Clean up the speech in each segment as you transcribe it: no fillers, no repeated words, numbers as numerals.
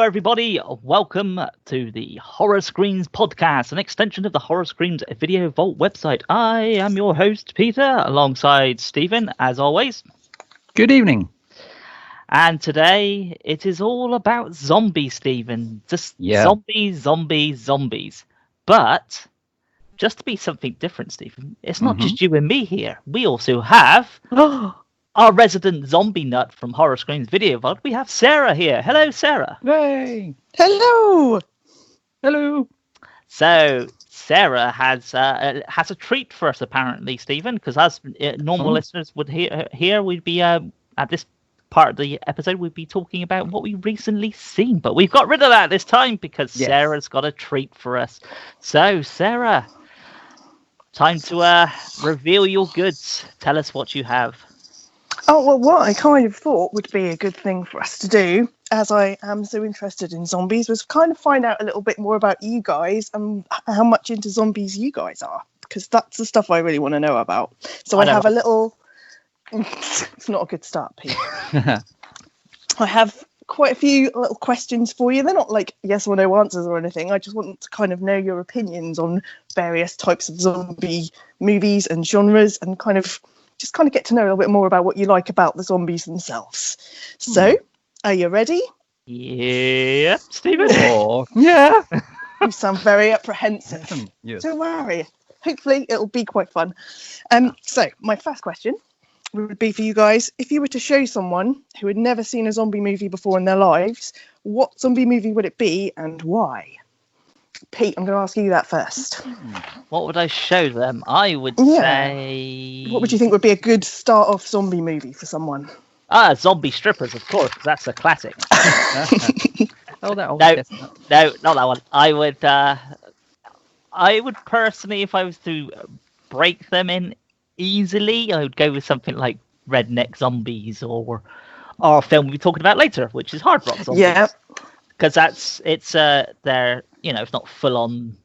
everybody. Welcome to the Horror Screens podcast, an extension of the Horror Screens Video Vault website. I am your host, Peter, alongside Stephen, as always. Good evening. And today, it is all about zombies, Stephen. Just zombies. But, just to be something different, Stephen, it's not just you and me here. We also have our resident zombie nut from Horror Screens Video Vault. We have Sarah here. Hello, Sarah. Hey. Hello. Hello. So Sarah has a treat for us, apparently, Stephen, because as normal listeners would hear, we'd be at this part of the episode, we'd be talking about what we've recently seen, but we've got rid of that this time because Sarah's got a treat for us. So, Sarah, time to reveal your goods. Tell us what you have. Oh, well, what I kind of thought would be a good thing for us to do, as I am so interested in zombies, was kind of find out a little bit more about you guys and how much into zombies you guys are, because that's the stuff I really want to know about. So I have a little... It's not a good start, Pete. I have quite a few little questions for you. They're not like yes or no answers or anything. I just want to kind of know your opinions on various types of zombie movies and genres, and kind of get to know a little bit more about what you like about the zombies themselves. So, are you ready? Yeah, Stephen. Yeah. You sound very apprehensive. Yes. Don't worry. Hopefully, it'll be quite fun. So, my first question would be for you guys: if you were to show someone who had never seen a zombie movie before in their lives, what zombie movie would it be and why? Pete, I'm going to ask you that first. What would I show them? I would say... What would you think would be a good start-off zombie movie for someone? Zombie Strippers, of course. That's a classic. Oh, that old No, chestnut. no, not that one. I would personally, if I was to break them in easily, I would go with something like Redneck Zombies or a film we'll be talking about later, which is Hard Rock Zombies. Yeah. Because they're, it's not full on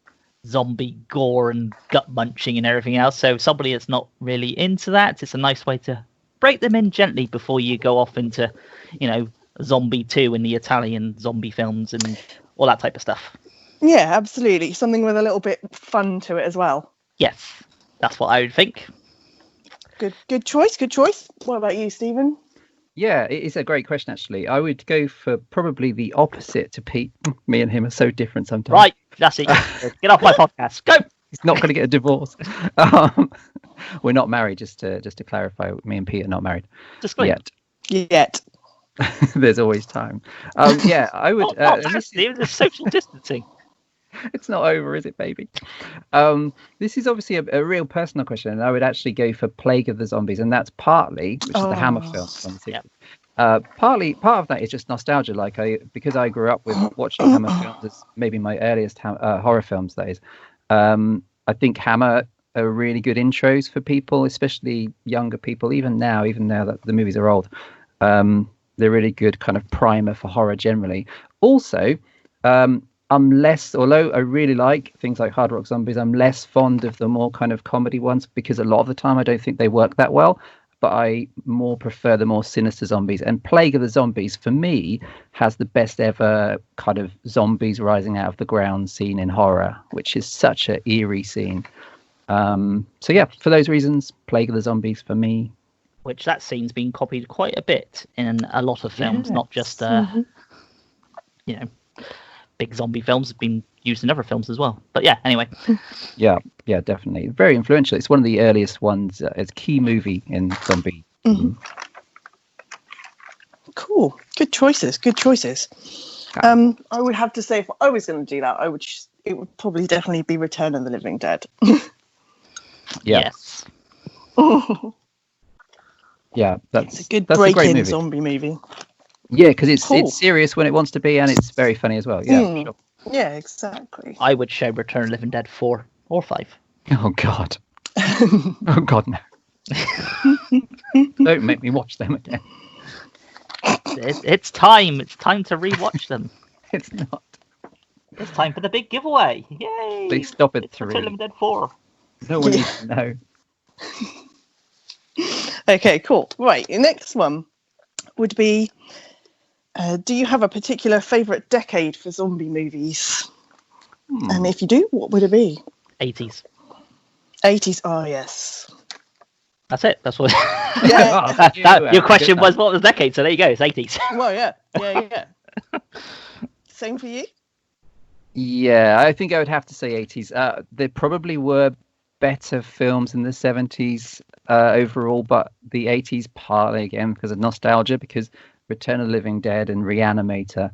zombie gore and gut munching and everything else. So somebody that's not really into that, it's a nice way to break them in gently before you go off into, Zombie 2 and the Italian zombie films and all that type of stuff. Yeah, absolutely. Something with a little bit fun to it as well. Yes, that's what I would think. Good choice. What about you, Stephen? Yeah, it is a great question, actually. I would go for probably the opposite to Pete. Me and him are so different sometimes. Right, that's it. Get off my podcast. Go! He's not going to get a divorce. We're not married, just to clarify. Me and Pete are not married yet. There's always time. I would... There's social distancing. It's not over, is it, baby? This is obviously a real personal question, and I would actually go for Plague of the Zombies, and that's partly, which is the Hammer film. Part of that is just nostalgia, because I grew up with watching Hammer films as maybe my earliest horror films. That is, I think Hammer are really good intros for people, especially younger people. Even now that the movies are old, they're really good kind of primer for horror generally. Also, although I really like things like Hard Rock Zombies, I'm less fond of the more kind of comedy ones, because a lot of the time I don't think they work that well, but I more prefer the more sinister zombies. And Plague of the Zombies, for me, has the best ever kind of zombies rising out of the ground scene in horror, which is such an eerie scene. For those reasons, Plague of the Zombies for me. Which that scene's been copied quite a bit in a lot of films, not just, big zombie films have been used in other films as well. But yeah, anyway. Yeah, definitely. Very influential. It's one of the earliest ones as key movie in zombie. Cool. Good choices. I would have to say, if I was going to do that, it would probably definitely be Return of the Living Dead. Yes. Yeah, it's a good break-in zombie movie. Yeah, because it's serious when it wants to be, and it's very funny as well. Yeah, for sure. Yeah, exactly. I would show Return of the Living Dead 4 or 5. Oh God. Oh God, no. Don't make me watch them again. It's time. It's time to rewatch them. It's not. It's time for the big giveaway. Yay! They stop at 3. Return of the Living Dead 4. No one needs to know. Okay, cool. Right, the next one would be Do you have a particular favourite decade for zombie movies? And if you do, what would it be? 80s. 80s. Oh yes. That's it. That's what. Yeah. Your question was what was decade? So there you go. It's 80s. Well, yeah. Same for you? Yeah, I think I would have to say 80s. There probably were better films in the 70s overall, but the 80s partly again because of nostalgia, because Return of the Living Dead and Reanimator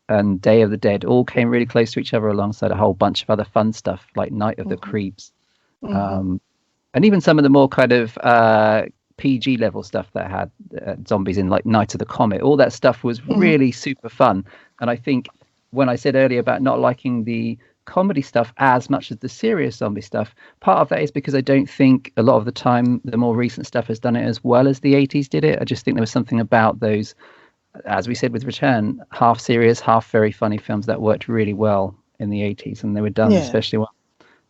and Day of the Dead all came really close to each other alongside a whole bunch of other fun stuff like Night of the Creeps. And even some of the more kind of PG level stuff that had zombies in, like Night of the Comet. All that stuff was really super fun. And I think when I said earlier about not liking the comedy stuff as much as the serious zombie stuff, part of that is because I don't think a lot of the time the more recent stuff has done it as well as the 80s did it. I just think there was something about those, as we said with Return, half serious, half very funny films that worked really well in the 80s, and they were done especially well.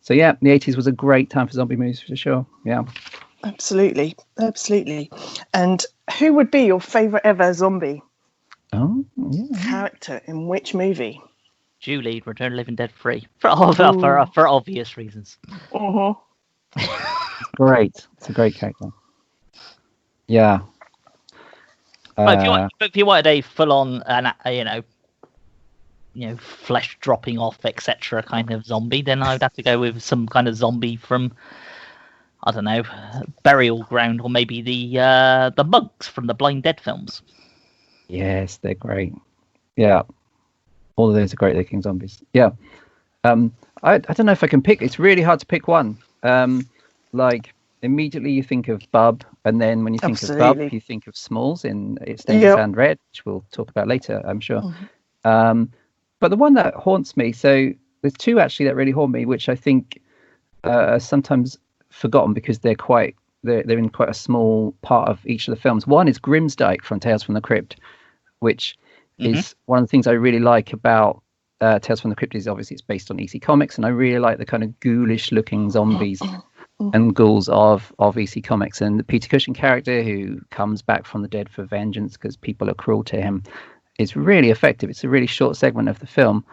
So yeah, the 80s was a great time for zombie movies for sure. Yeah. Absolutely. And who would be your favourite ever zombie character in which movie? Julie, Return of the Living Dead 3, for obvious reasons. Great. It's a great character. Yeah. But if you wanted a full-on, flesh dropping off, etc. kind of zombie, then I'd have to go with some kind of zombie from, I don't know, Burial Ground, or maybe the monks from the Blind Dead films. Yes, they're great. Yeah, all of those are great looking zombies. Yeah. I don't know if I can pick. It's really hard to pick one. Like immediately you think of Bub, and then when you think of Bub, you think of Smalls in It Stains the Sand Red, which we'll talk about later, I'm sure. But the one that haunts me, so there's two actually that really haunt me, which I think are sometimes forgotten because they're in quite a small part of each of the films. One is Grimsdyke from Tales from the Crypt, which is one of the things I really like about Tales from the Crypt is obviously it's based on EC Comics, and I really like the kind of ghoulish looking zombies and ghouls of EC Comics. And the Peter Cushing character who comes back from the dead for vengeance because people are cruel to him is really effective. It's a really short segment of the film,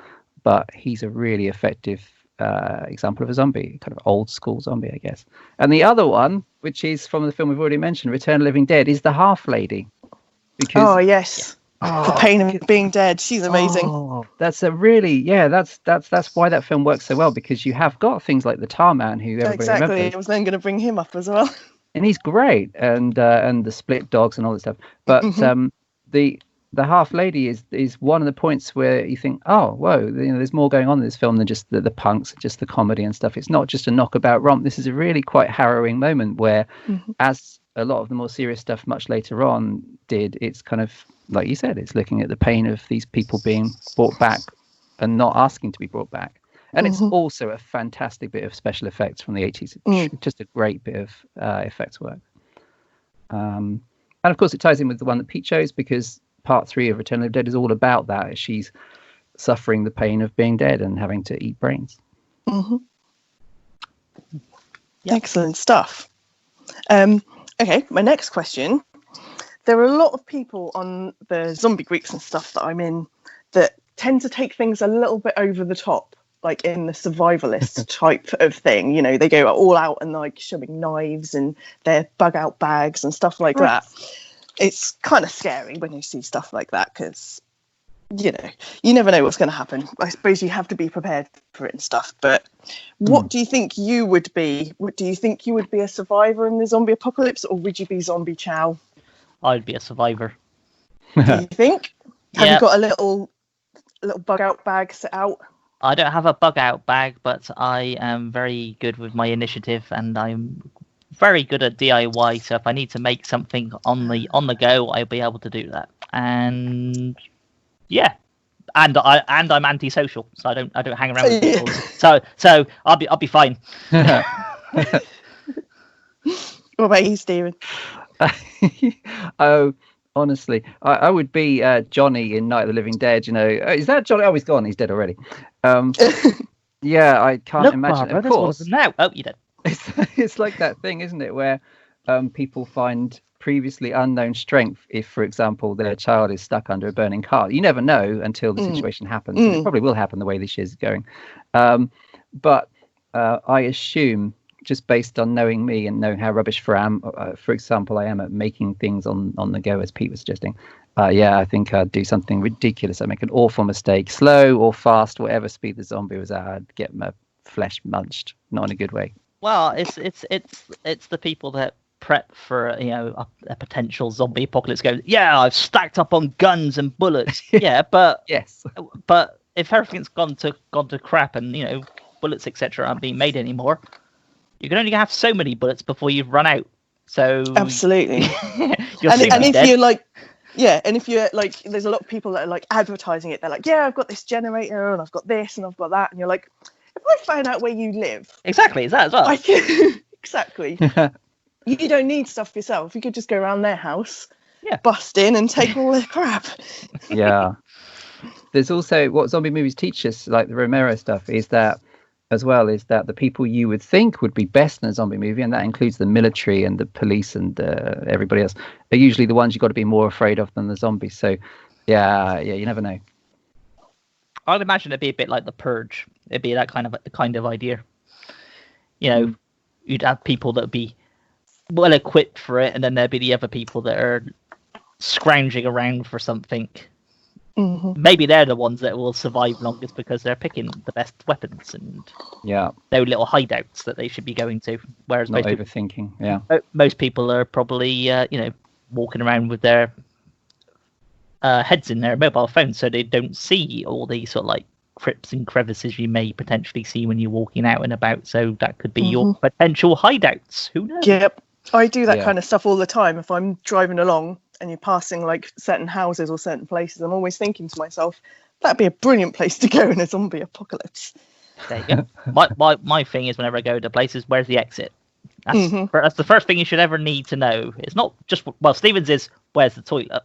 but he's a really effective example of a zombie, kind of old school zombie, I guess. And the other one, which is from the film we've already mentioned, Return of the Living Dead, is the Half Lady. Because, the pain of being dead. She's amazing. That's a really, that's why that film works so well, because you have got things like the Tar Man, who everybody remembers. I was then going to bring him up as well. And he's great, and the split dogs and all that stuff. But the Half Lady is one of the points where you think, oh, whoa, there's more going on in this film than just the punks, just the comedy and stuff. It's not just a knockabout romp. This is a really quite harrowing moment where, as a lot of the more serious stuff much later on did, it's kind of, like you said, it's looking at the pain of these people being brought back and not asking to be brought back. And it's also a fantastic bit of special effects from the 80s. Just a great bit of effects work. And of course, it ties in with the one that Pete chose, because part 3 of Return of the Dead is all about that. She's suffering the pain of being dead and having to eat brains. Excellent stuff. Okay, my next question. There are a lot of people on the zombie groups and stuff that I'm in that tend to take things a little bit over the top, like in the survivalist type of thing. They go all out and like shoving knives and their bug out bags and stuff like that. It's kind of scary when you see stuff like that, because you never know what's going to happen. I suppose you have to be prepared for it and stuff. But what do you think you would be? Do you think you would be a survivor in the zombie apocalypse, or would you be zombie chow? I'd be a survivor. Do you think? Have you got a little bug out bag set out? I don't have a bug out bag, but I am very good with my initiative, and I'm very good at DIY. So if I need to make something on the go, I'll be able to do that. And and I'm antisocial, so I don't hang around with people. So I'll be fine. What about you, Stephen? Honestly, I would be Johnny in Night of the Living Dead. Is that Johnny? Oh, he's gone. He's dead already. I can't imagine. Barbara, of course. Now, you did. It's like that thing, isn't it, where people find previously unknown strength if, for example, their child is stuck under a burning car. You never know until the situation happens. And it probably will happen the way this year's going. But I assume, just based on knowing me and knowing how rubbish for example, I am at making things on the go, as Pete was suggesting, I think I'd do something ridiculous. I'd make an awful mistake, slow or fast, whatever speed the zombie was at, I'd get my flesh munched, not in a good way. Well, it's the people that prep for a potential zombie apocalypse. Go, yeah, I've stacked up on guns and bullets. Yeah, but yes, but if everything's gone to crap and bullets etc. aren't being made anymore, you can only have so many bullets before you've run out. So absolutely. and if you're like, there's a lot of people that are like advertising it. They're like, yeah, I've got this generator and I've got this and I've got that, and you're like, if I find out where you live, exactly, is that as well? Exactly. You don't need stuff for yourself. You could just go around their house, yeah, bust in and take all their crap. Yeah. There's also what zombie movies teach us, like the Romero stuff, is that the people you would think would be best in a zombie movie, and that includes the military and the police and everybody else, are usually the ones you've got to be more afraid of than the zombies. So, yeah, you never know. I'd imagine it'd be a bit like The Purge. It'd be that kind of idea. You'd have people that would be well equipped for it, and then there'd be the other people that are scrounging around for something. Mm-hmm. Maybe they're the ones that will survive longest because they're picking the best weapons and no little hideouts that they should be going to. Whereas not overthinking. Most people are probably walking around with their heads in their mobile phones, so they don't see all these sort of like crypts and crevices you may potentially see when you're walking out and about. So that could be your potential hideouts. Who knows? Yep, I do that kind of stuff all the time. If I'm driving along and you're passing like certain houses or certain places, I'm always thinking to myself, that'd be a brilliant place to go in a zombie apocalypse. There you go. my thing is, whenever I go to places, where's the exit? That's the first thing you should ever need to know. It's not just, well, Stephen's is, where's the toilet?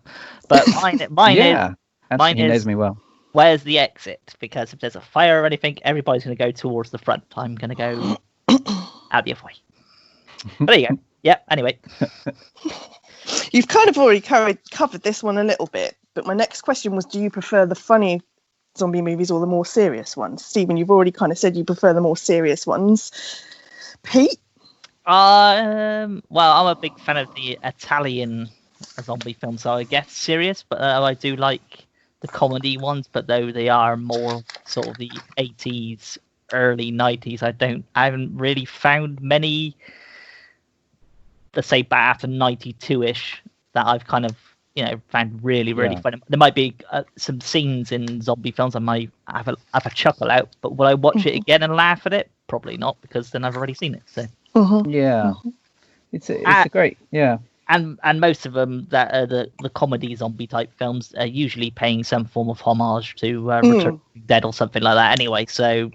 But mine knows me well. Where's the exit? Because if there's a fire or anything, everybody's going to go towards the front. I'm going to go out the other way. But there you go. Yeah, anyway. You've kind of already covered this one a little bit, but my next question was, do you prefer the funny zombie movies or the more serious ones? Stephen, you've already kind of said you prefer the more serious ones. Pete? Well, I'm a big fan of the Italian zombie films, so I guess serious, but I do like the comedy ones, but though they are more sort of the 80s, early 90s, I haven't really found many, let's say back after 92-ish, that I've kind of found really funny. There might be some scenes in zombie films I might have a chuckle out, but will I watch it again and laugh at it? Probably not, because then I've already seen it. So it's a great and most of them that are the comedy zombie type films are usually paying some form of homage to Return of the Dead or something like that anyway, so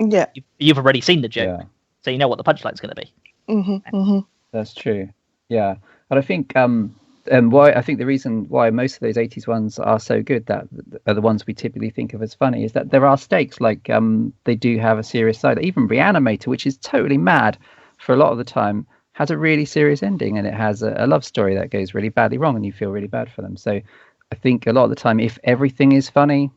you've already seen the joke, so you know what the punchline's going to be. That's true. And I think the reason why most of those 80s ones are so good, that are the ones we typically think of as funny, is that there are stakes. Like they do have a serious side. Even Reanimator, which is totally mad for a lot of the time, has a really serious ending, and it has a love story that goes really badly wrong, and you feel really bad for them. So I think a lot of the time, if everything is funny,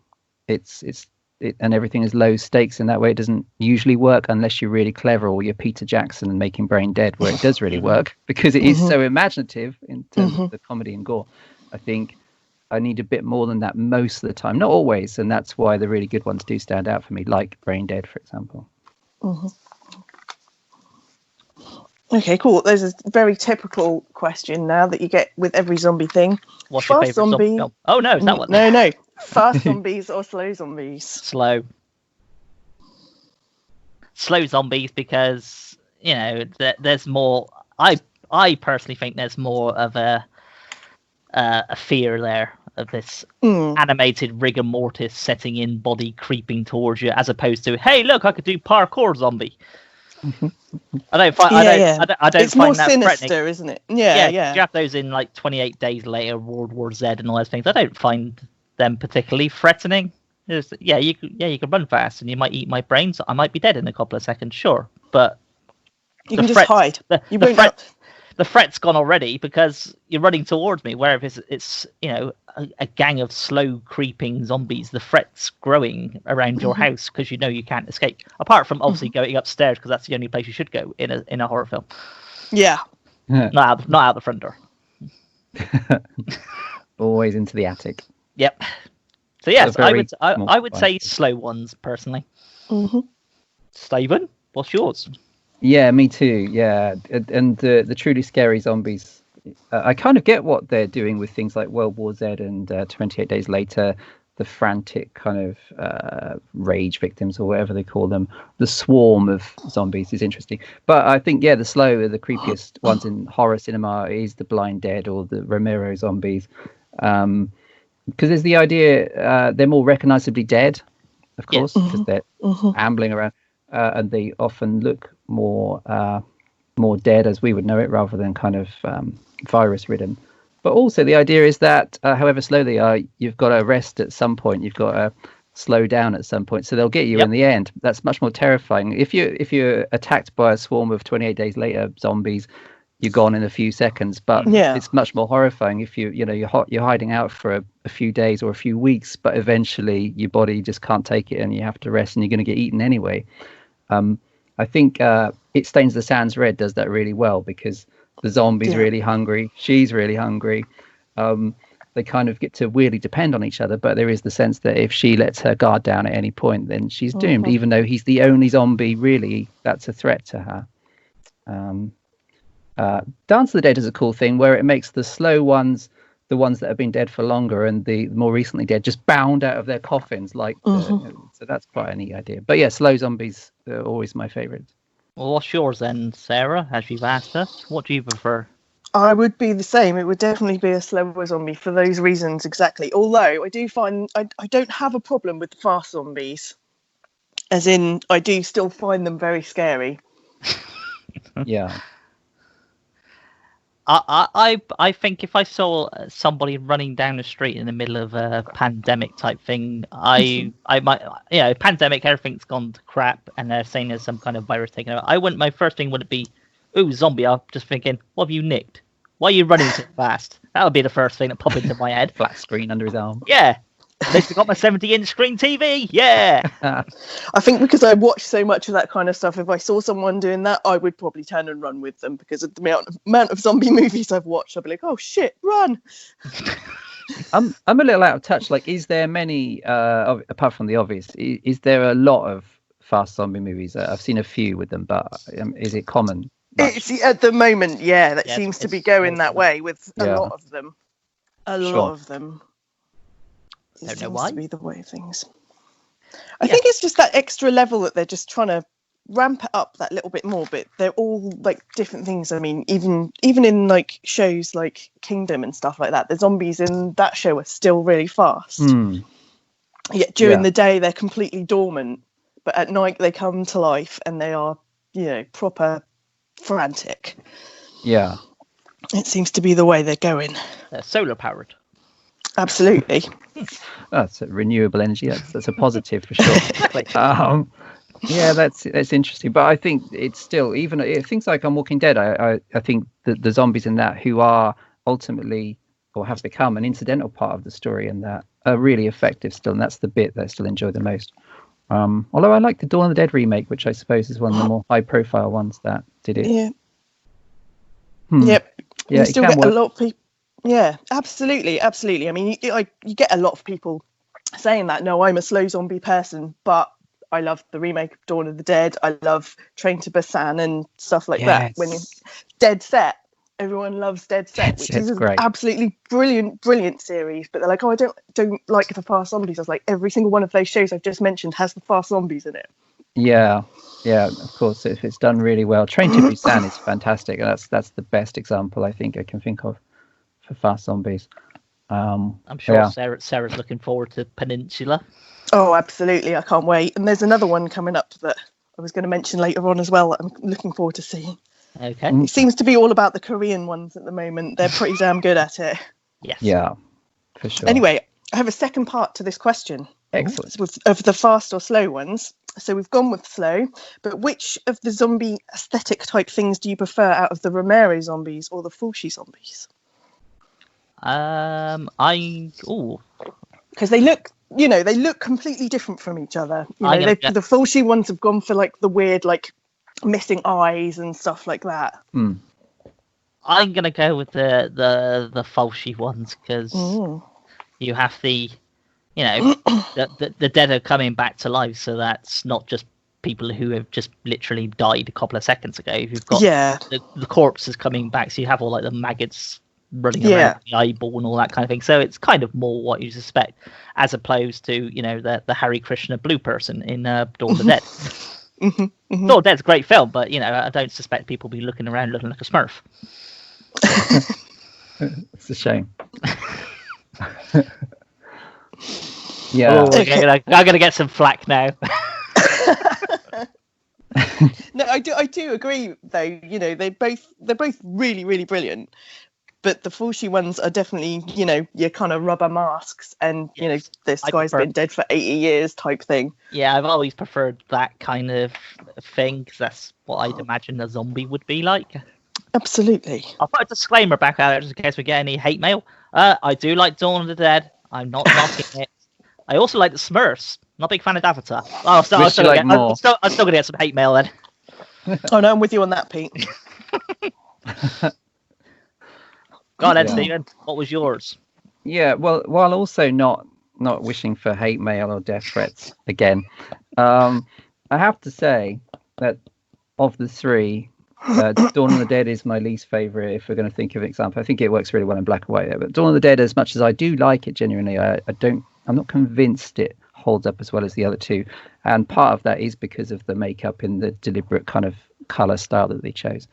and everything is low stakes in that way, it doesn't usually work unless you're really clever, or you're Peter Jackson and making Brain Dead, where it does really work because it is so imaginative in terms of the comedy and gore. I think I need a bit more than that most of the time, not always, and that's why the really good ones do stand out for me, like Brain Dead, for example. Okay, cool. There's a very typical question now that you get with every zombie thing. What's your favourite zombie film? Oh no, is that one? No. Fast zombies or slow zombies? Slow zombies, because there's more. I personally think there's more of a fear there of this animated rigor mortis setting in, body creeping towards you, as opposed to, hey, look, I could do parkour zombie. I don't find it's find more that sinister, isn't it? Yeah. You have those in like 28 Days Later, World War Z, and all those things. I don't find them particularly threatening. You can run fast, and you might eat my brains. I might be dead in a couple of seconds, sure, but you can just hide. the threat's gone already because you're running towards me. Where if it's a gang of slow creeping zombies, the threat's growing around your house because you know you can't escape. Apart from obviously going upstairs because that's the only place you should go in a horror film. Yeah. Not out the front door. Always into the attic. Yep. So yes, I would say mortifying. slow ones personally. Mm-hmm. Stephen, what's yours? Yeah, me too. Yeah, and the truly scary zombies. I kind of get what they're doing with things like World War Z and 28 Days Later, the frantic kind of rage victims or whatever they call them. The swarm of zombies is interesting. But I think, the creepiest ones in horror cinema is the Blind Dead or the Romero zombies. Because there's the idea they're more recognizably dead, of course, because they're ambling around. And they often look more dead as we would know it, rather than kind of virus ridden. But also the idea is that however slow they are, you've got to rest at some point. You've got to slow down at some point, so they'll get you in the end. That's much more terrifying. If you're attacked by a swarm of 28 Days Later zombies, you're gone in a few seconds. But it's much more horrifying if you're hiding out for a few days or a few weeks, but eventually your body just can't take it and you have to rest, and you're going to get eaten anyway. I think It Stains the Sands Red does that really well, because the zombie's really hungry, she's really hungry. They kind of get to weirdly depend on each other, but there is the sense that if she lets her guard down at any point, then she's doomed, even though he's the only zombie really that's a threat to her. Dance of the Dead is a cool thing where it makes the slow ones, the ones that have been dead for longer, and the more recently dead just bound out of their coffins, so that's quite a neat idea. But yeah, slow zombies are always my favourite. Well, what's yours then, Sarah, as you've asked us? What do you prefer? I would be the same. It would definitely be a slower zombie for those reasons exactly. Although I do find I don't have a problem with the fast zombies. As in, I do still find them very scary. Yeah. I think if I saw somebody running down the street in the middle of a pandemic type thing, I might, pandemic, everything's gone to crap, and they're saying there's some kind of virus taken over. My first thing wouldn't be, ooh, zombie. I'm just thinking, what have you nicked? Why are you running so fast? That would be the first thing that popped into my head. Flat screen under his arm. Yeah. At least I got my 70-inch screen TV. Yeah. I think because I watch so much of that kind of stuff, if I saw someone doing that, I would probably turn and run with them, because of the amount of zombie movies I've watched. I'd be like, oh shit, run. I'm a little out of touch. Like, is there many, apart from the obvious, is there a lot of fast zombie movies? I've seen a few with them, but is it common? It's at the moment, that seems to be going that way with a lot of them. A lot of them. It don't know seems why. to be the way of things. I think it's just that extra level that they're just trying to ramp it up that little bit more, but they're all like different things. I mean, even in like shows like Kingdom and stuff like that, the zombies in that show are still really fast. Yet during the day they're completely dormant, but at night they come to life and they are, proper frantic. Yeah. It seems to be the way they're going. They're solar powered. Absolutely. That's a renewable energy. That's a positive for sure. Yeah, that's interesting. But I think it's still, even things like on Walking Dead, I think that the zombies in that, who are ultimately or have become an incidental part of the story, and that are really effective still, and that's the bit that I still enjoy the most. Although I like the Dawn of the Dead remake, which I suppose is one of the more high profile ones that did it. Yeah. Yep. Yeah, you still get a lot of people. Yeah, absolutely. I mean, you get a lot of people saying that, no, I'm a slow zombie person, but I love the remake of Dawn of the Dead. I love Train to Busan and stuff like that. When Dead Set, everyone loves Dead Set, which is an absolutely brilliant series. But they're like, oh, I don't like the fast zombies. I was like, every single one of those shows I've just mentioned has the fast zombies in it. Yeah, of course, if it's done really well. Train to Busan is fantastic. That's the best example I think I can think of for fast zombies. I'm sure Sarah's looking forward to Peninsula. Oh, absolutely. I can't wait. And there's another one coming up that I was going to mention later on as well that I'm looking forward to seeing. Okay. It seems to be all about the Korean ones at the moment. They're pretty damn good at it. Yes. Yeah, for sure. Anyway, I have a second part to this question. Excellent. Of the fast or slow ones. So we've gone with slow, but which of the zombie aesthetic type things do you prefer out of the Romero zombies or the Fulci zombies? Because they look, they look completely different from each other. The Fulci ones have gone for like the weird, like missing eyes and stuff like that. I'm gonna go with the Fulci ones because you have the dead are coming back to life, so that's not just people who have just literally died a couple of seconds ago. You've got the corpses coming back, so you have all like the maggots running around the eyeball and all that kind of thing. So it's kind of more what you suspect, as opposed to the Hare Krishna blue person in Dawn of the Dead. Dawn of the Dead's a great film, but I don't suspect people will be looking around looking like a Smurf. It's a shame. Yeah. Oh, I'm gonna get some flack now. No, I do agree though. They're both really, really brilliant. But the Fulci ones are definitely, your kind of rubber masks and, this guy's been dead for 80 years type thing. Yeah, I've always preferred that kind of thing because that's what I'd imagine a zombie would be like. Absolutely. I'll put a disclaimer back out just in case we get any hate mail. I do like Dawn of the Dead. I'm not knocking it. I also like the Smurfs. Not a big fan of Avatar. I'm still going to get some hate mail then. Oh no, I'm with you on that, Pete. Go on, Stephen. What was yours? Yeah, well, while also not wishing for hate mail or death threats again, I have to say that of the three, Dawn of the Dead is my least favourite. If we're going to think of an example, I think it works really well in black and white. But Dawn of the Dead, as much as I do like it genuinely, I'm not convinced it holds up as well as the other two. And part of that is because of the makeup and the deliberate kind of colour style that they chose.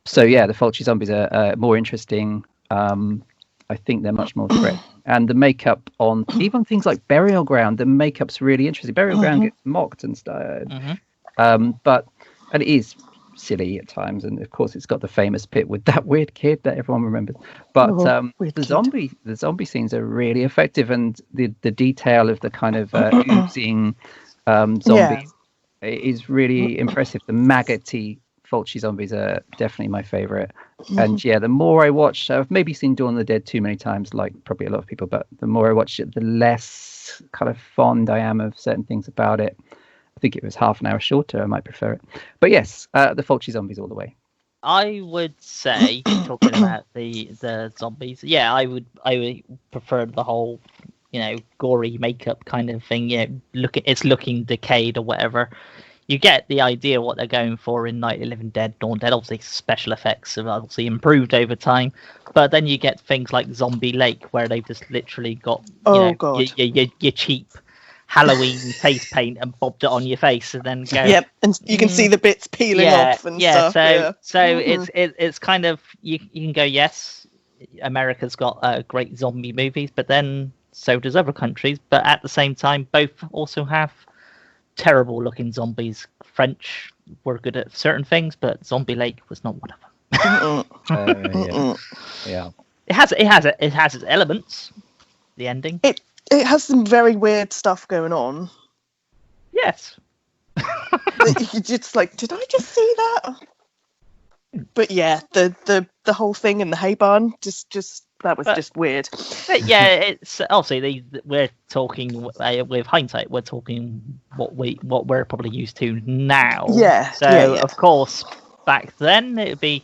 So yeah, the Fulci zombies are more interesting. I think they're much more threat. And the makeup on even things like Burial Ground, the makeup's really interesting. Burial Ground gets mocked and stuff. And it is silly at times, and of course it's got the famous bit with that weird kid that everyone remembers. But the zombie scenes are really effective, and the detail of the kind of oozing zombies is really impressive. The maggoty Fulci zombies are definitely my favorite. And yeah, the more I watch, I've maybe seen Dawn of the Dead too many times, like probably a lot of people, but the more I watch it, the less kind of fond I am of certain things about it. I think it was half an hour shorter, I might prefer it. But yes, the Fulci zombies all the way. I would say, talking about the zombies, yeah, I would prefer the whole, gory makeup kind of thing. It's looking decayed or whatever. You get the idea what they're going for in Night of the Living Dead, Dawn Dead. Obviously, special effects have obviously improved over time, but then you get things like Zombie Lake, where they've just literally got your cheap Halloween face paint and bobbed it on your face, and then go. Yep, and you can see the bits peeling off and stuff. So it's kind of you can go, yes, America's got great zombie movies, but then so does other countries. But at the same time, both also have terrible looking zombies. French were good at certain things, but Zombie Lake was not one of them. Yeah. It has its elements. The ending. It has some very weird stuff going on. Yes. You're just like, did I just see that? But yeah, the whole thing in the hay barn just just weird. But yeah, it's obviously we're talking with hindsight. We're talking what we're probably used to now. Yeah. So of course, back then it would be,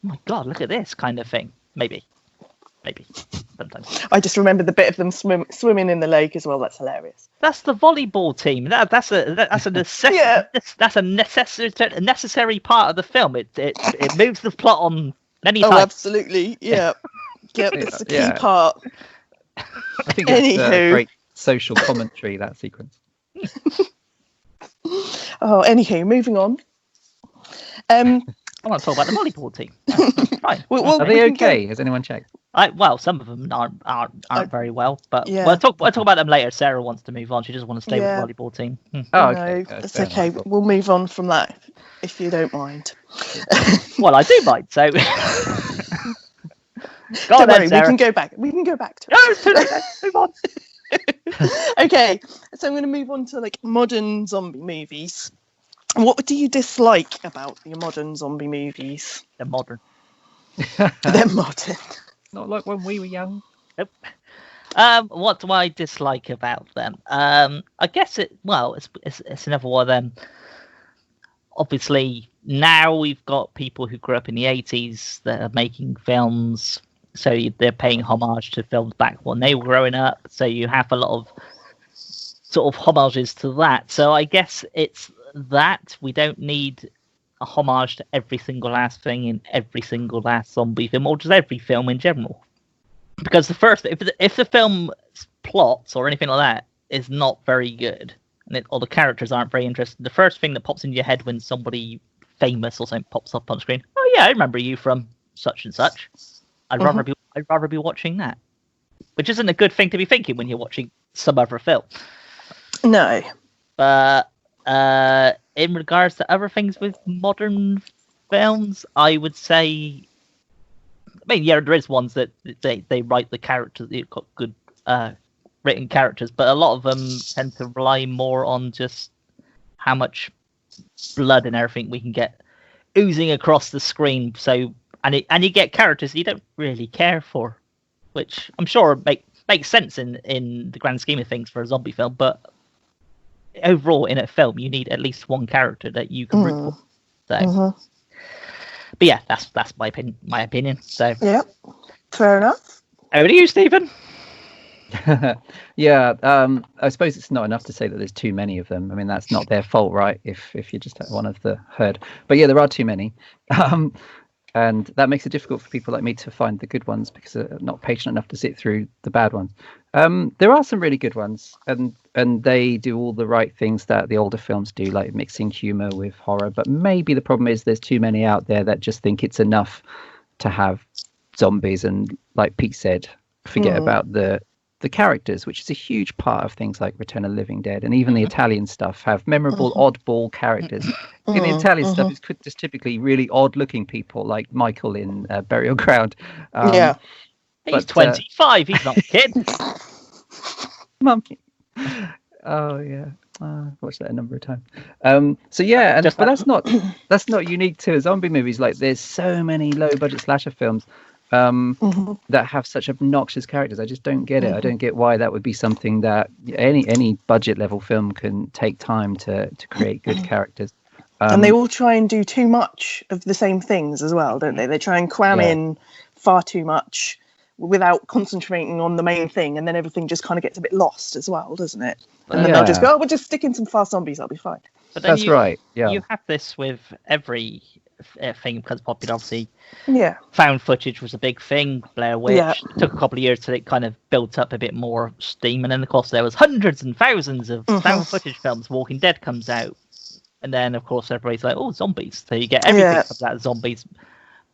oh my god, look at this kind of thing. Maybe sometimes. I just remember the bit of them swimming in the lake as well. That's hilarious. That's the volleyball team. That's a necessary part of the film. It moves the plot on many times. Oh, absolutely. Yeah. Yep, it's a key part. I think it's a great social commentary, that sequence. Anywho, moving on. I want to talk about the volleyball team. Right. Are they okay? Has anyone checked? Well, some of them aren't very well, but we'll talk about them later. Sarah wants to move on. She doesn't want to stay with the volleyball team. Oh, okay. No, it's okay. We'll move on from that if you don't mind. Well, I do mind. So. Don't worry, we can go back. We can go back to it. No, it's too late. Move on. Okay, so I'm going to move on to like modern zombie movies. What do you dislike about the modern zombie movies? They're modern. They're modern. Not like when we were young. Nope. What do I dislike about them? I guess it's another one of them. Obviously, now we've got people who grew up in the 80s that are making films, so they're paying homage to films back when they were growing up. So you have a lot of sort of homages to that. So I guess it's that we don't need a homage to every single last thing in every single last zombie film, or just every film in general. Because if the film's plots or anything like that is not very good, and or the characters aren't very interesting, the first thing that pops into your head when somebody famous or something pops up on screen, oh yeah, I remember you from such and such. I'd rather be watching that, which isn't a good thing to be thinking when you're watching some other film. No. But in regards to other things with modern films, I would say, I mean, yeah, there is ones that they write the characters, they've got good written characters, but a lot of them tend to rely more on just how much blood and everything we can get oozing across the screen. So, and you get characters you don't really care for, which I'm sure makes sense in the grand scheme of things for a zombie film, but overall in a film you need at least one character that you can root for. So, but yeah, that's my opinion. So yeah, fair enough. Over to you, Stephen. Yeah, I suppose it's not enough to say that there's too many of them. I mean, that's not their fault, right? If you're just one of the herd. But yeah, there are too many. And that makes it difficult for people like me to find the good ones because they're not patient enough to sit through the bad ones. There are some really good ones, and they do all the right things that the older films do, like mixing humor with horror. But maybe the problem is there's too many out there that just think it's enough to have zombies, and like Pete said, forget about the characters, which is a huge part of things like Return of the Living Dead, and even the Italian stuff have memorable oddball characters. In the Italian stuff, it's just typically really odd-looking people, like Michael in Burial Ground. Yeah, he's 25. He's not a kid. Mummy. Oh yeah, I've watched that a number of times. So yeah, but that's not unique to zombie movies. Like, there's so many low-budget slasher films that have such obnoxious characters. I just don't get it. I don't get why that would be something that any budget level film can take time to create good characters. And they all try and do too much of the same things as well, don't they? They try and cram in far too much without concentrating on the main thing, and then everything just kind of gets a bit lost as well, doesn't it? And then they'll just go, oh, we'll just stick in some fast zombies, that'll be fine. But then that's right. Yeah, you have this with every thing because it's popular, obviously. Yeah, found footage was a big thing. Blair Witch took a couple of years till it kind of built up a bit more steam, and then of course there was hundreds and thousands of found footage films. Walking Dead comes out, and then of course everybody's like, oh, zombies, so you get everything comes out of zombies.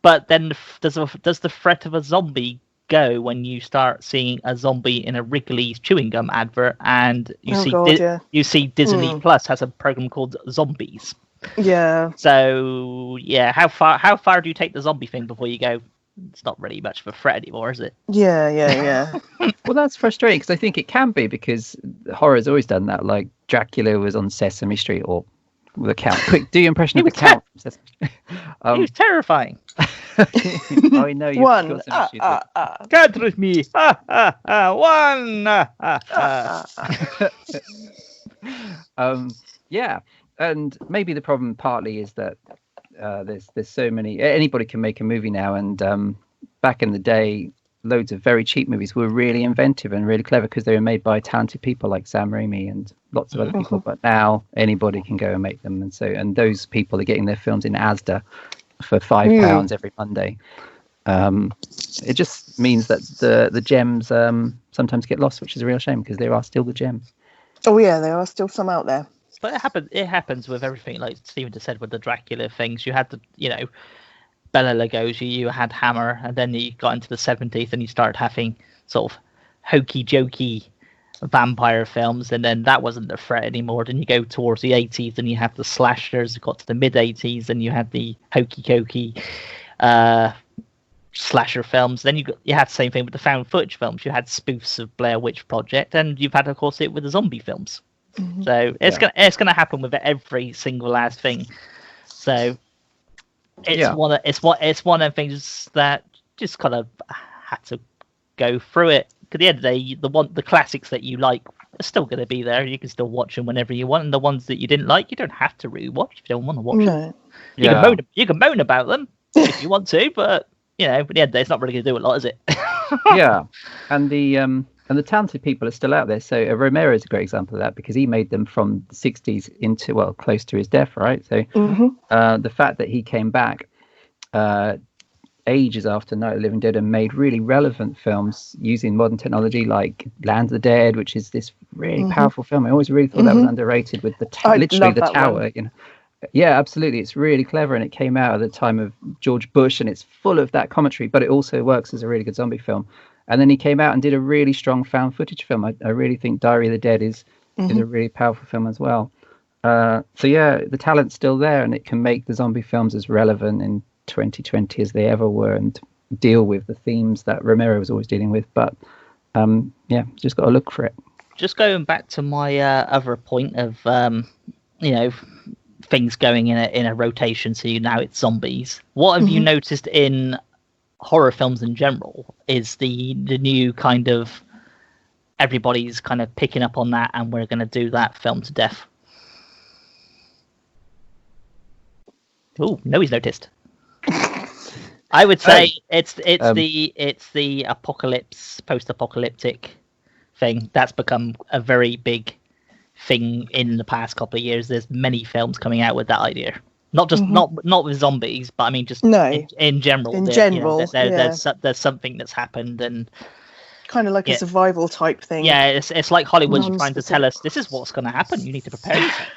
But then does the threat of a zombie go when you start seeing a zombie in a Wrigley's chewing gum advert, and you see Disney Plus has a program called Zombies. Yeah. So yeah, how far do you take the zombie thing before you go, it's not really much of a threat anymore, is it? Yeah. Well, that's frustrating because I think it can be, because horror has always done that. Like Dracula was on Sesame Street, or the Count. Quick, do your impression of the Count. He was terrifying. I know you've got some issues with. Get with me. One. Yeah. And maybe the problem partly is that there's so many. Anybody can make a movie now, and back in the day, loads of very cheap movies were really inventive and really clever because they were made by talented people like Sam Raimi and lots of other people. But now anybody can go and make them, and those people are getting their films in Asda for £5 every Monday. It just means that the gems sometimes get lost, which is a real shame because there are still the gems. Oh yeah, there are still some out there. But it happens with everything, like Stephen just said with the Dracula things. You had Bela Lugosi, you had Hammer, and then you got into the 70s and you started having sort of hokey jokey vampire films, and then that wasn't the threat anymore. Then you go towards the 80s and you have the slashers. You got to the mid 80s and you had the hokey cokey slasher films. Then you had the same thing with the found footage films. You had spoofs of Blair Witch Project, and you've had, of course, it with the zombie films. So it's gonna happen with every single last thing. So it's one of the things that just kind of had to go through it. At the end of the day, the classics that you like are still going to be there. You can still watch them whenever you want, and the ones that you didn't like, you don't have to rewatch if you don't want to watch them. You can moan about them if you want to, but at the end of the day, it's not really going to do a lot, is it? Yeah, and the talented people are still out there. So Romero is a great example of that, because he made them from the 60s into, well, close to his death, right? So the fact that he came back ages after Night of the Living Dead and made really relevant films using modern technology, like Land of the Dead, which is this really powerful film. I always really thought that was underrated, with literally the tower. Yeah, absolutely. It's really clever, and it came out at the time of George Bush, and it's full of that commentary, but it also works as a really good zombie film. And then he came out and did a really strong found footage film. I really think Diary of the Dead is a really powerful film as well. So yeah, the talent's still there, and it can make the zombie films as relevant in 2020 as they ever were, and deal with the themes that Romero was always dealing with. But just got to look for it. Just going back to my other point of things going in a rotation. So now it's zombies. What have you noticed in horror films in general is the new kind of, everybody's kind of picking up on that, and we're going to do that film to death? Oh, nobody's noticed. I would say it's the apocalypse, post-apocalyptic thing that's become a very big thing in the past couple of years. There's many films coming out with that idea. Not just not with zombies, but I mean just in general. There's something that's happened, and kind of like a survival type thing. Yeah, it's like Hollywood's trying to tell us this is what's going to happen. You need to prepare yourself.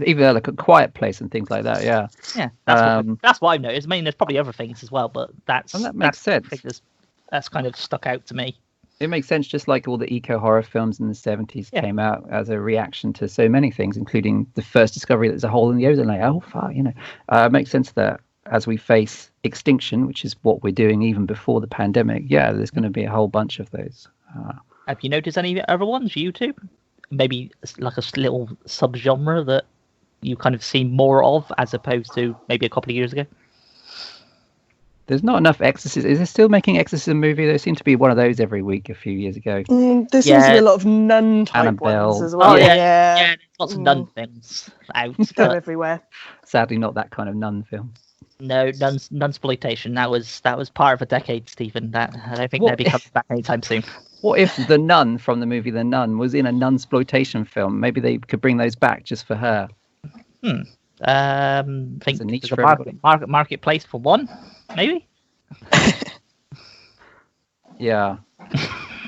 Even like a Quiet Place and things like that. Yeah. That's what I've noticed. I mean, there's probably other things as well, but that makes sense. That's kind of stuck out to me. It makes sense, just like all the eco horror films in the 70s came out as a reaction to so many things, including the first discovery that there's a hole in the ozone layer. Oh, fuck, it makes sense that as we face extinction, which is what we're doing even before the pandemic, there's going to be a whole bunch of those. Have you noticed any other ones, YouTube? Maybe like a little subgenre that you kind of see more of as opposed to maybe a couple of years ago? There's not enough exorcism. Is there still making exorcism movie? There seemed to be one of those every week a few years ago. There seems to be a lot of nun type ones as well. There's lots of nun films out. They're everywhere. Sadly, not that kind of nun film. No, nunsploitation. That was part of a decade, Stephen. That I don't think they'll be coming back anytime soon. What if the nun from the movie The Nun was in a nunsploitation film? Maybe they could bring those back just for her. Think there's a marketplace for one, maybe. Yeah.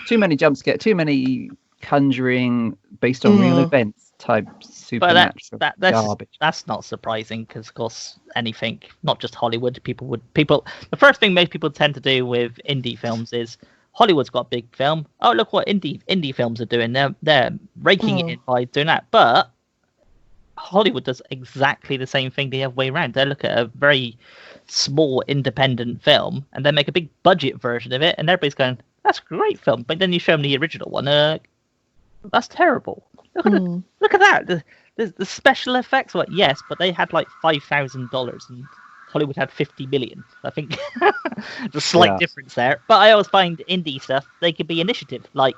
Too many jump scares, too many Conjuring based on real events type supernatural garbage. That's not surprising, because of course anything, not just Hollywood, the first thing most people tend to do with indie films is, Hollywood's got a big film. Oh, look what indie films are doing. They're raking it in by doing that. But Hollywood does exactly the same thing the other way around. They look at a very small independent film and then make a big budget version of it, and everybody's going, "That's a great film." But then you show them the original one, that's terrible. Look at that. The special effects were yes, but they had like $5,000 and Hollywood had 50 million. I think there's a slight difference there. But I always find indie stuff, they could be initiative. Like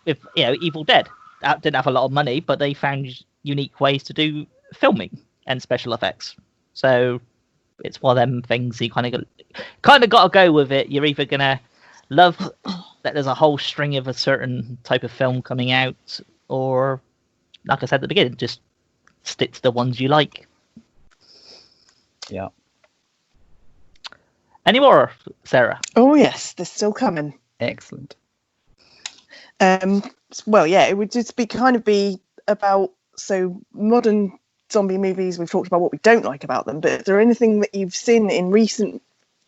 with Evil Dead, that didn't have a lot of money, but they found unique ways to do filming and special effects. So it's one of them things you kind of got to go with it. You're either gonna love that there's a whole string of a certain type of film coming out, or like I said at the beginning, just stick to the ones you like. Yeah. Any more, Sarah? Oh yes, they're still coming. Excellent. Well, yeah, it would just be about modern zombie movies. We've talked about what we don't like about them, but is there anything that you've seen in recent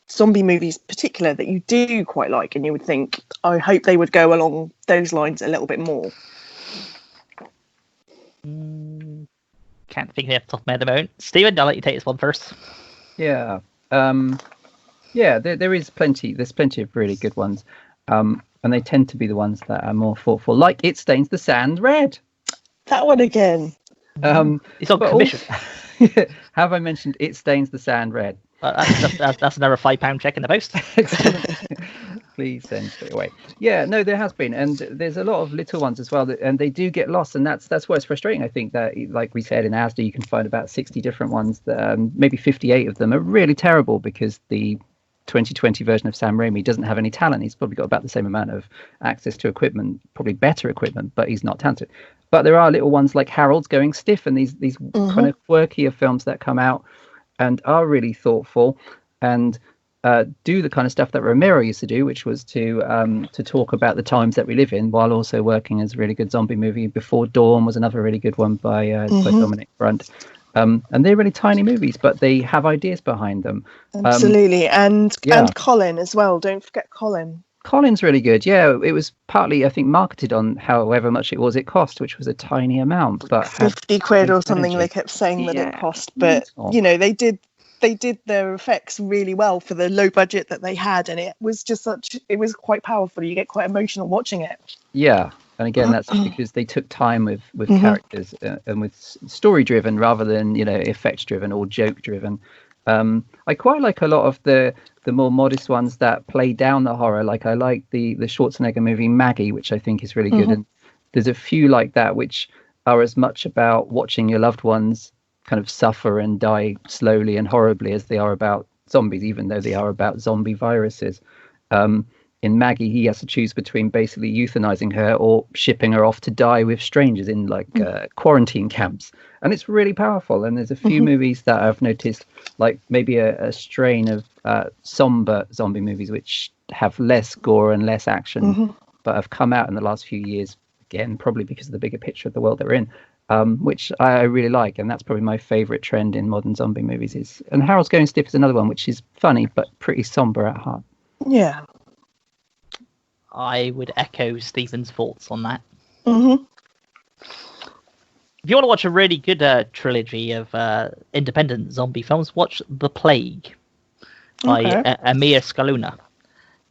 zombie movies, particular, that you do quite like, and you would think, I hope they would go along those lines a little bit more? Can't think of it off the top of my head at the moment. Stephen, I'll let you take this one first. Yeah. Yeah, there is plenty. There's plenty of really good ones, and they tend to be the ones that are more thoughtful. Like It Stains the Sand Red. That one again. It's on but commission. Have I mentioned It Stains the Sand Red? That's another £5 check in the post. Please send straight away. Yeah, no, there has been, and there's a lot of little ones as well, and they do get lost, and that's why it's frustrating. I think that, like we said, in ASDA you can find about 60 different ones. That, maybe 58 of them are really terrible because the 2020 version of Sam Raimi doesn't have any talent. He's probably got about the same amount of access to equipment, probably better equipment, but he's not talented. But there are little ones like Harold's Going Stiff, and these kind of quirkier films that come out and are really thoughtful and do the kind of stuff that Romero used to do, which was to talk about the times that we live in while also working as a really good zombie movie. Before Dawn was another really good one by Dominic Brunt. And they're really tiny movies, but they have ideas behind them. Absolutely. And Colin as well. Don't forget Colin. Colin's really good. Yeah, it was partly, I think, marketed on however much it cost, which was a tiny amount, but 50 quid or something. They kept saying that it cost, but they did their effects really well for the low budget that they had, and it was quite powerful. You get quite emotional watching it. Yeah, and again, that's because they took time with characters and with story driven rather than effects driven or joke driven. I quite like a lot of the more modest ones that play down the horror. Like I like the Schwarzenegger movie Maggie, which I think is really good. And there's a few like that which are as much about watching your loved ones kind of suffer and die slowly and horribly as they are about zombies, even though they are about zombie viruses. In Maggie, he has to choose between basically euthanizing her or shipping her off to die with strangers in quarantine camps. And it's really powerful. And there's a few movies that I've noticed, like maybe a strain of somber zombie movies, which have less gore and less action, but have come out in the last few years, again, probably because of the bigger picture of the world they're in, which I really like. And that's probably my favorite trend in modern zombie movies. And Harold's Going Stiff is another one, which is funny, but pretty somber at heart. Yeah. I would echo Stephen's thoughts on that. Mm-hmm. If you want to watch a really good trilogy of independent zombie films, watch The Plague by Amir Skaluna.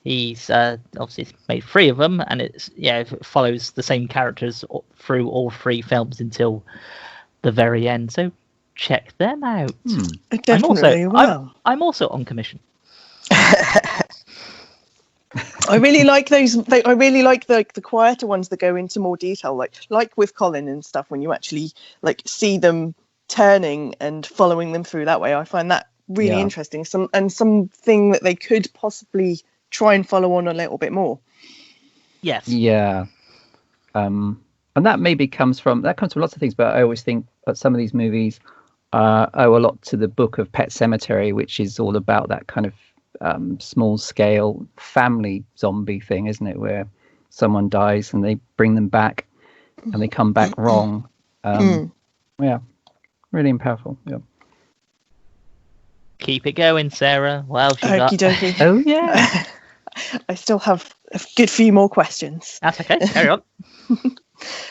He's obviously made 3 of them, and it follows the same characters through all 3 films until the very end. So check them out. I'm also on commission. I really like those. I really like the quieter ones that go into more detail, like with Colin and stuff. When you actually see them turning and following them through that way, I find that really interesting. Something that they could possibly try and follow on a little bit more. Yes. Yeah. And that maybe comes from lots of things, but I always think that some of these movies owe a lot to the book of Pet Sematary, which is all about that kind of small scale family zombie thing, isn't it, where someone dies and they bring them back and they come back wrong. Really powerful. Keep it going, Sarah. Well, okie dokie. Oh yeah. I still have a good few more questions. That's okay, carry on.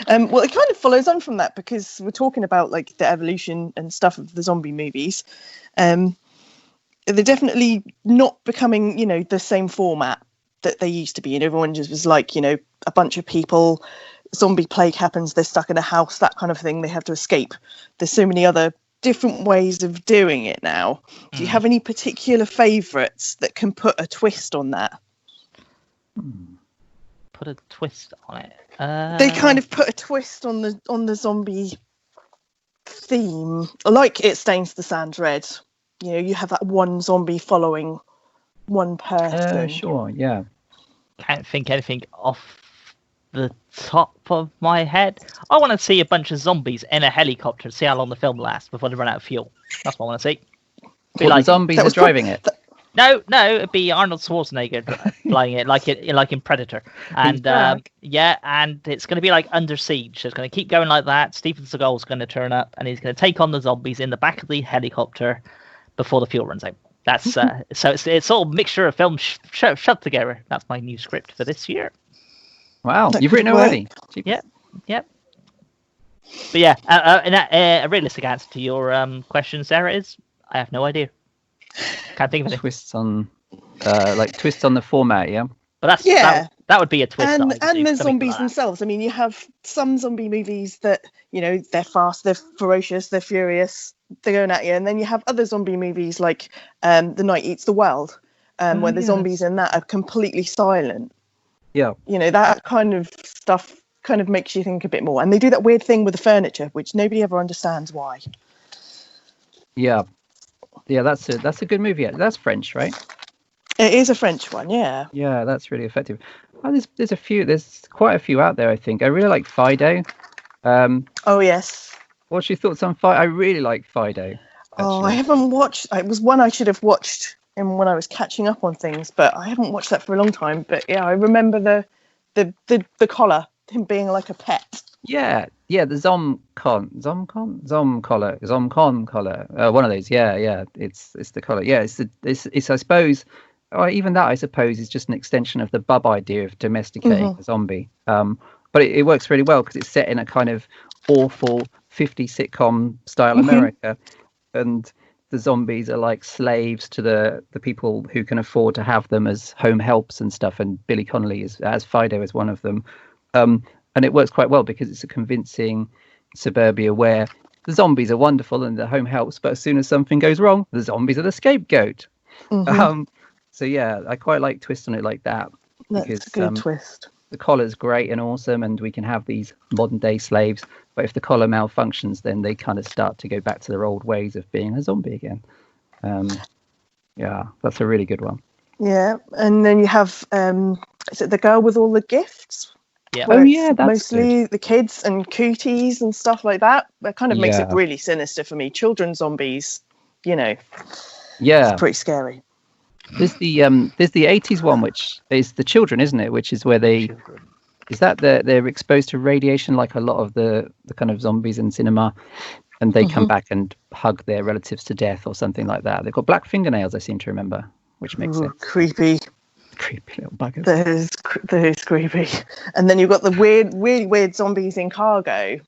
Well, it kind of follows on from that, because we're talking about the evolution and stuff of the zombie movies. They're definitely not becoming, the same format that they used to be. And everyone just was a bunch of people, zombie plague happens, they're stuck in a house, that kind of thing. They have to escape. There's so many other different ways of doing it now. Do you have any particular favourites that can put a twist on that? Put a twist on it. They kind of put a twist on the zombie theme, like It Stains the Sand Red. You have that one zombie following one person. Sure, yeah. Can't think anything off the top of my head. I want to see a bunch of zombies in a helicopter, see how long the film lasts before they run out of fuel. That's what I want to see. The zombies are driving it. No, it'd be Arnold Schwarzenegger flying it like in Predator, and and it's going to be under siege. So it's going to keep going like that. Steven Seagal's going to turn up, and he's going to take on the zombies in the back of the helicopter before the fuel runs out. That's so it's all a mixture of films shoved together. That's my new script for this year. Wow, you've written already? Yep. But yeah, a realistic answer to your question, Sarah, is I have no idea. Can't think of it. Twists on like twist on the format. Yeah. But that's Yeah. that would be a twist. that I would do, And the something zombies like that. themselves. I mean, you have some zombie movies that, you know, they're fast, they're ferocious, they're furious, they're going at you, and then you have other zombie movies like The Night Eats the World, where the zombies in that are completely silent. Yeah. You know, that kind of stuff kind of makes you think a bit more. And they do that weird thing with the furniture, which nobody ever understands why. Yeah. Yeah, that's a good movie. That's French, right? It is a French one, yeah. Yeah, that's really effective. Oh, there's quite a few out there, I think. I really like Fido. Oh, yes. What's your thoughts on Fido? I really like Fido. Oh, I actually. haven't watched. It was one I should have watched when I was catching up on things, but I haven't watched that for a long time. But yeah, I remember the collar, him being like a pet. Yeah, the Zomcon collar. One of those. Yeah. It's the collar. Yeah, it's I suppose. Or even that, I suppose, is just an extension of the bub idea of domesticating a zombie. But it works really well because it's set in a kind of awful 50s sitcom style America, and the zombies are like slaves to the people who can afford to have them as home helps and stuff. And Billy Connolly as Fido is one of them. And it works quite well because it's a convincing suburbia where the zombies are wonderful and the home helps, but as soon as something goes wrong, the zombies are the scapegoat. So yeah, I quite like twist on it like that. That's a good twist. The collar's great and awesome, and we can have these modern day slaves. But if the collar malfunctions, then they kind of start to go back to their old ways of being a zombie again. Yeah, that's a really good one. Yeah, and then you have is it The Girl with All the Gifts? Yeah. Where Yeah, that's mostly the kids and cooties and stuff like that. That kind of makes it Yeah. really sinister for me. Children zombies, you know, Yeah, it's pretty scary. there's the 80s one, which is the children, isn't it? Which is where they're exposed to radiation, like a lot of the kind of zombies in cinema, and they come back and hug their relatives to death or something like that. They've got black fingernails, I seem to remember, which makes sense. Creepy. Creepy little buggers. That is creepy. And then you've got the really weird zombies in Cargo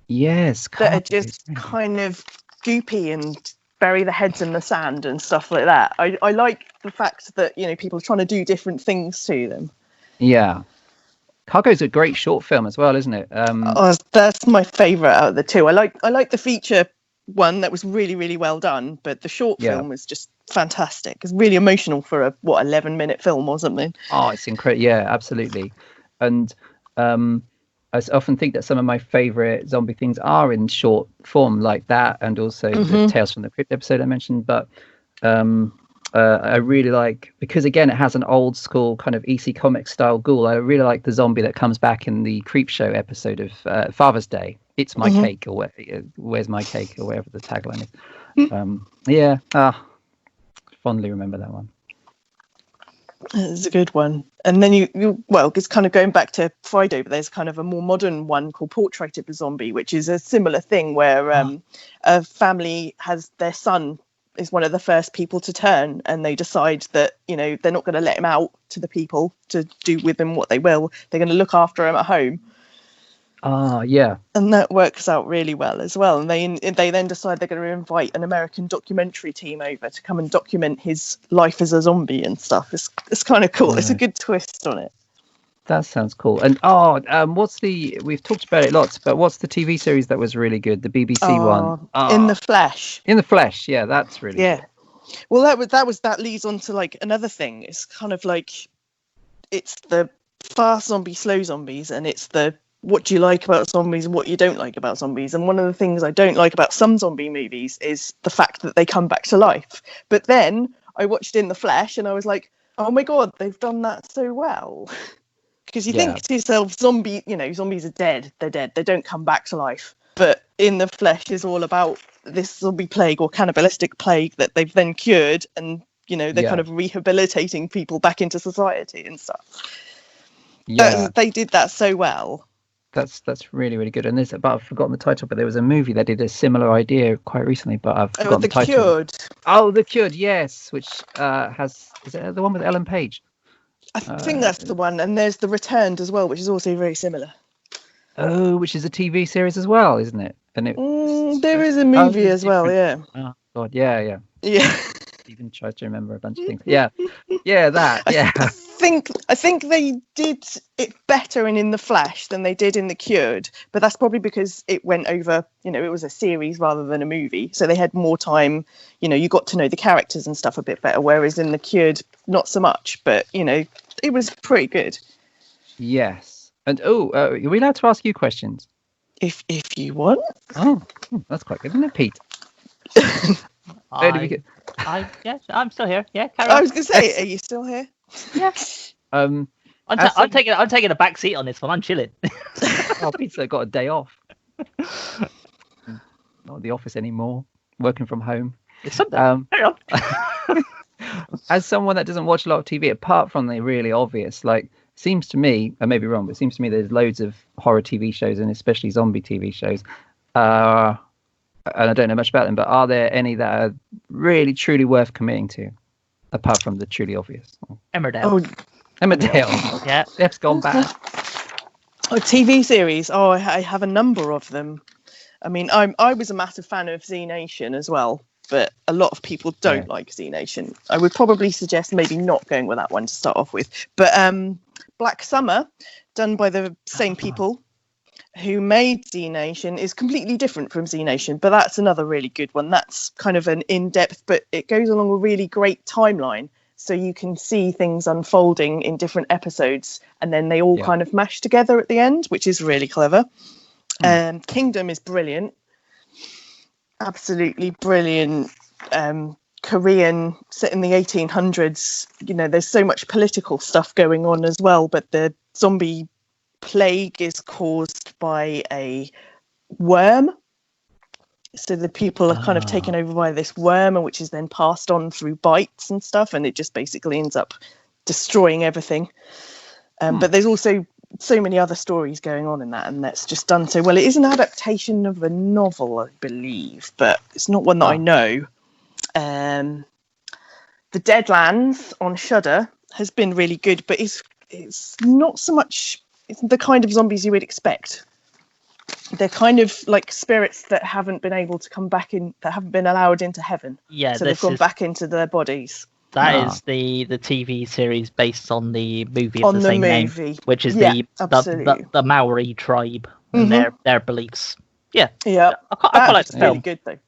Yes, that are Cargo is just really- kind of goopy and bury the heads in the sand and stuff like that. I like the fact that, you know, people are trying to do different things to them. Yeah. Cargo's a great short film as well, isn't it? That's my favourite out of the two. I like the feature one that was really, really well done, but the short film was just fantastic. It's really emotional for a 11-minute film or something. Oh, it's incredible. Yeah, absolutely. And I often think that some of my favorite zombie things are in short form like that, and also the Tales from the Crypt episode I mentioned. But I really like, because again, it has an old school kind of EC comic style ghoul. I really like the zombie that comes back in the Creep Show episode of Father's Day. It's my cake, or where's my cake, or whatever the tagline is. Fondly remember that one. It's a good one. And then it's kind of going back to Fido, but there's kind of a more modern one called Portrait of a Zombie, which is a similar thing where a family has their son is one of the first people to turn, and they decide that, you know, they're not going to let him out to the people to do with him what they will. They're going to look after him at home. Yeah. And that works out really well as well. And they then decide they're going to invite an American documentary team over to come and document his life as a zombie and stuff. It's kind of cool. Yeah. It's a good twist on it. That sounds cool. And we've talked about it lots, but what's the TV series that was really good? The BBC one. In the Flesh. In the Flesh. Yeah, that's really good. Well, that leads on to like another thing. It's kind of like, it's the fast zombie, slow zombies, and it's the what do you like about zombies and what you don't like about zombies. And one of the things I don't like about some zombie movies is the fact that they come back to life. But then I watched In the Flesh and I was like, oh my God, they've done that so well. Because you think to yourself, zombies are dead. They're dead. They don't come back to life. But In the Flesh is all about this zombie plague or cannibalistic plague that they've then cured. And, you know, they're kind of rehabilitating people back into society and stuff. Yeah. They did that so well. That's really, really good. And I've forgotten the title, but there was a movie that did a similar idea quite recently, but I've forgotten the title. Cured. Oh, The Cured, yes, which is it the one with Ellen Page? I think that's the one. And there's The Returned as well, which is also very similar. Oh, which is a TV series as well, isn't it? And there is a movie as well, yeah. Oh God, yeah. Yeah. Even tries to remember a bunch of things. Yeah, that. Yeah. I think they did it better in the Flash than they did in The Cured, but that's probably because it went over. It was a series rather than a movie, so they had more time. You got to know the characters and stuff a bit better. Whereas in The Cured, not so much. But it was pretty good. Yes. And are we allowed to ask you questions? If you want. Oh, that's quite good, isn't it, Pete? I'm still here. Yeah, carry I on. was going to say, are you still here? Yeah. I'm taking a back seat on this one. I'm chilling. Pete's got a day off. Not at the office anymore. Working from home. It's Sunday. Carry on. As someone that doesn't watch a lot of TV, apart from the really obvious, seems to me, I may be wrong, but it seems to me there's loads of horror TV shows and especially zombie TV shows. And I don't know much about them, but are there any that are really, truly worth committing to, apart from the truly obvious? Emmerdale. Emmerdale. Yeah. Steph's gone back. TV series. I have a number of them. I mean, I was a massive fan of Z Nation as well, but a lot of people don't like Z Nation. I would probably suggest maybe not going with that one to start off with. But Black Summer, done by the same people who made Z Nation, is completely different from Z Nation, but that's another really good one. That's kind of an in-depth, but it goes along a really great timeline. So you can see things unfolding in different episodes, and then they all kind of mash together at the end, which is really clever. Kingdom is brilliant. Absolutely brilliant. Korean, set in the 1800s. There's so much political stuff going on as well, but the zombie plague is caused by a worm. So the people are kind of taken over by this worm, and which is then passed on through bites and stuff, and it just basically ends up destroying everything. But there's also so many other stories going on in that, and that's just done so well. It is an adaptation of a novel, I believe, but it's not one that I know. The Deadlands on Shudder has been really good, but it's not so much the kind of zombies you would expect. They're kind of like spirits that haven't been able to come back in, that haven't been allowed into heaven. Yeah, so they've gone back into their bodies. That is the TV series based on the movie of the same name, which is the Maori tribe and their beliefs. Yeah, I quite like the film. Really good though.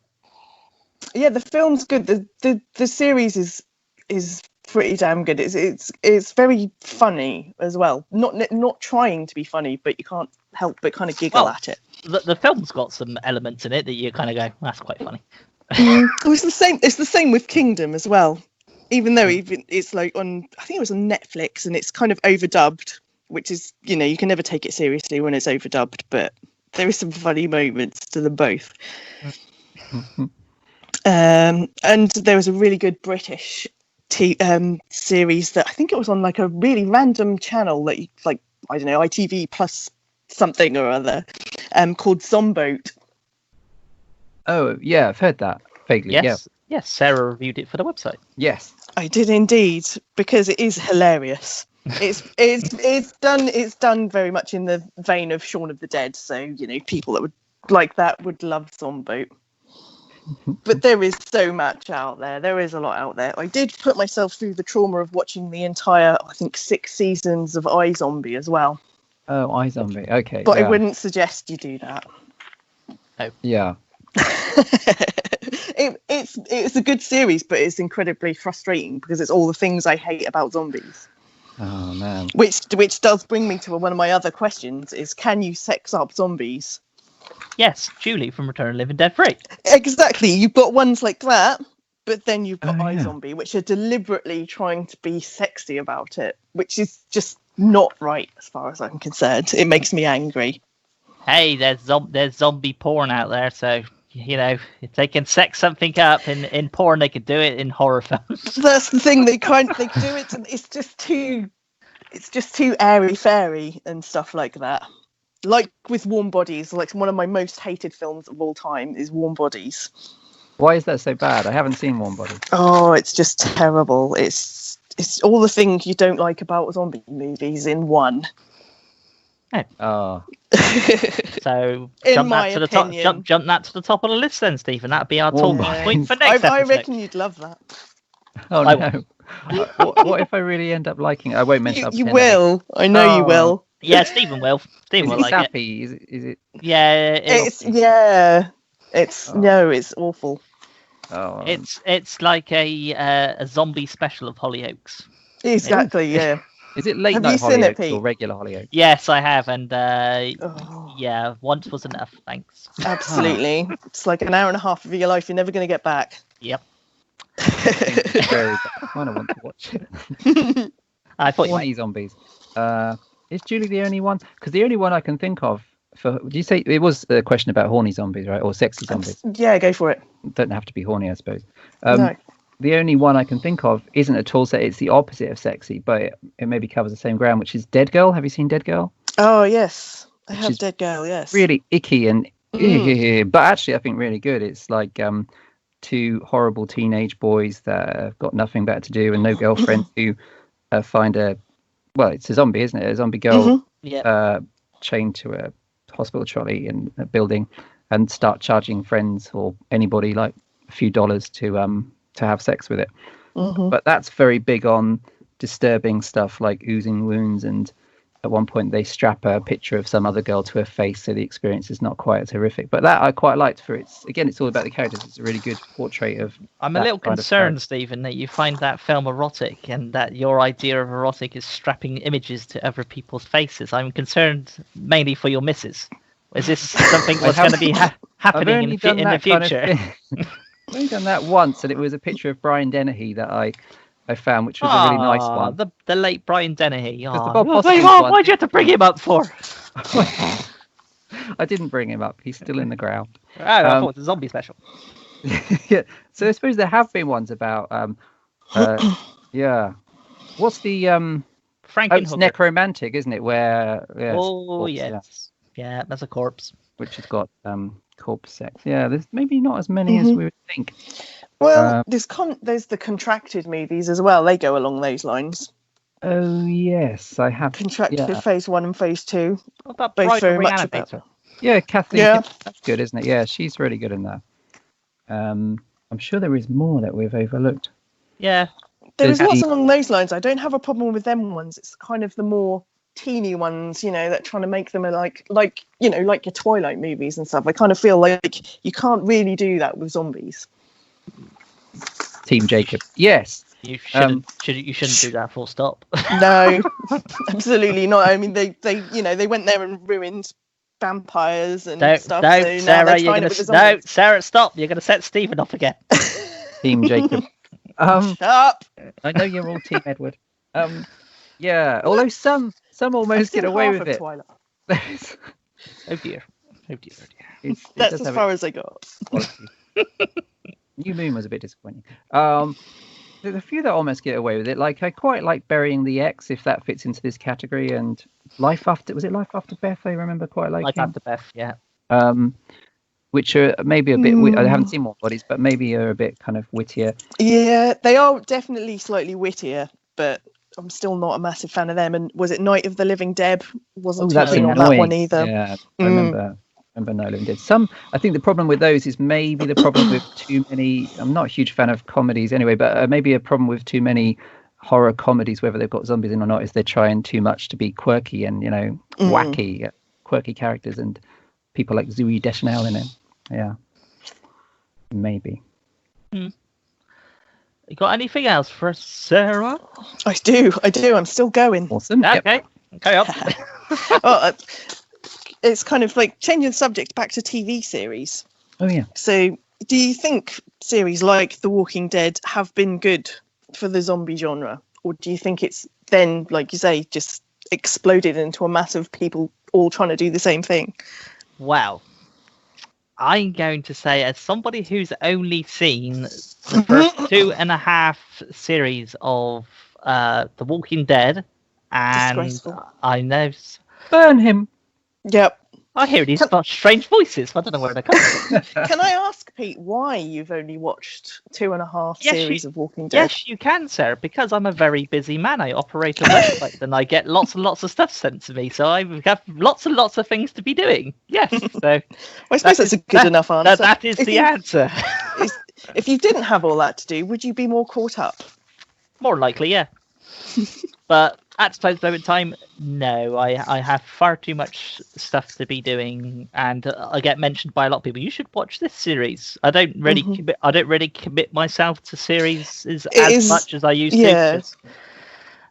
Yeah, the film's good. The series is pretty damn good. It's very funny as well. Not trying to be funny, but you can't help but kind of giggle at it. The film's got some elements in it that you kind of go, that's quite funny. It's the same. It's the same with Kingdom as well. Even though it's I think it was on Netflix, and it's kind of overdubbed, which is you can never take it seriously when it's overdubbed, but there is some funny moments to them both. And there was a really good British series that I think it was on a really random channel that I don't know, ITV plus something or other, called Zomboat. Oh yeah, I've heard that vaguely. Yes, Sarah reviewed it for the website. Yes, I did indeed, because it is hilarious. It's done very much in the vein of Shaun of the Dead, so people that would like that would love Zomboat. But there is so much out there. There is a lot out there. I did put myself through the trauma of watching the entire, I think, 6 seasons of iZombie as well. Oh, iZombie. Okay. But I wouldn't suggest you do that. Oh. Yeah. It's a good series, but it's incredibly frustrating because it's all the things I hate about zombies. Oh man. Which does bring me to one of my other questions: is can you sex up zombies? Yes, Julie from Return of the Living Dead 3. Exactly. You've got ones like that, but then you've got iZombie, which are deliberately trying to be sexy about it, which is just not right as far as I'm concerned. It makes me angry. Hey, there's zombie porn out there, so if they can sex something up in porn, they could do it in horror films. That's the thing. They do it, and it's just too airy fairy and stuff like that. Like with Warm Bodies, one of my most hated films of all time is Warm Bodies. Why is that so bad? I haven't seen Warm Bodies. Oh, it's just terrible. It's all the things you don't like about zombie movies in one. Oh. So jump that to the top of the list then, Stephen. That'd be our talking point for next episode. I reckon you'd love that. Oh I- no. What if I really end up liking it? I won't mention. You will. I know you will. Yeah, Stephen will. Stephen Is will it like it. sappy? Is it? Yeah, It's no, it's awful. Oh, it's like a zombie special of Hollyoaks. Exactly. Yeah. is it late Have night you seen it, Hollyoaks or Pete? regular Hollyoaks? Yes, I have, and Oh. yeah, once was enough. Thanks. Absolutely. It's like an hour and a half of your life you're never going to get back. Yep. I kind of want to watch it. I thought you might. Horny zombies. Is Julie the only one? Because the only one I can think of for. Do you say it was a question about horny zombies, right, or sexy zombies? Yeah, go for it. Don't have to be horny, I suppose. No. The only one I can think of isn't at all. So it's the opposite of sexy, but it maybe covers the same ground, which is Dead Girl. Have you seen Dead Girl? Oh yes, I Which have is Dead Girl. Yes. Really icky and, but actually I think really good. It's like two horrible teenage boys that have got nothing better to do and no girlfriend who find it's a zombie, isn't it? A zombie girl Yeah. chained to a hospital trolley in a building and start charging friends or anybody like a few dollars to have sex with it. But that's very big on disturbing stuff like oozing wounds, and at one point they strap a picture of some other girl to her face, so the experience is not quite as horrific. But that I quite liked, for it's all about the characters. It's a really good portrait of. I'm a little concerned, Stephen, that you find that film erotic and that your idea of erotic is strapping images to other people's faces. I'm concerned mainly for your missus. Is this something that's going to be happening in the future? I've only done that once, and it was a picture of Brian Dennehy that I found, which was a really nice one. The late Brian Dennehy. Why'd you have to bring him up for? I didn't bring him up. He's still in the ground. Oh, I thought it was a zombie special. Yeah. So I suppose there have been ones about yeah. What's the it's necromantic, isn't it? Where yes. Yeah, that's a corpse. Which has got corpse sex. Yeah, there's maybe not as many as we would think. Well, there's the contracted movies as well. They go along those lines. Oh yes, I have. Contracted phase 1 and phase 2. What about both very much about. Yeah, Kathleen. Yeah, that's good, isn't it? Yeah, she's really good in that. I'm sure there is more that we've overlooked. Yeah, there's lots along those lines. I don't have a problem with them ones. It's kind of the more teeny ones, that trying to make them like your Twilight movies and stuff. I kind of feel like you can't really do that with zombies. Team Jacob. Yes. You shouldn't do that, full stop. No, absolutely not. I mean, they went there and ruined vampires and stuff. No, Sarah, Sarah, stop. You're going to set Stephen off again. Team Jacob. Shut up. I know you're all Team Edward. Yeah, although some almost get away with it. Oh dear. That's as far as I got. New Moon was a bit disappointing. There's a few that almost get away with it. Like I quite like Burying the Ex, if that fits into this category, and Life After Beth. I remember quite liking. Life After Beth, yeah. Which are maybe a bit. I haven't seen more bodies, but maybe are a bit kind of wittier. Yeah, they are definitely slightly wittier, but I'm still not a massive fan of them. And was it Night of the Living Dead? Wasn't too keen on that one either. Yeah, I remember Night of the Living Dead. I think the problem with those is maybe the problem with too many. I'm not a huge fan of comedies anyway, but maybe a problem with too many horror comedies, whether they've got zombies in or not, is they're trying too much to be quirky and wacky, quirky characters, and people like Zooey Deschanel in it. Yeah, maybe. You got anything else for Sarah? I do. I'm still going. Awesome. Okay. Carry on. Well, it's kind of like changing the subject back to TV series. Oh yeah. So, do you think series like The Walking Dead have been good for the zombie genre, or do you think it's then, like you say, just exploded into a mass of people all trying to do the same thing? Well, I'm going to say, as somebody who's only seen the first 2.5 series of The Walking Dead, and I know... Burn him! Yep. I hear these strange voices. I don't know where they're coming from. Can I ask, Pete, why you've only watched 2.5 series of Walking Dead? Yes, you can, Sarah, because I'm a very busy man. I operate a website and I get lots and lots of stuff sent to me. So I have lots and lots of things to be doing. Yes. So I suppose that's a good enough answer. That is the answer. If you didn't have all that to do, would you be more caught up? More likely, yeah. But at the present moment in time, no. I have far too much stuff to be doing, and I get mentioned by a lot of people. You should watch this series. I don't really commit. I don't really commit myself to series as much as I used to.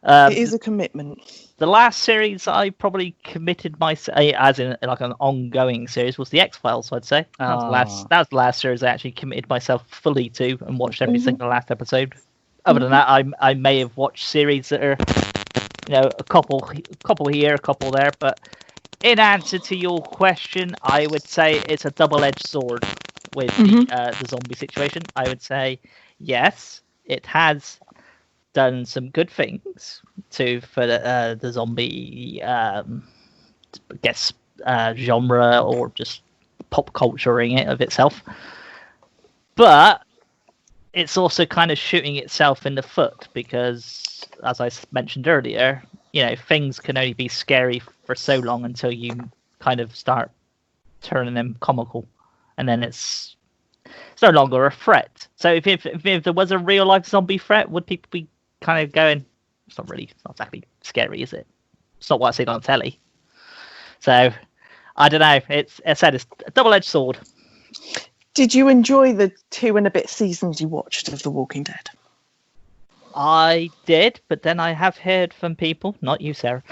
It is a commitment. The last series I probably committed myself, as in like an ongoing series, was the X-Files. I'd say that was the last series I actually committed myself fully to and watched every single last episode. Other than that, I may have watched series that are, a couple here, a couple there. But in answer to your question, I would say it's a double-edged sword with the zombie situation. I would say yes, it has done some good things for the zombie, genre or just pop culturing it of itself, but it's also kind of shooting itself in the foot because, as I mentioned earlier, things can only be scary for so long until you kind of start turning them comical, and then it's no longer a threat. So if there was a real life zombie threat, would people be kind of going, it's not exactly scary, is it? It's not what I see on telly. So I don't know. It's a double-edged sword. Did you enjoy the 2 and a bit seasons you watched of The Walking Dead? I did, but then I have heard from people, not you, Sarah,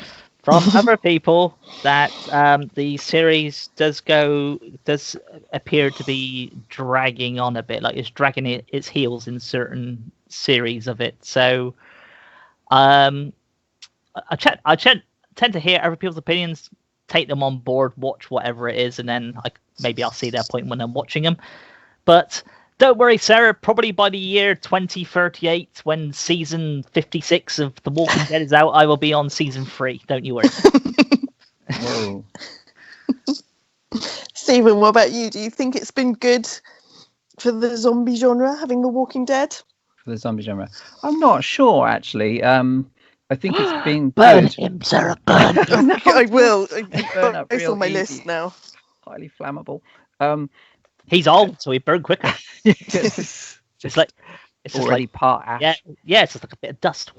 from other people that the series does appear to be dragging on a bit, like it's dragging its heels in certain series of it. So I tend to hear other people's opinions, take them on board, watch whatever it is, and then maybe I'll see their point when I'm watching them. But don't worry, Sarah, probably by the year 2038, when season 56 of The Walking Dead is out, I will be on season 3. Don't you worry. Whoa. Stephen, what about you? Do you think it's been good for the zombie genre, having The Walking Dead? For the zombie genre? I'm not sure, actually. I think it's been burn good. him, Sarah, burn him. I will. Burn up It's real on my easy. list now. Highly flammable. He's old, so he burn quicker. It's It's like it's just already like part ash. yeah, it's just like a bit of dust.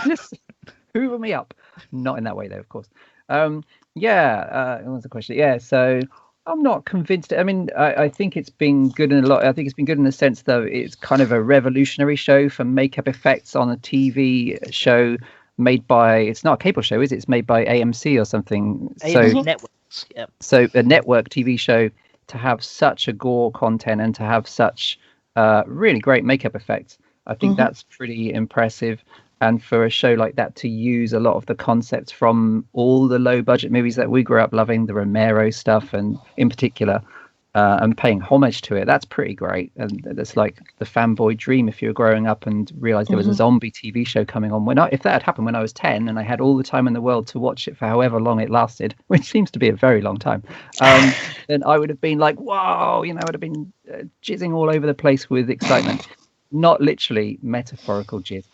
Just hoover me up. Not in that way, though, of course. What was the question? Yeah, so I'm not convinced. I mean, I think it's been good in a lot. I think it's been good in the sense, though, it's kind of a revolutionary show for makeup effects on a TV show made by. It's not a cable show, is it? It's made by AMC or something. AMC Networks. Yeah. So a network TV show to have such a gore content and to have such really great makeup effects, I think that's pretty impressive. And for a show like that to use a lot of the concepts from all the low budget movies that we grew up loving, the Romero stuff, and in particular, and paying homage to it, that's pretty great. And that's like the fanboy dream if you were growing up and realized there was a zombie TV show coming on. If that had happened when I was 10 and I had all the time in the world to watch it for however long it lasted, which seems to be a very long time, then I would have been like, whoa, I would have been jizzing all over the place with excitement. Not literally metaphorical jizz.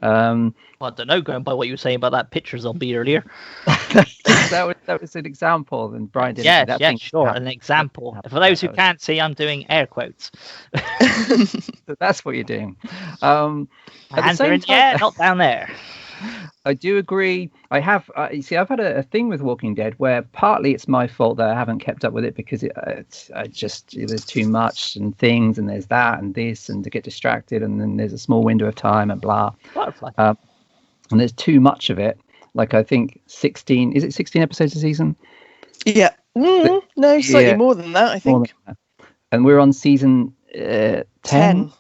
Well, I don't know, going by what you were saying about that picture zombie earlier. that was an example, and Brian didn't see that. Yeah, sure, an example. For those who can't see, I'm doing air quotes. That's what you're doing. Hands are in the air, not down there. I do agree. I have. You see, I've had a thing with Walking Dead where partly it's my fault that I haven't kept up with it because there's too much and things, and there's that and this, and to get distracted, and then there's a small window of time and blah. And there's too much of it. Like I think 16. Is it 16 episodes a season? Yeah. No, slightly more than that, I think. And we're on season 10.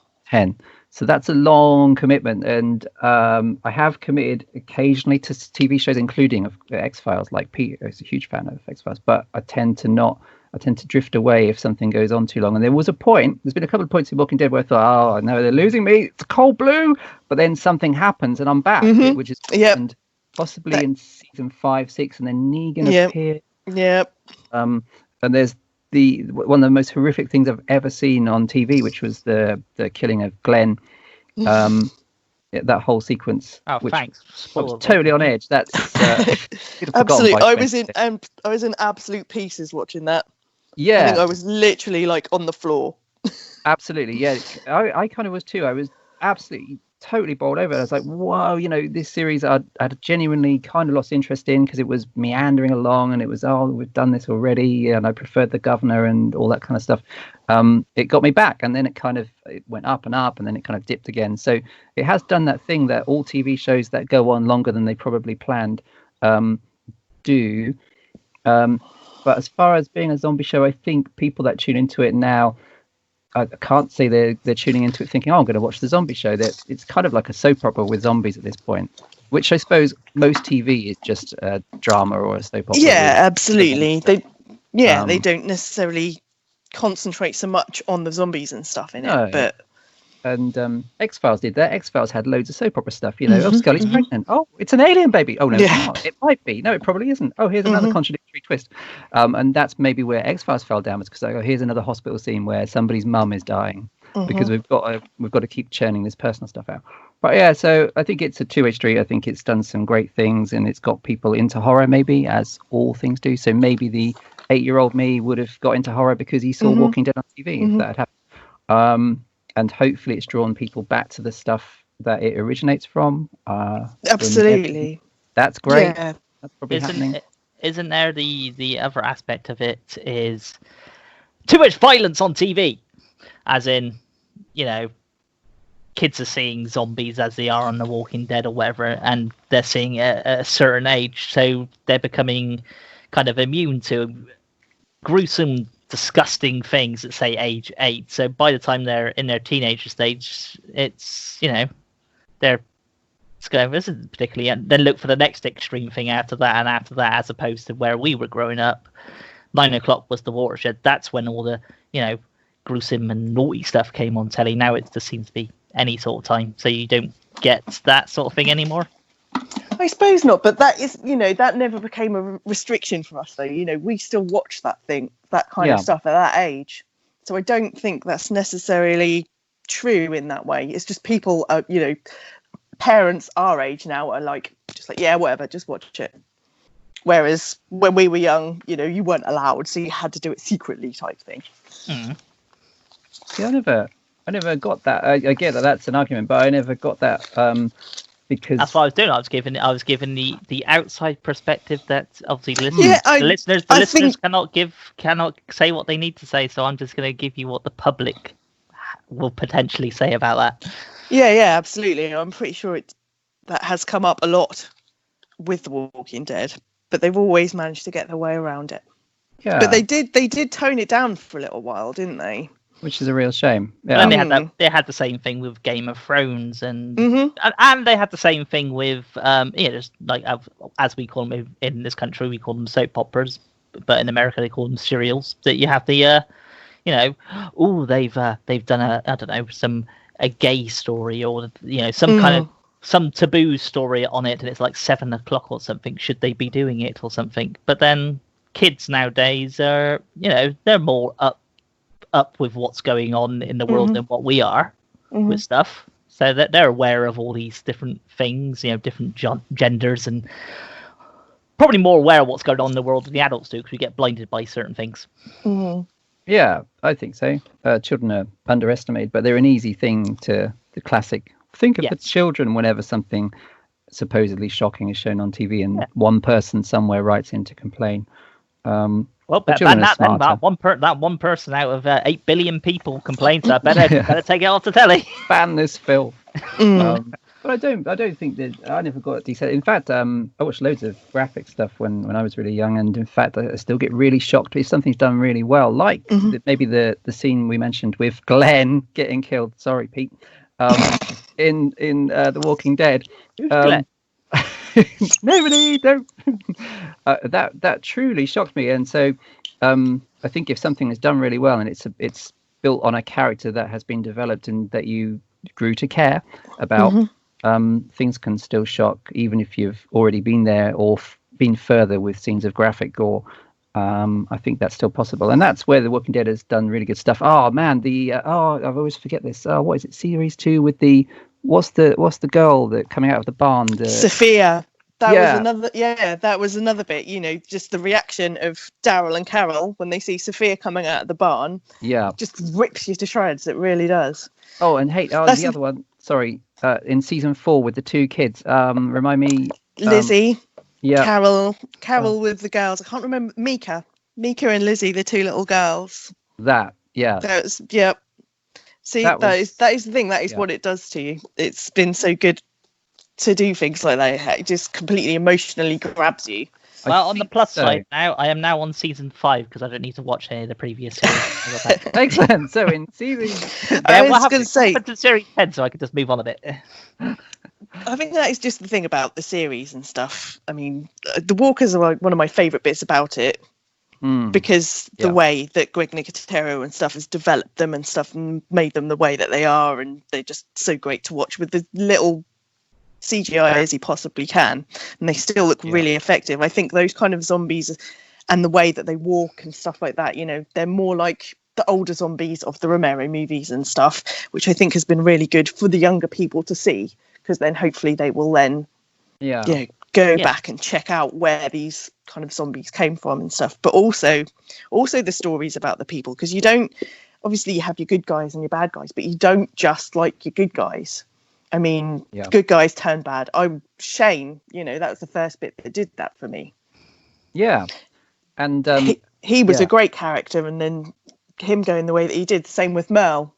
So that's a long commitment, and I have committed occasionally to TV shows, including X-Files. Like Pete is a huge fan of X-Files, but I tend to drift away if something goes on too long. And there's been a couple of points in Walking Dead where I thought, oh no, they're losing me. It's Cold Blue, but then something happens and I'm back, which is happened possibly in season 5, 6, and then Negan appeared. Yep. And there's one of the most horrific things I've ever seen on TV, which was the killing of Glenn. That whole sequence. Oh, which thanks. I was totally on edge. That's absolutely. I was in absolute pieces watching that. Yeah, I think I was literally like on the floor. Absolutely, yeah. I kind of was too. I was absolutely totally bowled over. I was like, whoa, this series I'd genuinely kind of lost interest in because it was meandering along and it was, oh, we've done this already, and I preferred the governor and all that kind of stuff. It got me back, and then it went up and up, and then it kind of dipped again. So it has done that thing that all TV shows that go on longer than they probably planned do. But as far as being a zombie show, I think people that tune into it now, I can't say they're tuning into it thinking, oh, I'm going to watch the zombie show. It's kind of like a soap opera with zombies at this point, which I suppose most TV is just a drama or a soap opera. Yeah, absolutely. They don't necessarily concentrate so much on the zombies and stuff in it, but. And X-Files did that. X-Files had loads of soap opera stuff, oh, Scully's pregnant. Oh, it's an alien baby. Oh, no, it's not. It might be. No, it probably isn't. Oh, here's another contradictory twist. And that's maybe where X-Files fell down, was because here's another hospital scene where somebody's mum is dying, because we've got to keep churning this personal stuff out. But yeah, so I think it's a two-way street. I think it's done some great things, and it's got people into horror, maybe, as all things do. So maybe the 8-year-old me would have got into horror because he saw Walking Dead on TV, if that had happened. And hopefully it's drawn people back to the stuff that it originates from. Absolutely. That's great. Yeah. That's probably happening. Isn't there the other aspect of it is too much violence on TV? As in, kids are seeing zombies as they are on The Walking Dead or whatever, and they're seeing a certain age, so they're becoming kind of immune to gruesome, disgusting things at, say, age 8. So by the time they're in their teenager stage, it's they're going, this isn't particularly, and then look for the next extreme thing after that and after that, as opposed to where we were growing up. 9 o'clock was the watershed. That's when all the gruesome and naughty stuff came on telly. Now it just seems to be any sort of time, so you don't get that sort of thing anymore. I suppose not, but that is, that never became a restriction for us, though. We still watch that kind of stuff at that age. So I don't think that's necessarily true in that way. It's just people, parents our age now are just like, yeah, whatever, just watch it. Whereas when we were young, you weren't allowed, so you had to do it secretly, type thing. Yeah, I never got that. I get that that's an argument, but I never got that. Because that's what I was doing. I was given the outside perspective that obviously the listeners cannot say what they need to say. So I'm just going to give you what the public will potentially say about that. Yeah, absolutely. I'm pretty sure that has come up a lot with The Walking Dead, but they've always managed to get their way around it. Yeah, but they did tone it down for a little while, didn't they? Which is a real shame. Yeah. And they had the same thing with Game of Thrones, and they had the same thing with just like as we call them in this country, we call them soap operas, but in America they call them serials. That you have the they've done a gay story, or some kind of some taboo story on it, and it's like 7 o'clock or something. Should they be doing it or something? But then kids nowadays are they're more up with what's going on in the world than what we are with stuff, so that they're aware of all these different things, different genders, and probably more aware of what's going on in the world than the adults do, because we get blinded by certain things. Yeah, I think so. Children are underestimated, but they're an easy thing to the classic think of the children whenever something supposedly shocking is shown on TV, and one person somewhere writes in to complain. Well, that one person out of 8 billion people complains. I better take it off the telly. Ban this film. But I don't think that I never got decent. In fact, I watched loads of graphic stuff when I was really young, and in fact, I still get really shocked if something's done really well, like maybe the scene we mentioned with Glenn getting killed. Sorry, Pete. In The Walking Dead. Nobody don't. That truly shocked me, and so I think if something is done really well and it's built on a character that has been developed and that you grew to care about, things can still shock even if you've already been there or been further with scenes of graphic gore. I think that's still possible, and that's where The Walking Dead has done really good stuff. Oh man, I always forget this. What is it? Series 2 with the what's the girl that coming out of the barn? Sophia. That was another bit, just the reaction of Daryl and Carol when they see Sophia coming out of the barn. Yeah. Just rips you to shreds. It really does. Oh, and the other one, sorry, in season 4 with the 2 kids, remind me. Lizzie. Yeah. Carol with the girls. I can't remember. Mika and Lizzie, the 2 little girls. Yeah. See, that is the thing. That is what it does to you. It's been so good to do things like that. It just completely emotionally grabs you. Well, on the plus side now, I am now on season 5 because I don't need to watch any of the previous series. Excellent. So in season, I was going to say to series 10, so I could just move on a bit. I think that is just the thing about the series and stuff. I mean, the Walkers are like one of my favourite bits about it. Because the way that Greg Nicotero and stuff has developed them and stuff and made them the way that they are, and they're just so great to watch with the little CGI as he possibly can, and they still look really effective. I think those kind of zombies and the way that they walk and stuff like that, they're more like the older zombies of the Romero movies and stuff, which I think has been really good for the younger people to see, because then hopefully they will then go back and check out where these kind of zombies came from and stuff, but also the stories about the people, because you have your good guys and your bad guys, but you don't just like your good guys. I mean, good guys turn bad. Shane, that was the first bit that did that for me. Yeah. And he was a great character, and then him going the way that he did, same with Merle.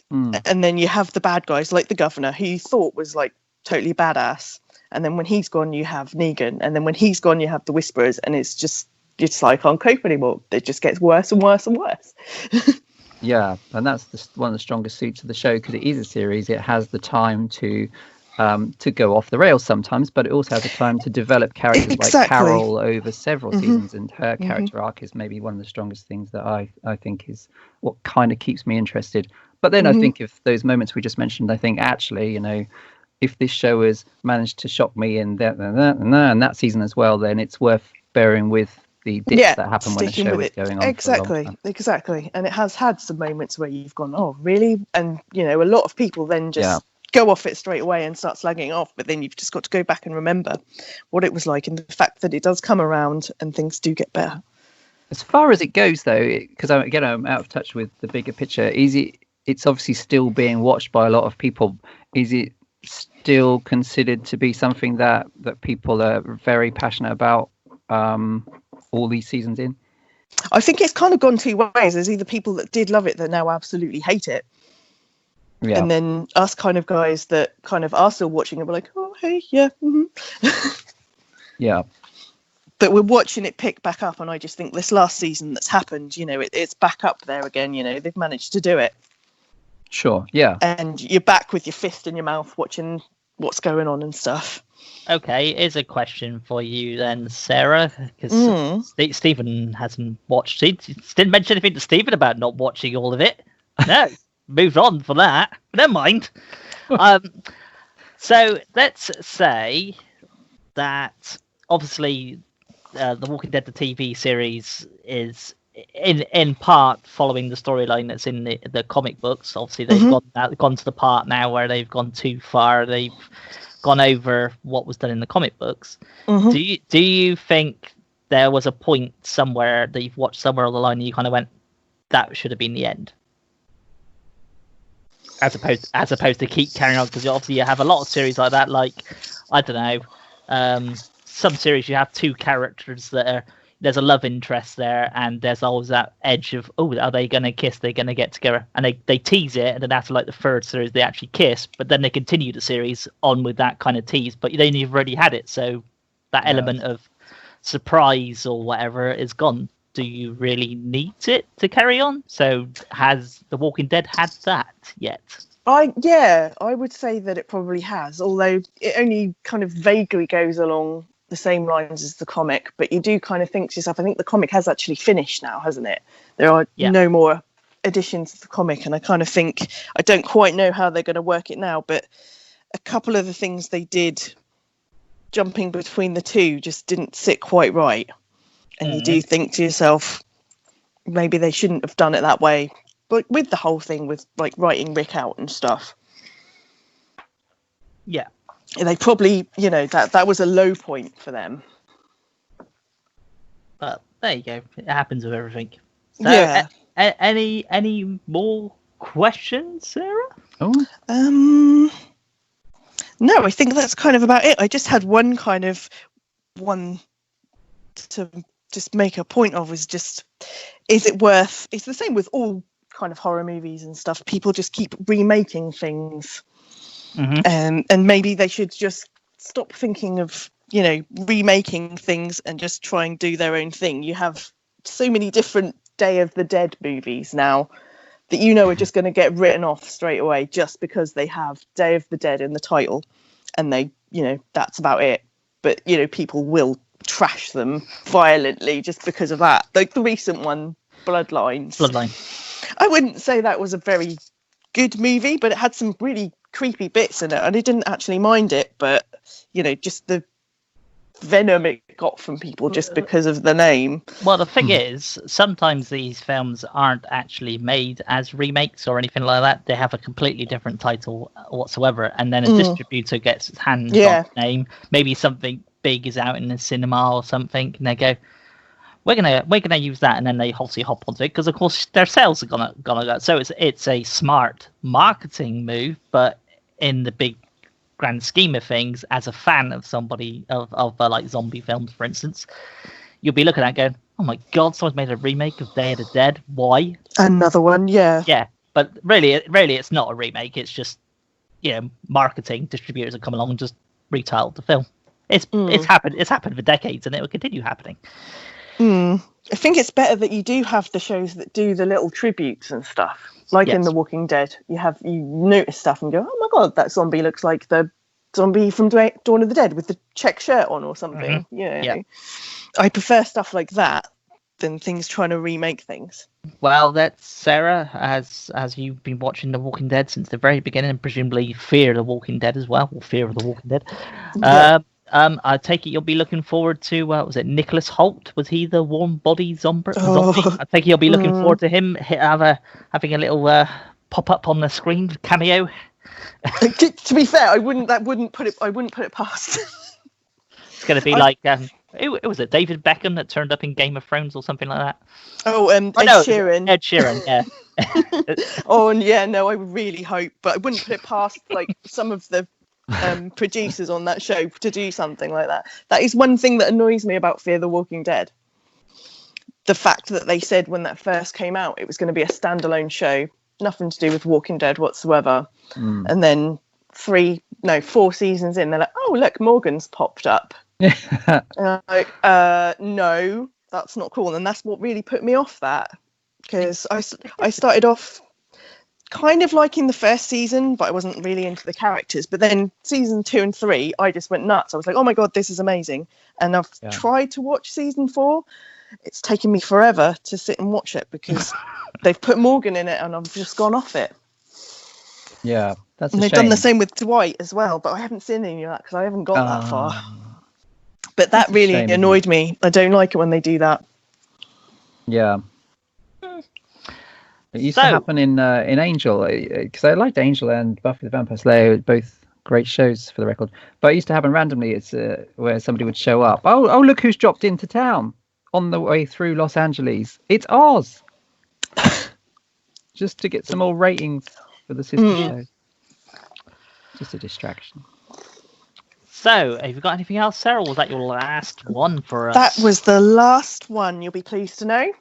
And then you have the bad guys like the governor, who you thought was like totally badass. And then when he's gone, you have Negan. And then when he's gone, you have the Whisperers. And it's like, I can't cope anymore. It just gets worse and worse and worse. Yeah, and that's one of the strongest suits of the show, because it is a series. It has the time to go off the rails sometimes, but it also has the time to develop characters like Carol over several seasons, and her character arc is maybe one of the strongest things that I think is what kind of keeps me interested. But then I think if those moments we just mentioned, I think actually, if this show has managed to shock me in that season as well, then it's worth bearing with the dips that happen when the show is going on. Exactly. And it has had some moments where you've gone, oh, really? And, a lot of people then just go off it straight away and start slagging it off. But then you've just got to go back and remember what it was like, and the fact that it does come around and things do get better. As far as it goes, though, because I'm out of touch with the bigger picture, it's obviously still being watched by a lot of people. Is it still considered to be something that people are very passionate about all these seasons in? I think it's kind of gone 2 ways. There's either people that did love it that now absolutely hate it, and then us kind of guys that kind of are still watching and we're like, oh hey, but we're watching it pick back up, and I just think this last season that's happened, it's back up there again. They've managed to do it. Sure, yeah. And you're back with your fist in your mouth watching what's going on and stuff. Okay, here's a question for you then, Sarah, because Stephen hasn't watched it. Didn't mention anything to Stephen about not watching all of it. No, moved on for that. Never mind. So let's say that obviously The Walking Dead, the TV series, is in part following the storyline that's in the comic books. Obviously they've gone to the part now where they've gone too far. They've gone over what was done in the comic books. Do you think there was a point somewhere that you've watched somewhere on the line and you kind of went, that should have been the end, as opposed to keep carrying on? Because obviously you have a lot of series like that, like I don't know, some series you have 2 characters that there's a love interest there, and there's always that edge of, oh, are they going to kiss? They're going to get together. And they tease it, and then after like the 3rd series, they actually kiss, but then they continue the series on with that kind of tease. But then you've already had it, so that element of surprise or whatever is gone. Do you really need it to carry on? So has The Walking Dead had that yet? I would say that it probably has, although it only kind of vaguely goes along the same lines as the comic, but you do kind of think to yourself, I think the comic has actually finished now, hasn't it? There are no more editions of the comic, and I kind of think, I don't quite know how they're going to work it now, but a couple of the things they did jumping between the 2 just didn't sit quite right, and you do think to yourself, maybe they shouldn't have done it that way. But with the whole thing with like writing Rick out and stuff, they probably, that was a low point for them. But there you go. It happens with everything. So, Yeah. Any more questions, Sarah? Oh, No, I think that's kind of about it. I just had one to just make a point of, is just, is it worth, it's the same with all kind of horror movies and stuff. People just keep remaking things. Mm-hmm. And maybe they should just stop thinking of, remaking things and just try and do their own thing. You have so many different Day of the Dead movies now that are just going to get written off straight away just because they have Day of the Dead in the title, and they, that's about it. But, people will trash them violently just because of that. Like the recent one, Bloodline. I wouldn't say that was a very good movie, but it had some really creepy bits in it, and I didn't actually mind it, but just the venom it got from people just because of the name. Well, the thing is, sometimes these films aren't actually made as remakes or anything like that. They have a completely different title whatsoever, and then a distributor gets its hands on the name. Maybe something big is out in the cinema or something, and they go, we're gonna use that, and then they obviously hop onto it because, of course, their sales are gonna go. So it's a smart marketing move, but in the big grand scheme of things, as a fan of somebody of like zombie films, for instance, you'll be looking at it going, oh my god, someone's made a remake of Day of the Dead. Why? Another one, yeah. Yeah, but really, it's not a remake. It's just marketing. Distributors have come along and just retitled the film. It's happened. It's happened for decades, and it will continue happening. I think it's better that you do have the shows that do the little tributes and stuff. Like in The Walking Dead, you notice stuff and go, oh my god, that zombie looks like the zombie from Dawn of the Dead with the check shirt on or something. I prefer stuff like that than things trying to remake things. Well, that's Sarah, as you've been watching The Walking Dead since the very beginning, and presumably Fear the Walking Dead as well, or Fear of the Walking Dead. I take it you'll be looking forward to, was it Nicholas Hoult? Was he the warm body zombie? I take it you'll be looking forward to him having a little pop up on the screen cameo. To be fair, I wouldn't put it past. It's going to be like it was it David Beckham that turned up in Game of Thrones or something like that. Ed Sheeran. Ed Sheeran, yeah. I really hope, but I wouldn't put it past like some of the producers on that show to do something like that. That is one thing that annoys me about Fear the Walking Dead. The fact that they said when that first came out it was going to be a standalone show, nothing to do with Walking Dead whatsoever. And then 4 seasons in, they're like, oh look, Morgan's popped up. And I'm like, no, that's not cool. And that's what really put me off that, because I started off kind of liking the first season, but I wasn't really into the characters. But then season 2 and 3, I just went nuts. I was like, oh my god, this is amazing. And I've tried to watch season 4. It's taken me forever to sit and watch it because they've put Morgan in it and I've just gone off it. Yeah, that's and they've done the same with Dwight as well, but I haven't seen any of that because I haven't got that far. But that really annoyed me. I don't like it when they do that. Yeah. It used to happen in Angel, because I liked Angel and Buffy the Vampire Slayer, both great shows for the record. But it used to happen randomly. It's where somebody would show up. Oh, look who's dropped into town on the way through Los Angeles. It's Oz. Just to get some more ratings for the sister show. Just a distraction. So, have you got anything else, Sarah? Or was that your last one for us? That was the last one, you'll be pleased to know.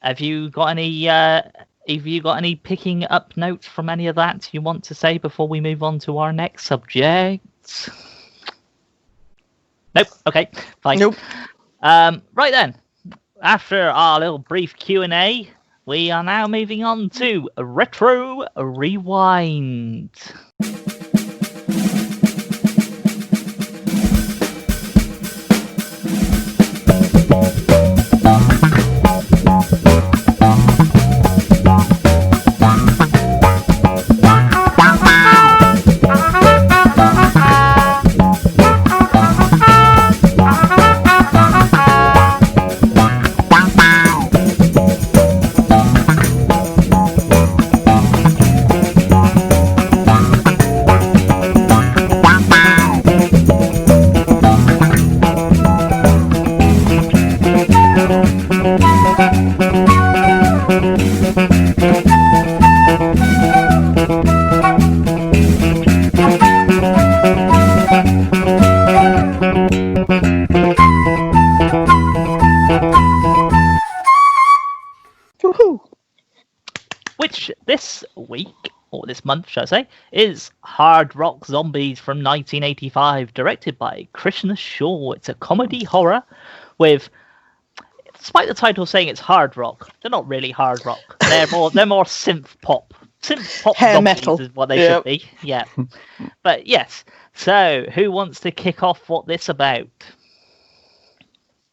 Have you got any picking up notes from any of that you want to say before we move on to our next subject? Nope. Okay, fine. Nope. Right then, after our little brief Q&A, we are now moving on to Retro Rewind. week, or this month, should I say, is Hard Rock Zombies from 1985, directed by Krishna Shaw. It's a comedy horror with, despite the title saying it's hard rock, they're not really hard rock. They're more synth pop. Synth pop Hair zombies metal. is what they should be. Yeah. But yes. So, who wants to kick off what this about?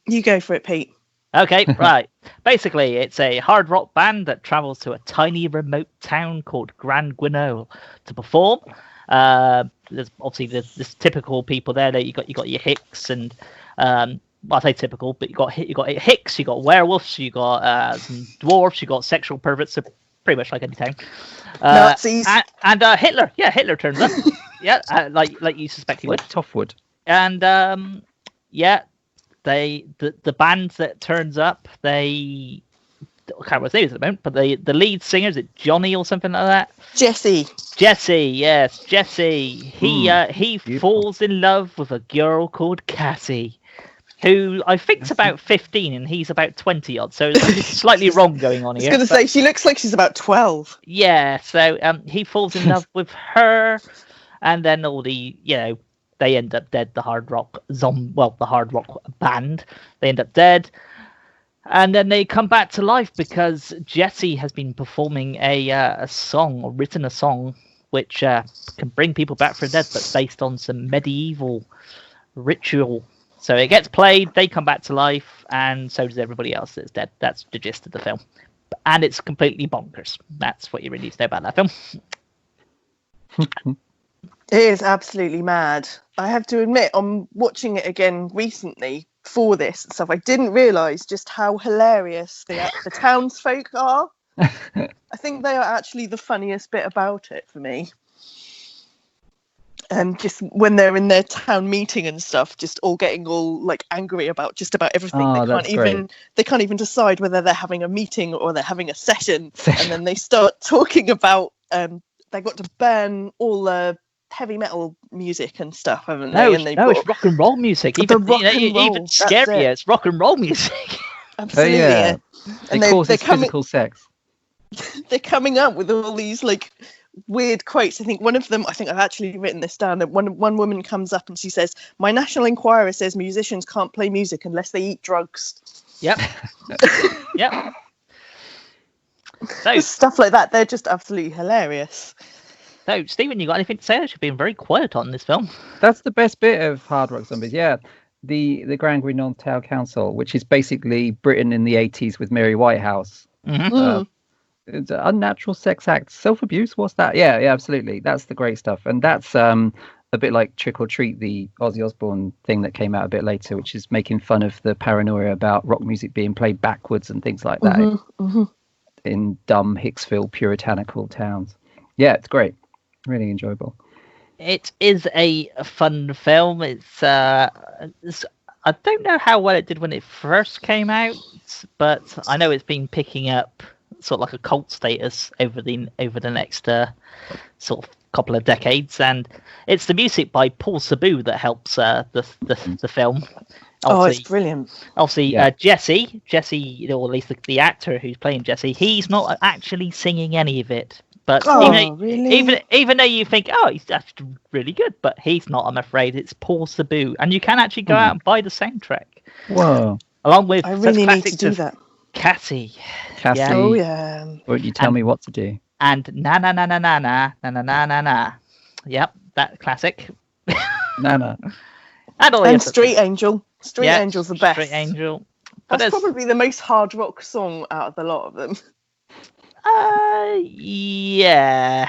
You go for it, Pete. Okay, right. Basically, it's a hard rock band that travels to a tiny remote town called Grand Guignol to perform. There's obviously this typical people there. That you got your Hicks and well, I say typical, but you got Hicks, you got werewolves, you got some dwarves, you got sexual perverts. So pretty much like any town. Nazis and Hitler. Yeah, Hitler turns up. Yeah, like you suspect he would. Toffwood. And yeah. The band that turns up, I can't remember his name at the moment, but the lead singer, is it Johnny or something like that? Jesse, yes, Jesse. He falls in love with a girl called Cassie, who I think's about 15 and he's about 20 odd, so there's slightly wrong going on here. I was going to say, she looks like she's about 12. Yeah, so he falls in love with her, and then all the, they end up dead. The hard rock the hard rock band, they end up dead, and then they come back to life because Jesse has been performing a song, or written a song, which can bring people back from death, but based on some medieval ritual. So it gets played, they come back to life, and so does everybody else that's dead. That's the gist of the film, and it's completely bonkers. That's what you really need to know about that film. It is absolutely mad. I have to admit, on watching it again recently for this and stuff, I didn't realise just how hilarious the townsfolk are. I think they are actually the funniest bit about it for me. And just when they're in their town meeting and stuff, just all getting all like angry about just about everything. Oh, they can't even decide whether they're having a meeting or they're having a session. And then they start talking about they've got to burn all the heavy metal music and stuff, haven't they? It's rock and roll music. Even scarier, it's rock and roll music. Absolutely. Yeah. And they're physical sex. They're coming up with all these like weird quotes. I think I've actually written this down. That one woman comes up and she says, "My National Enquirer says musicians can't play music unless they eat drugs." Yep. Yep. So stuff like that. They're just absolutely hilarious. So, Stephen, you got anything to say? You've been very quiet on this film. That's the best bit of Hard Rock Zombies. Yeah, the Grand Guignol Town Council, which is basically Britain in the 80s with Mary Whitehouse. Mm-hmm. It's an unnatural sex act, self-abuse. What's that? Yeah, absolutely. That's the great stuff, and that's a bit like Trick or Treat, the Ozzy Osbourne thing that came out a bit later, which is making fun of the paranoia about rock music being played backwards and things like that in dumb Hicksville puritanical towns. Yeah, it's great. Really enjoyable. It is a fun film. It's I don't know how well it did when it first came out, but I know it's been picking up sort of like a cult status over the next sort of couple of decades, and it's the music by Paul Cebu that helps the film. It's brilliant. Obviously, Jesse, or at least the actor who's playing Jesse, he's not actually singing any of it. But even though you think, he's actually really good, but he's not, I'm afraid. It's Paul Cebu. And you can actually go out and buy the soundtrack. Whoa. Along with I really need to do that. Cassie. Yeah. Oh, yeah. Won't you tell me what to do? And na na na na na na na na na na na. Yep, that classic. Nana. And Street Angel. Street Angel's the best. Street Angel. That's probably the most hard rock song out of the lot of them. Yeah.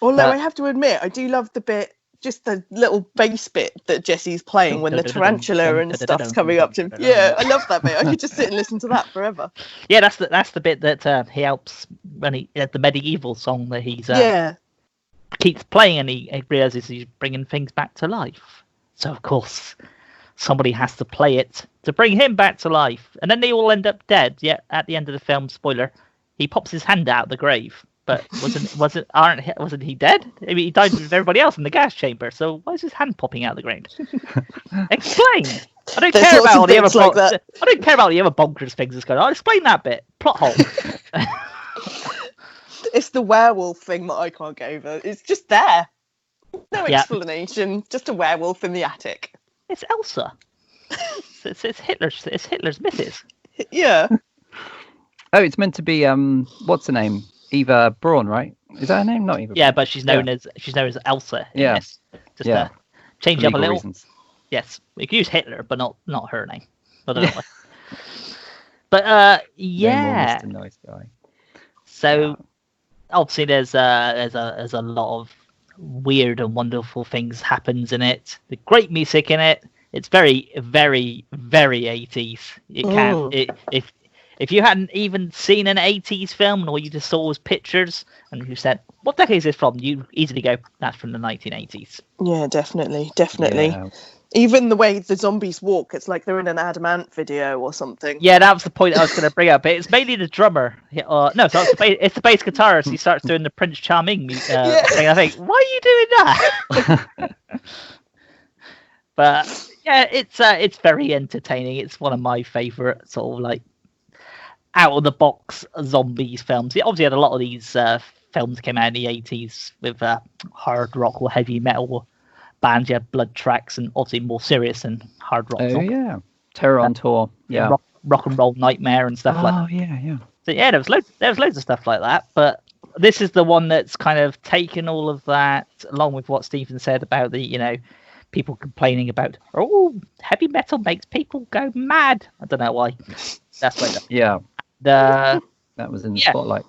Although I have to admit, I do love the bit, just the little bass bit that Jesse's playing when the tarantula and stuff's coming up to him. Yeah, I love that bit. I could just sit and listen to that forever. Yeah, that's the bit that he helps when the medieval song that he's keeps playing, and he realizes he's bringing things back to life. So of course, somebody has to play it to bring him back to life, and then they all end up dead. Yet at the end of the film, spoiler. He pops his hand out of the grave, but wasn't he dead? I mean, he died with everybody else in the gas chamber. So why is his hand popping out of the grave? Explain. I don't care about all the other I don't care about the other bonkers things that's going on. I'll explain that bit. Plot hole. it's the werewolf thing that I can't get over. It's just there. No Yeah. explanation. Just a werewolf in the attic. It's Elsa. It's Hitler's missus. Yeah. Oh, it's meant to be what's her name? Eva Braun, right? Is that her name? Not Eva. Yeah, Braun. but she's known as Elsa. In Yeah. this. Just change For up a legal little. reasons. Yes, we could use Hitler, but not her name. I don't know why. But yeah. No more Mr. Nice Guy. So obviously there's a lot of weird and wonderful things happens in it. The great music in it. It's very, very, very 80s. If you hadn't even seen an 80s film and all you just saw was pictures and you said, what decade is this from? You easily go, that's from the 1980s. Yeah, definitely. Yeah. Even the way the zombies walk, it's like they're in an Adamant video or something. Yeah, that was the point I was going to bring up. It's mainly the drummer. It's the bass guitarist. He starts doing the Prince Charming thing. I think, why are you doing that? But yeah, it's very entertaining. It's one of my favourite sort of like out of the box zombies films. It obviously had a lot of these films came out in the 80s with hard rock or heavy metal bands. You had Blood Tracks and obviously more serious and hard rock. Oh yeah, Terror on Tour. Yeah, rock and Roll Nightmare and stuff like that. Oh yeah. So yeah, there was loads of stuff like that. But this is the one that's kind of taken all of that, along with what Stephen said about the people complaining about heavy metal makes people go mad. I don't know why. That's why. That was in the spotlight.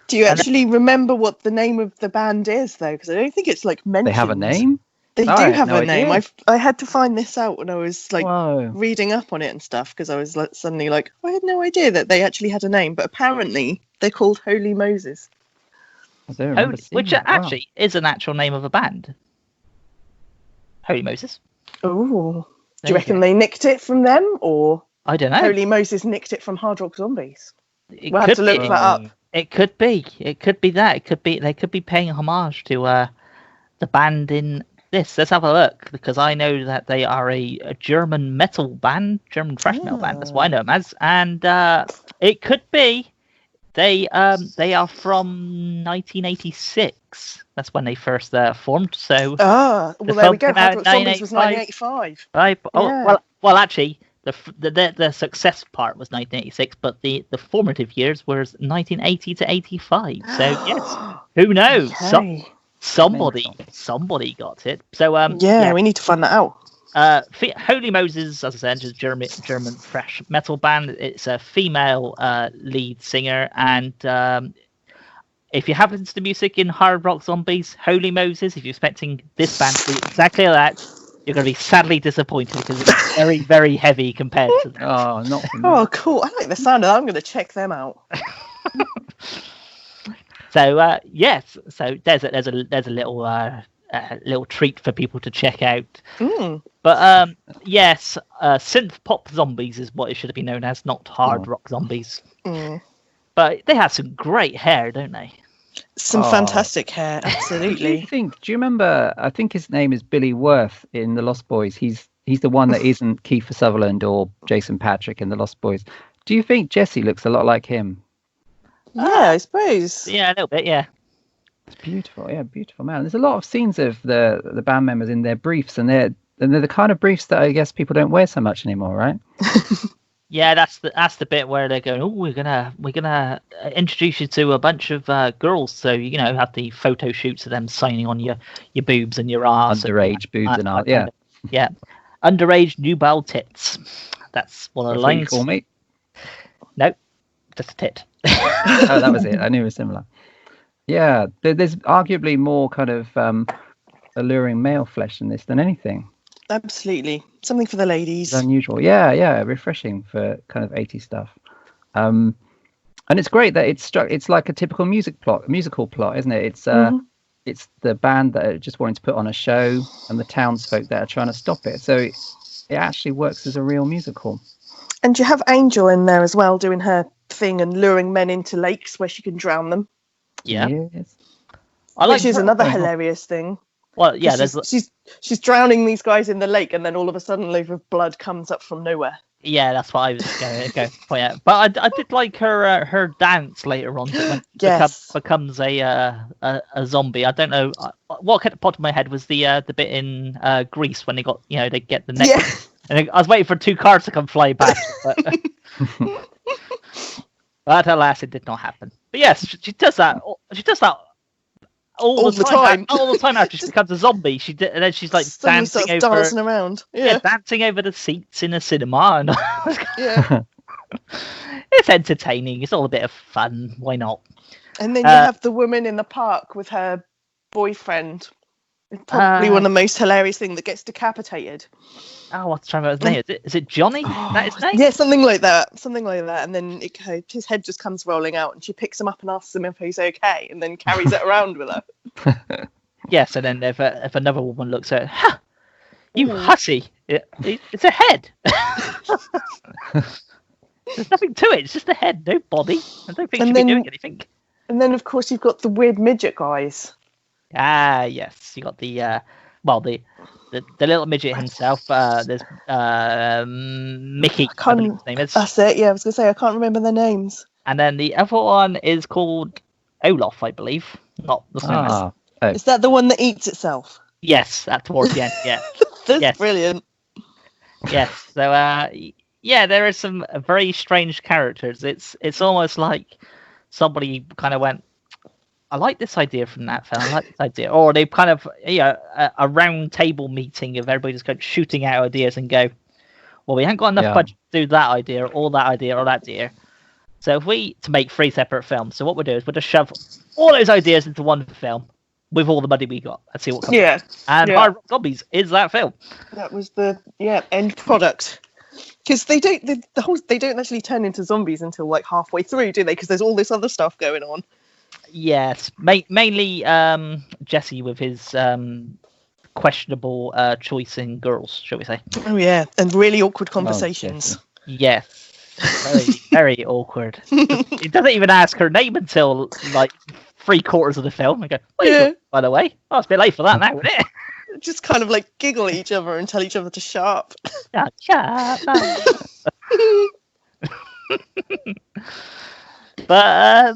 Do you actually remember what the name of the band is, though? Because I don't think it's like mentioned. They have a name? They do have a name. Idea. I had to find this out when I was like Whoa. reading up on it and stuff, because I was suddenly like, I had no idea that they actually had a name. But apparently they're called Holy Moses. I don't remember seeing which that. actually is an actual name of a band. Holy Moses. Oh, do you reckon they nicked it from them, or I don't know. Holy Moses nicked it from Hard Rock Zombies? We'll have could to look be. that up. It could be. It could be that. It could be. They could be paying homage to the band in this. Let's have a look, because I know that they are a German metal band, German thrash metal band. That's what I know them as. And it could be they are from 1986. That's when they first formed. So well, there we go. Hard Rock Zombies was 1985. Right. Yeah. Well, actually. The success part was 1986, but the formative years was 1980 to 85. So yes, who knows? Okay. Somebody got it. So we need to find that out. Holy Moses, as I said, is a German thrash metal band. It's a female lead singer, and if you haven't listened to music in Hard Rock Zombies, Holy Moses, if you're expecting this band to be exactly like that, you're going to be sadly disappointed, because it's very, very heavy compared to that. Oh, not for me. Oh, cool. I like the sound of that. I'm going to check them out. So, yes. So there's a little treat for people to check out. But yes, synth pop zombies is what it should have been known as, not hard rock zombies. But they have some great hair, don't they? Some fantastic hair, absolutely. Do you remember? I think his name is Billy Worth in The Lost Boys. He's the one that isn't Kiefer Sutherland or Jason Patric in The Lost Boys. Do you think Jesse looks a lot like him? Yeah, I suppose. Yeah, a little bit. Yeah. It's beautiful. Yeah, beautiful man. There's a lot of scenes of the band members in their briefs, and they're the kind of briefs that I guess people don't wear so much anymore, right? Yeah, that's the bit where they're going, we're gonna introduce you to a bunch of girls, so have the photo shoots of them signing on your boobs and your arse. Underage boobs and arse, yeah. Yeah. Underage nubile tits. That's one of the lines. What you call me? Nope. Just a tit. Oh, that was it. I knew it was similar. Yeah, there's arguably more kind of alluring male flesh in this than anything. Absolutely. Something for the ladies. It's unusual. Yeah, refreshing for kind of 80s stuff. And it's great that it's like a typical musical plot, isn't it? It's the band that are just wanting to put on a show and the townsfolk that are trying to stop it. So it actually works as a real musical. And you have Angel in there as well, doing her thing and luring men into lakes where she can drown them. Yeah. Yes. Which is another hilarious thing. Well, yeah, she's drowning these guys in the lake, and then all of a sudden, a load of blood comes up from nowhere. Yeah, that's what I was going to point out. But I did like her dance later on when Yes. becomes a zombie. I don't know what came to the top of my head was the bit in Greece when they got they get the neck. Yeah. And I was waiting for 2 cars to come fly back, but alas, it did not happen. But yes, she does that. She does that all the time. All the time after she becomes a zombie, and then she's like dancing around. Yeah, dancing over the seats in a cinema, and yeah, it's entertaining. It's all a bit of fun. Why not? And then you have the woman in the park with her boyfriend. It's probably one of the most hilarious things that gets decapitated. Oh, what's trying to remember his name? Is it Johnny? Is that his name? Yeah, something like that. And then his head just comes rolling out, and she picks him up and asks him if he's okay, and then carries it around with her. Yes, and then if another woman looks at her, you hussy, it's a head. There's nothing to it. It's just a head, no body. I don't think she'd be doing anything. And then, of course, you've got the weird midget guys. Ah, yes. You got the little midget himself. There's Mickey. I believe his name is. That's it. Yeah, I was gonna say I can't remember their names. And then the other one is called Olaf, I believe. Not the same. Is that the one that eats itself? Yes, that towards the end. Yeah. That's brilliant. Yes. So there are some very strange characters. It's almost like somebody kind of went, I like this idea from that film. I like this idea. Or they kind of, a round table meeting of everybody just shooting out ideas and go, well, we haven't got enough budget to do that idea, or that idea, or that idea. So to make 3 separate films, so what we'll do is we'll just shove all those ideas into one film with all the money we got and see what comes. Yeah. And Hard Rock Zombies is that film. That was the end product. Because they don't actually turn into zombies until like halfway through, do they? Because there's all this other stuff going on. Yes, mainly Jesse with his questionable choice in girls, shall we say? Oh yeah, and really awkward conversations. Yes, very, very awkward. He doesn't even ask her name until like 3/4 of the film. I go, by the way, it's a bit late for that now, isn't it? Just kind of like giggle at each other and tell each other to shut up. Shut up. But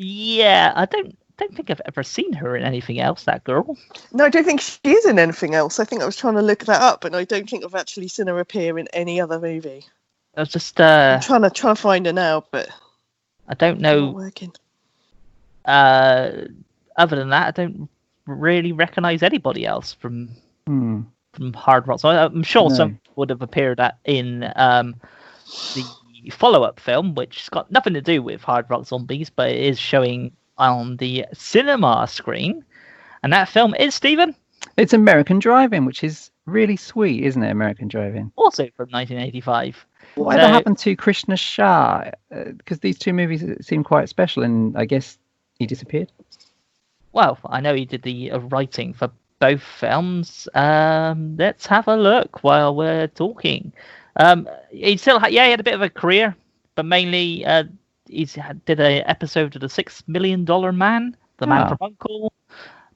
I don't think I've ever seen her in anything else, that girl. No, I don't think she is in anything else. I think I was trying to look that up, and I don't think I've actually seen her appear in any other movie. I was just I'm trying to find her now, but I don't know. Not working. Other than that, I don't really recognise anybody else from Hard Rock. So I'm sure some would have appeared in the follow-up film, which has got nothing to do with Hard Rock Zombies, but it is showing on the cinema screen. And that film is, Stephen? It's American Drive-In, which is really sweet, isn't it? American Drive-In. Also from 1985. Whatever happened to Krishna Shah? Because these 2 movies seem quite special, and I guess he disappeared. Well, I know he did the writing for both films. Let's have a look while we're talking. He still he had a bit of a career, but mainly he did an episode of The $6 Million Man, The Man from U.N.C.L.E.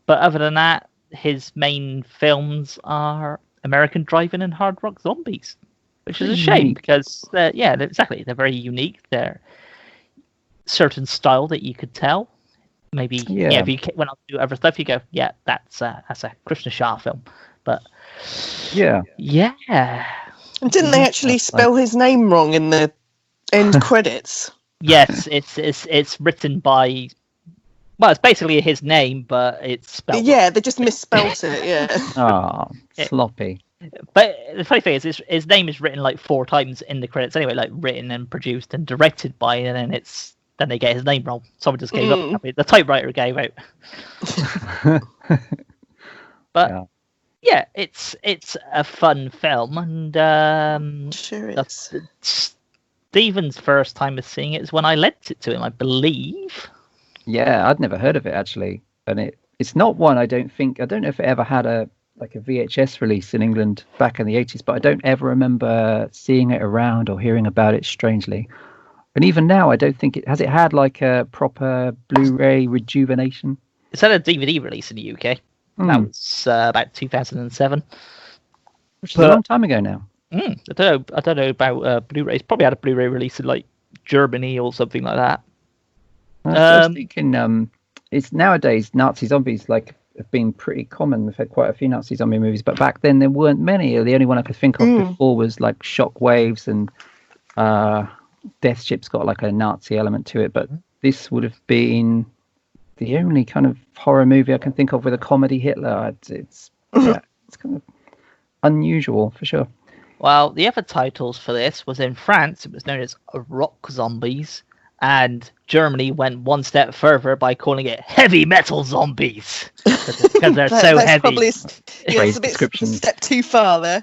But other than that, his main films are American Drive-In and Hard Rock Zombies, which is a shame because exactly, they're very unique. They're certain style that you could tell. Maybe if you went on to do other stuff, you go, that's a Krishna Shah film. But yeah. And didn't they actually spell his name wrong in the end credits? Yes, it's written by. Well, it's basically his name, but it's spelled. Yeah, they just misspelt it. Yeah. Oh, sloppy. But the funny thing is, his name is written like 4 times in the credits anyway, like written and produced and directed by, and then they get his name wrong. Someone just gave up. The typewriter gave out. But it's a fun film, and sure is. Stephen's first time of seeing it is when I lent it to him, I believe. Yeah, I'd never heard of it actually, and it's not one I don't know if it ever had a VHS release in England back in the 80s, but I don't ever remember seeing it around or hearing about it, strangely. And even now, I don't think it had like a proper Blu-ray rejuvenation. It's had a DVD release in the UK. That was about 2007. Which is a long time ago now. I don't know about Blu-rays. Probably had a Blu-ray release in like Germany or something like that. I was thinking, it's nowadays Nazi zombies have been pretty common. We've had quite a few Nazi zombie movies, but back then there weren't many. The only one I could think of before was like Shockwaves, and Death Ship's got like a Nazi element to it. But this would have been the only kind of horror movie I can think of with a comedy Hitler. It's kind of unusual for sure. Well, the other titles for this was in France. It was known as Rock Zombies, and Germany went one step further by calling it Heavy Metal Zombies because they're so heavy. Probably, it's a bit step too far there.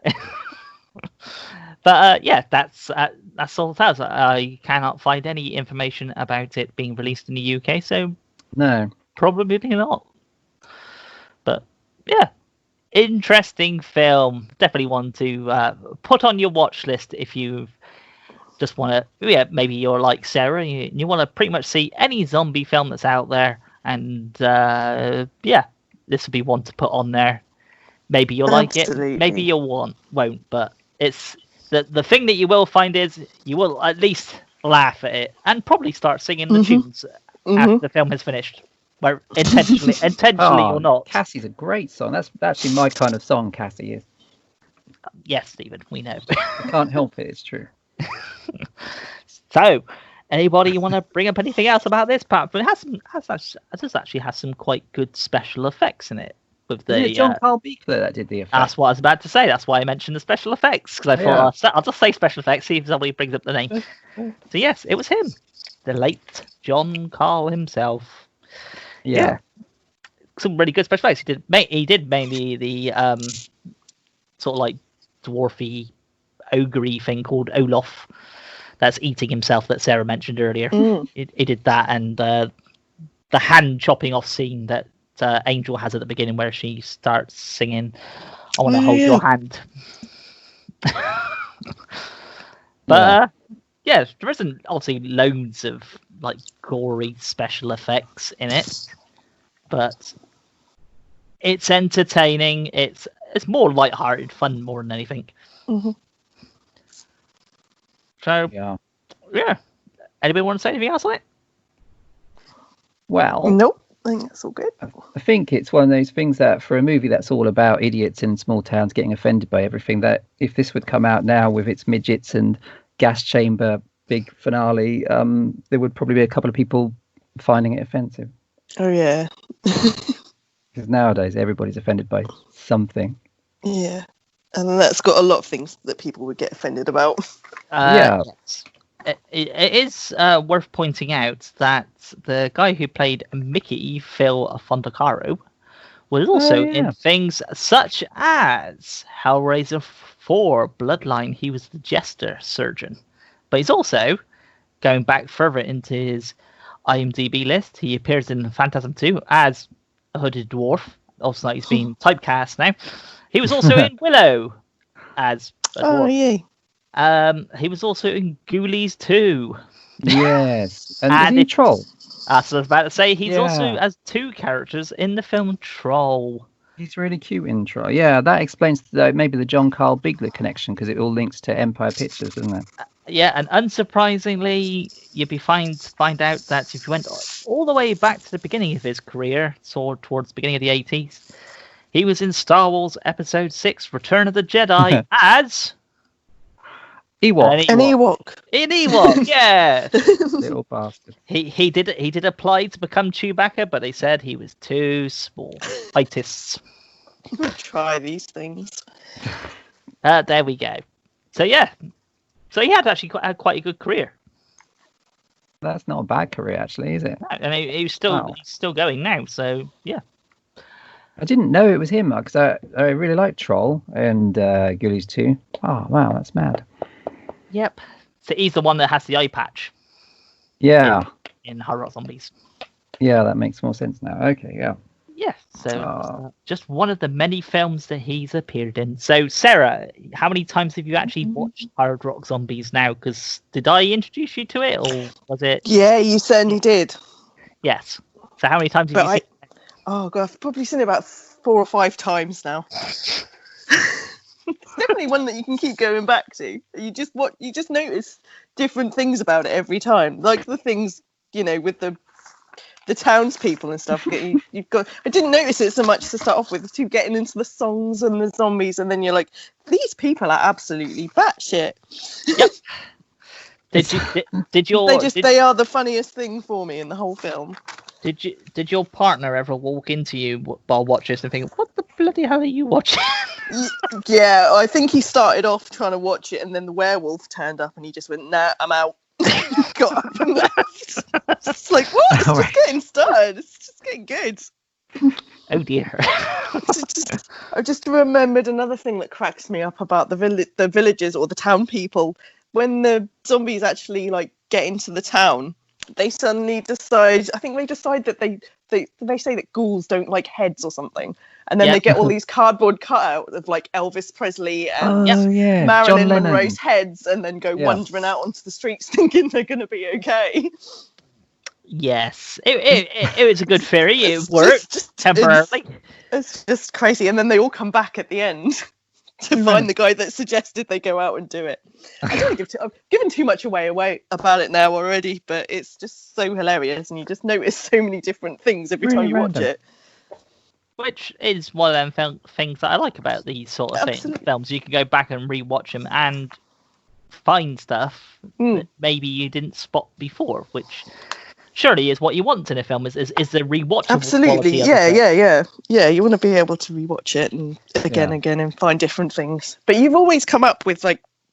But that's all it has. I cannot find any information about it being released in the UK, so no, probably not. But yeah. Interesting film. Definitely one to put on your watch list if you just want to. Yeah, maybe you're like Sarah. You want to pretty much see any zombie film that's out there, and this would be one to put on there. Maybe you'll like it. Maybe you won't. But it's the thing that you will find is you will at least laugh at it and probably start singing the tunes after the film has finished. Where intentionally or not. Cassie's a great song. That's actually my kind of song, Cassie is. Yes, Stephen, we know. I can't help it, it's true. So, anybody want to bring up anything else about this part? But it does actually have some quite good special effects in it. With the John Carl Beekler that did the effects. That's what I was about to say. That's why I mentioned the special effects, because I thought I'll just say special effects, see if somebody brings up the name. So yes, it was him, the late John Carl himself. Yeah, some really good special effects. He did mainly the sort of like dwarfy ogre thing called Olaf that's eating himself that Sarah mentioned earlier. He did that, and the hand chopping off scene that Angel has at the beginning where she starts singing "I want to hold your hand." But there isn't obviously loads of like gory special effects in it, but it's entertaining. It's more light-hearted fun more than anything. So yeah. Anybody want to say anything else on it? Well, nope. I think that's all good. I think it's one of those things that for a movie that's all about idiots in small towns getting offended by everything, that if this would come out now with its midgets and gas chamber big finale, there would probably be a couple of people finding it offensive. Oh yeah. Because nowadays everybody's offended by something. Yeah, and that's got a lot of things that people would get offended about. Yes. It is worth pointing out that the guy who played Mickey, Phil Fondacaro, was also in things such as Hellraiser 4 Bloodline. He was the jester surgeon. But he's also, going back further into his IMDb list, he appears in Phantasm 2 as a hooded dwarf. Also, he's been typecast now. He was also in Willow as a dwarf. Oh, yeah. He was also in Ghoulies 2. Yes. And in Troll. That's what I was about to say. He's also as two characters in the film Troll. He's really cute in Troll. Yeah, that explains maybe the John Carl Bigler connection, because it all links to Empire Pictures, doesn't it? Yeah, and unsurprisingly, you'd find out that if you went all the way back to the beginning of his career, so towards the beginning of the 80s, he was in Star Wars Episode 6, Return of the Jedi, as... Ewok. An Ewok. An Ewok, yeah. Little bastard. He did apply to become Chewbacca, but they said he was too small. Heightists. Try these things. There we go. So yeah. So he had actually had quite a good career. That's not a bad career, actually, is it? No, I mean, he's still going now. So yeah. I didn't know it was him, because I really like Troll and Ghoulies 2. Oh wow, that's mad. Yep. So he's the one that has the eye patch. Yeah. In Horror Zombies. Yeah, that makes more sense now. Okay, yeah. Yeah, so just one of the many films that he's appeared in. So, Sarah, how many times have you actually watched Hard Rock Zombies now? Because did I introduce you to it, or was it? Yeah, you certainly did. Yes. So how many times have you seen it? Oh, God, I've probably seen it about 4 or 5 times now. It's definitely one that you can keep going back to. You just notice different things about it every time, like the things with the townspeople and stuff. You've got. I didn't notice it so much to start off with, to getting into the songs and the zombies, and then you're like, these people are absolutely batshit. Yep. They are the funniest thing for me in the whole film. Did your partner ever walk into you while watching this and think, what the bloody hell are you watching? Yeah, I think he started off trying to watch it, and then the werewolf turned up, and he just went, "Nah, I'm out." Got up and left. It's like, what? It's just getting started. It's just getting good. Oh dear. I just remembered another thing that cracks me up about the villagers or the town people. When the zombies actually get into the town, they suddenly decide. I think they decide that they say that ghouls don't like heads or something, and then they get all these cardboard cutouts of Elvis Presley and Marilyn Monroe's heads, and then go wandering out onto the streets thinking they're going to be okay. Yes, it was a good theory. It worked temporarily. It's just crazy, and then they all come back at the end to find the guy that suggested they go out and do it. I've given too much away about it now already, but it's just so hilarious, and you just notice so many different things every time you watch it. Which is one of them things that I like about these sort of films. You can go back and rewatch them and find stuff that maybe you didn't spot before, which surely is what you want in a film, is the rewatchable absolutely quality of it. Yeah, you want to be able to rewatch it and again and find different things. But you've always come up with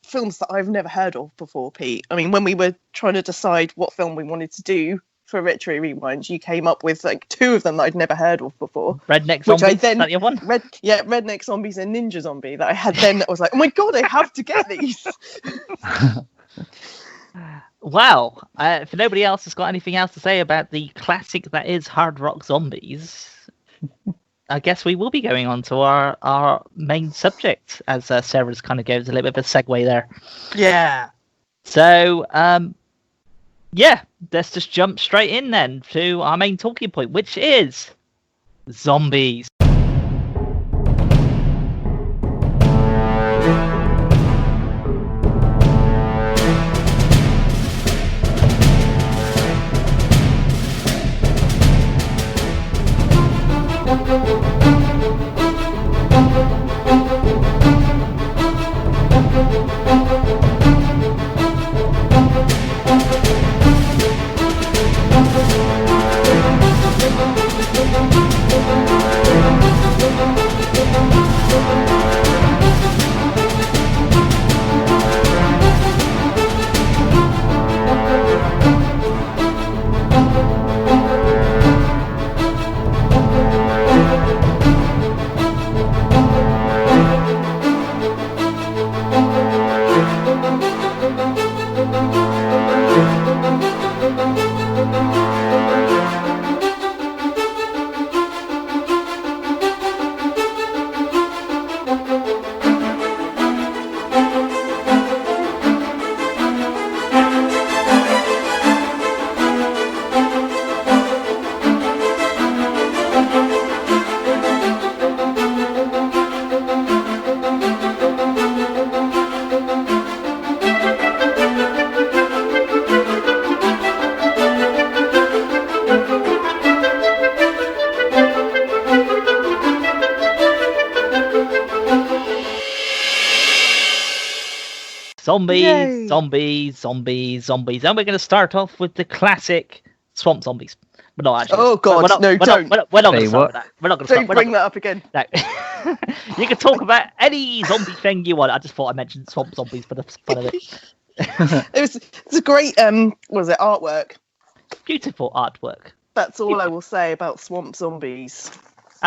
films that I've never heard of before, Pete. I mean, when we were trying to decide what film we wanted to do for Retro Rewind, you came up with two of them that I'd never heard of before. Redneck Zombies, is that your one? Redneck Zombies and Ninja Zombie that I had then. That was like, oh my god, I have to get these. Wow. If nobody else has got anything else to say about the classic that is Hard Rock Zombies, I guess we will be going on to our main subject, as Sarah's kind of gives a little bit of a segue there. Yeah. So, let's just jump straight in then to our main talking point, which is zombies. Zombies. And we're going to start off with the classic swamp zombies. But not actually. Oh God, don't. We're not going to start with that. We're not going to Don't bring that up again. No. You can talk about any zombie thing you want. I just thought I mentioned swamp zombies for the fun of it. It's a great artwork. Beautiful artwork. That's all I will say about swamp zombies.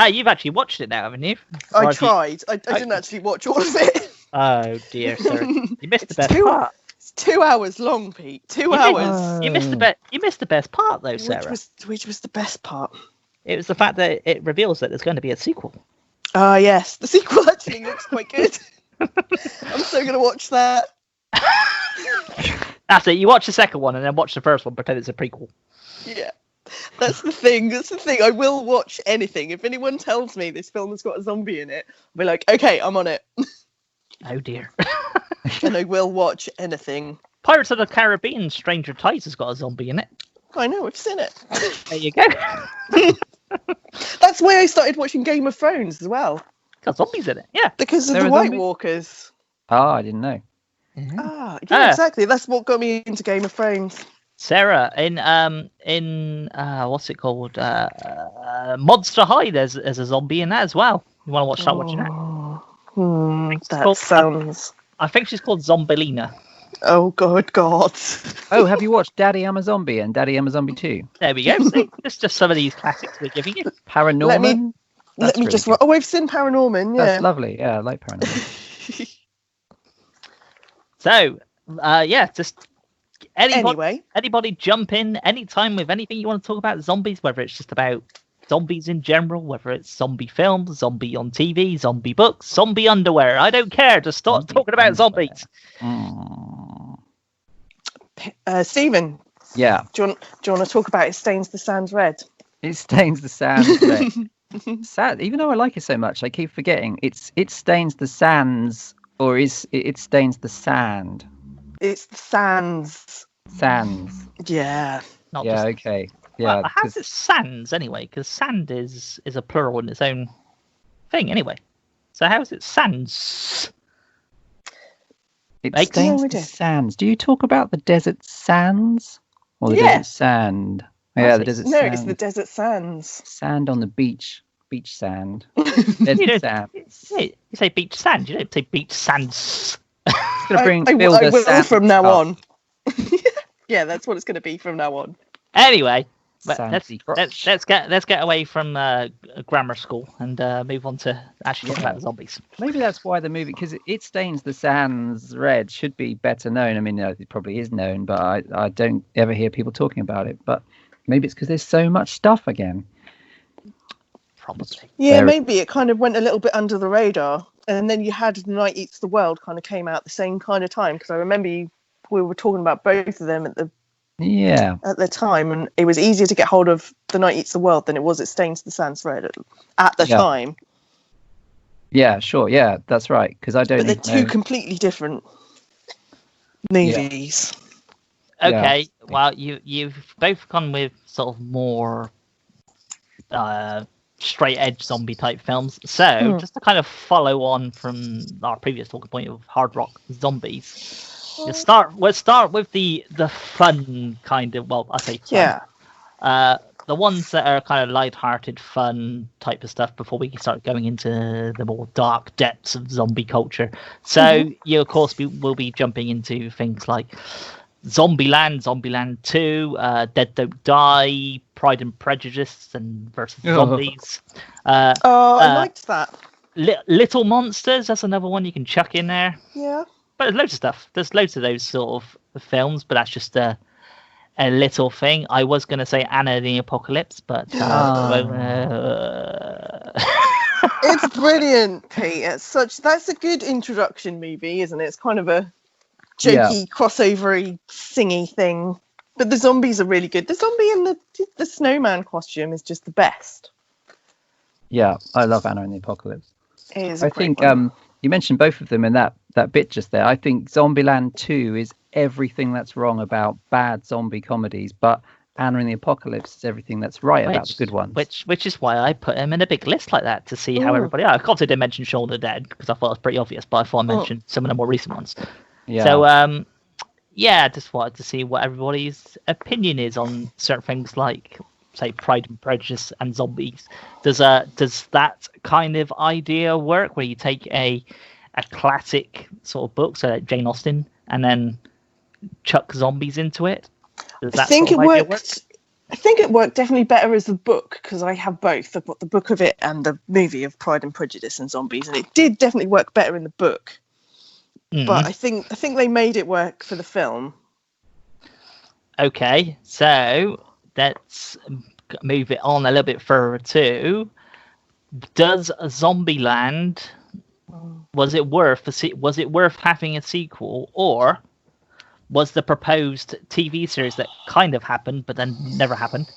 You've actually watched it now, haven't you? I tried. I didn't actually watch all of it. Oh dear, sir. You missed the best part. It's 2 hours long, Pete. 2 hours. You missed the best part, though, Sarah. Which was the best part? It was the fact that it reveals that there's going to be a sequel. Ah, yes. The sequel actually looks quite good. I'm so going to watch that. That's it. You watch the second one and then watch the first one, pretend it's a prequel. Yeah. That's the thing. I will watch anything. If anyone tells me this film has got a zombie in it, I'll be like, okay, I'm on it. Oh dear. And I will watch anything. Pirates of the Caribbean Stranger Tides has got a zombie in it. I know, I've seen it. There you go. That's why I started watching Game of Thrones as well. Got zombies in it, yeah. Because of There the are White zombies? Walkers. Oh, I didn't know. Yeah, Ah. exactly. That's what got me into Game of Thrones. Sarah, in what's it called? Monster High, there's a zombie in that as well. You want to start watching that? That sounds... I think she's called Zombelina. Oh, God. Oh, have you watched Daddy Amazombie and Daddy Amazombie 2? There we go. See, it's just some of these classics we're giving you. Paranorman? Let me just... good. Oh, I've seen Paranorman, yeah. That's lovely. Yeah, I like Paranorman. So, just Anyway. anybody jump in anytime with anything you want to talk about zombies, whether it's just about zombies in general, whether it's zombie films, zombie on TV, zombie books, zombie underwear. I don't care. Just start talking about zombies. Stephen. Yeah. Do you want to talk about It Stains the Sands Red? It stains the sands red. Sad. Even though I like it so much, I keep forgetting. It stains the sands, or it stains the sand? It's the sands. Sands. Yeah. Not Yeah. just, Okay. Yeah. well, how's it sands anyway? Because sand is a plural in its own thing anyway. So how is it sands? It Makes stains no the idea. sands. Do you talk about the desert sands or the Yeah. desert sand? Yeah, the desert No, sand. it's the desert sands. Sand on the beach. Beach sand. You Desert don't- sand. You say beach sand. You don't say beach sands. It's gonna bring I build a will sand from now park. on. Yeah, that's what it's going to be from now on. Anyway, but Sandy let's get away from grammar school and move on to actually talking about the zombies. Maybe that's why the movie, because it stains the sands red, should be better known. I mean, it probably is known, but I don't ever hear people talking about it. But maybe it's because there's so much stuff again. Probably. Yeah, Very- maybe it kind of went a little bit under the radar. And then you had The Night Eats the World kind of came out at the same kind of time. Because I remember we were talking about both of them at the time. And it was easier to get hold of The Night Eats the World than it was It Stains the Sands Red at the time. Yeah, sure. Yeah, that's right. Because I don't But they're even two know. completely different movies. Okay, Yeah. well, you've both gone with sort of more straight edge zombie type films. So just to kind of follow on from our previous talking point of hard rock zombies, we'll start with the fun kind of, well, I say fun. Yeah. The ones that are kind of light-hearted, fun type of stuff before we start going into the more dark depths of zombie culture. So you, of course, will be jumping into things like Zombieland 2, Dead Don't Die, Pride and Prejudice and versus zombies. I liked that. Little Monsters, that's another one you can chuck in there. Yeah. But there's loads of stuff. There's loads of those sort of films, but that's just a little thing. I was going to say Anna and the Apocalypse, but It's brilliant, Pete. That's a good introduction movie, isn't it? It's kind of a jokey, crossovery, singy thing. But the zombies are really good. The zombie in the snowman costume is just the best. Yeah, I love Anna and the Apocalypse. It is a I great think one. you mentioned both of them in that bit just there. I think Zombieland 2 is everything that's wrong about bad zombie comedies, but Anna and the Apocalypse is everything that's right about the good ones. Which is why I put him in a big list like that to see how everybody. I obviously didn't mention Shaun of the Dead because I thought it was pretty obvious, but I thought I mentioned some of the more recent ones. Yeah. So I just wanted to see what everybody's opinion is on certain things like, say, Pride and Prejudice and zombies. Does that kind of idea work where you take a classic sort of book, so like Jane Austen, and then chuck zombies into it? I think it worked. I think it worked definitely better as a book because I have both. I've got the book of it and the movie of Pride and Prejudice and zombies, and it did definitely work better in the book. But I think they made it work for the film. Okay, so let's move it on a little bit further too. Does Zombieland was it worth having a sequel, or was the proposed TV series that kind of happened but then never happened,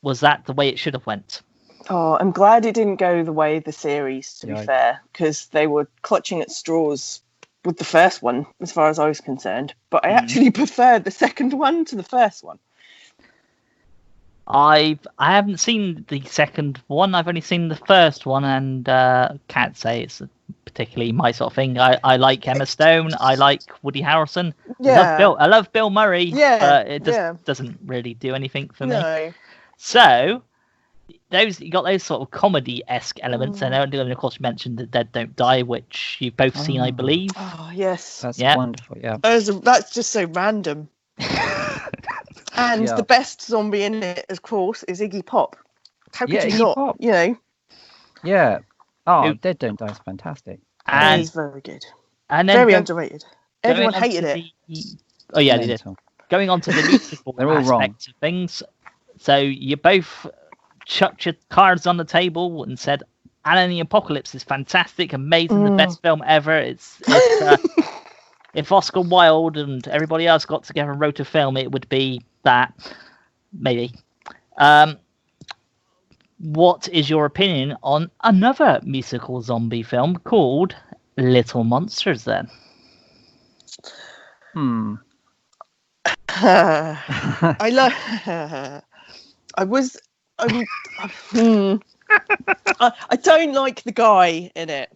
was that the way it should have went? Oh, I'm glad it didn't go the way of the series, to be fair, because they were clutching at straws with the first one, as far as I was concerned. But I actually preferred the second one to the first one. I haven't seen the second one. I've only seen the first one, and can't say it's particularly my sort of thing. I like Emma Stone. I like Woody Harrelson. Yeah. I love Bill Murray. Yeah, But it just yeah. doesn't really do anything for me. No. So you got those sort of comedy-esque elements, and of course you mentioned The Dead Don't Die, which you've both seen, I believe. Oh, yes. That's wonderful. Yeah. That's just so random. And the best zombie in it, of course, is Iggy Pop. How could you Iggy not? Pop. You know. Yeah. Oh, Dead Don't Die is fantastic. And he's very good. And then very underrated. Everyone hated it. Oh yeah, they did. Going on to the musical They're all wrong. aspect of things. So you both chucked your cards on the table and said, Alan and the Apocalypse is fantastic, amazing, the best film ever. It's if Oscar Wilde and everybody else got together and wrote a film, it would be that. Maybe. What is your opinion on another musical zombie film called Little Monsters then? I don't like the guy in it.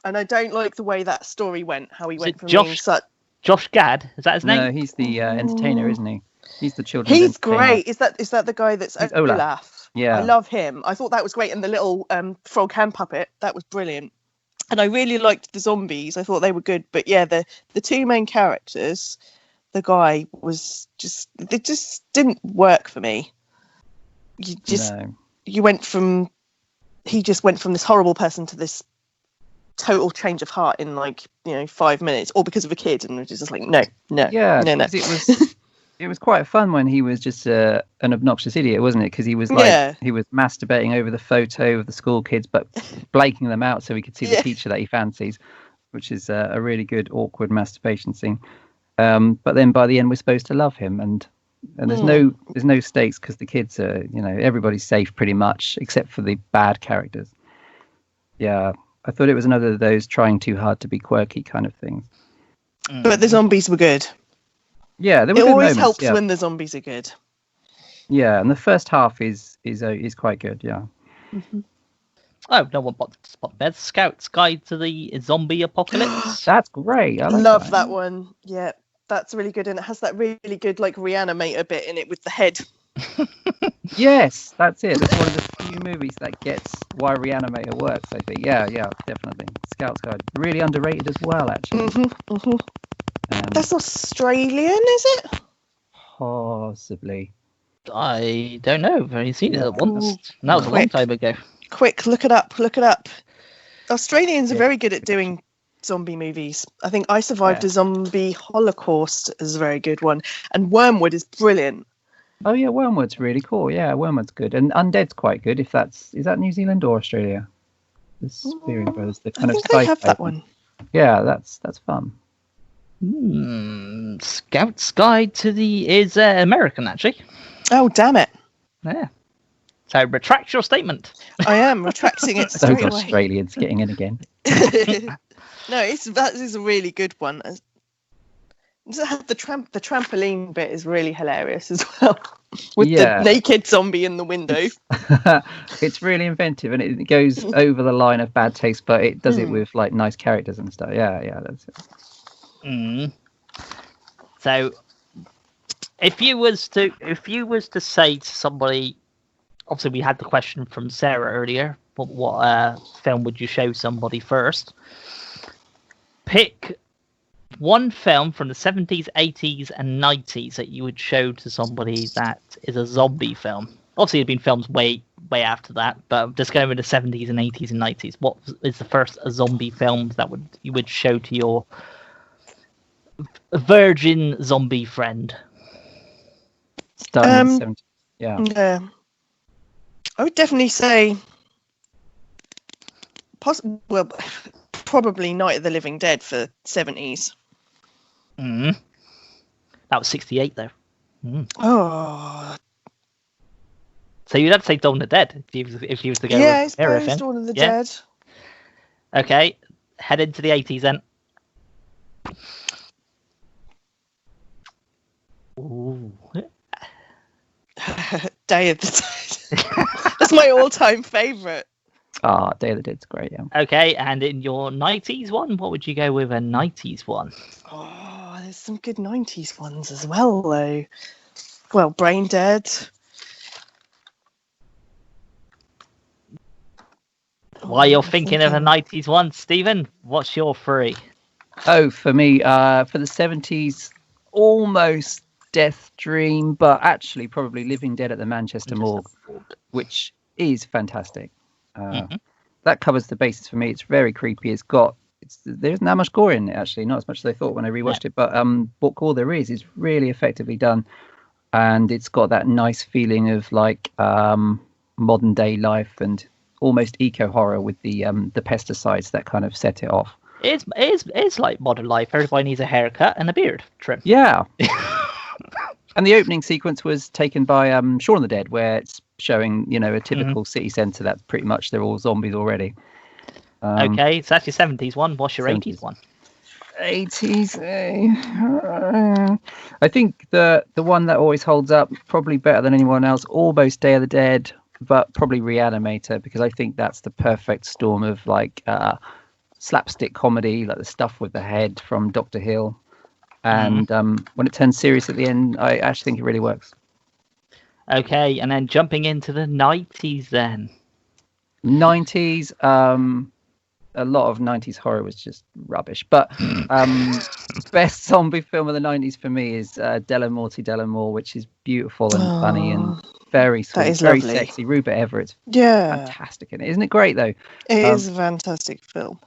And I don't like the way that story went, how he went from being such... Josh Gad? Is that his name? No, he's the entertainer, isn't he? He's the children's He's entertainer. great. Is that the guy that's Olaf? Yeah. I love him. I thought that was great. And the little frog hand puppet, that was brilliant. And I really liked the zombies. I thought they were good. But yeah, the two main characters, the guy was just... They just didn't work for me. He just went from this horrible person to this total change of heart in 5 minutes, all because of a kid, and we're just like no. It was quite fun when he was just an obnoxious idiot, wasn't it? Because he was he was masturbating over the photo of the school kids, but blanking them out so he could see the teacher that he fancies, which is a really good awkward masturbation scene. But then by the end we're supposed to love him, and there's no stakes because the kids are, everybody's safe pretty much except for the bad characters. Yeah, I thought it was another of those trying too hard to be quirky kind of things. But the zombies were good. Yeah, there were it good always moments, helps when the zombies are good. Yeah, and the first half is quite good. Yeah. Mm-hmm. Oh, no one spot bed. Scout's Guide to the Zombie Apocalypse. That's great. I love that one. Yeah, that's really good, and it has that really good reanimator bit in it with the head. Yes, that's it. It's one of the few movies that gets why Reanimator works, I think. Yeah, definitely. Scout's Guide. Really underrated as well, actually. That's Australian, is it? Possibly. I don't know. I've only seen it once. That was a long time ago. Quick, look it up. Australians are very good at doing zombie movies. I think I Survived a Zombie Holocaust is a very good one. And Wormwood is brilliant. Oh yeah, Wormwood's really cool. Yeah, Wormwood's good, and Undead's quite good. Is that New Zealand or Australia? The Spearing Brothers, the kind I of think I have that one. Yeah, that's fun. Scout's Guide to the is American actually. Oh damn it! Yeah. So retract your statement. I am retracting it. Those Australians getting in again. No, that is a really good one. The trampoline bit is really hilarious as well, with the naked zombie in the window. It's really inventive, and it goes over the line of bad taste, but it does it with nice characters and stuff. Yeah, that's it. So, if you was to say to somebody, obviously we had the question from Sarah earlier, but what film would you show somebody first? Pick one film from the 70s, 80s, and 90s that you would show to somebody that is a zombie film. Obviously, there have been films way after that, but just going with the 70s and 80s and 90s. What is the first zombie film that you would show to your virgin zombie friend? Starting in the 70s. Yeah. I would definitely say, probably Night of the Living Dead for 70s. That was 68 though. Oh. So you'd have to say Dawn of the Dead if you was to go. Yeah, I suppose Dawn of the Dead. Okay, head into the 80s then. Ooh. Day of the Dead. That's my all-time favourite. Day of the Dead's great, yeah. Okay, and in your 90s one, what would you go with a 90s one? Oh, there's some good 90s ones as well, though. Well, Brain Dead. While you're thinking of a 90s one, Stephen, what's your three? Oh, for me, for the 70s, almost Death Dream, but actually probably Living Dead at the Manchester Morgue, which is fantastic. That covers the basis for me. It's very creepy. There's not much gore in it, actually, not as much as I thought when I rewatched it, but what gore there is really effectively done, and it's got that nice feeling of like modern day life and almost eco horror with the pesticides that kind of set it off. It's like modern life. Everybody needs a haircut and a beard trim. Yeah. And the opening sequence was taken by Shaun of the Dead, where it's showing, a typical city centre that pretty much they're all zombies already. Okay, so that's your 70s one. What's your 80s one? 80s. I think the one that always holds up, probably better than anyone else, almost Day of the Dead, but probably Reanimator, because I think that's the perfect storm of like slapstick comedy, like the stuff with the head from Dr. Hill. And when it turns serious at the end, I actually think it really works. Okay, and then jumping into the 90s then. 90s, a lot of 90s horror was just rubbish. But best zombie film of the 90s for me is Della Morte Della More, which is beautiful and funny and very sweet, very lovely. sexy. Rupert Everett's Yeah, fantastic in it. Isn't it great, though? It is a fantastic film.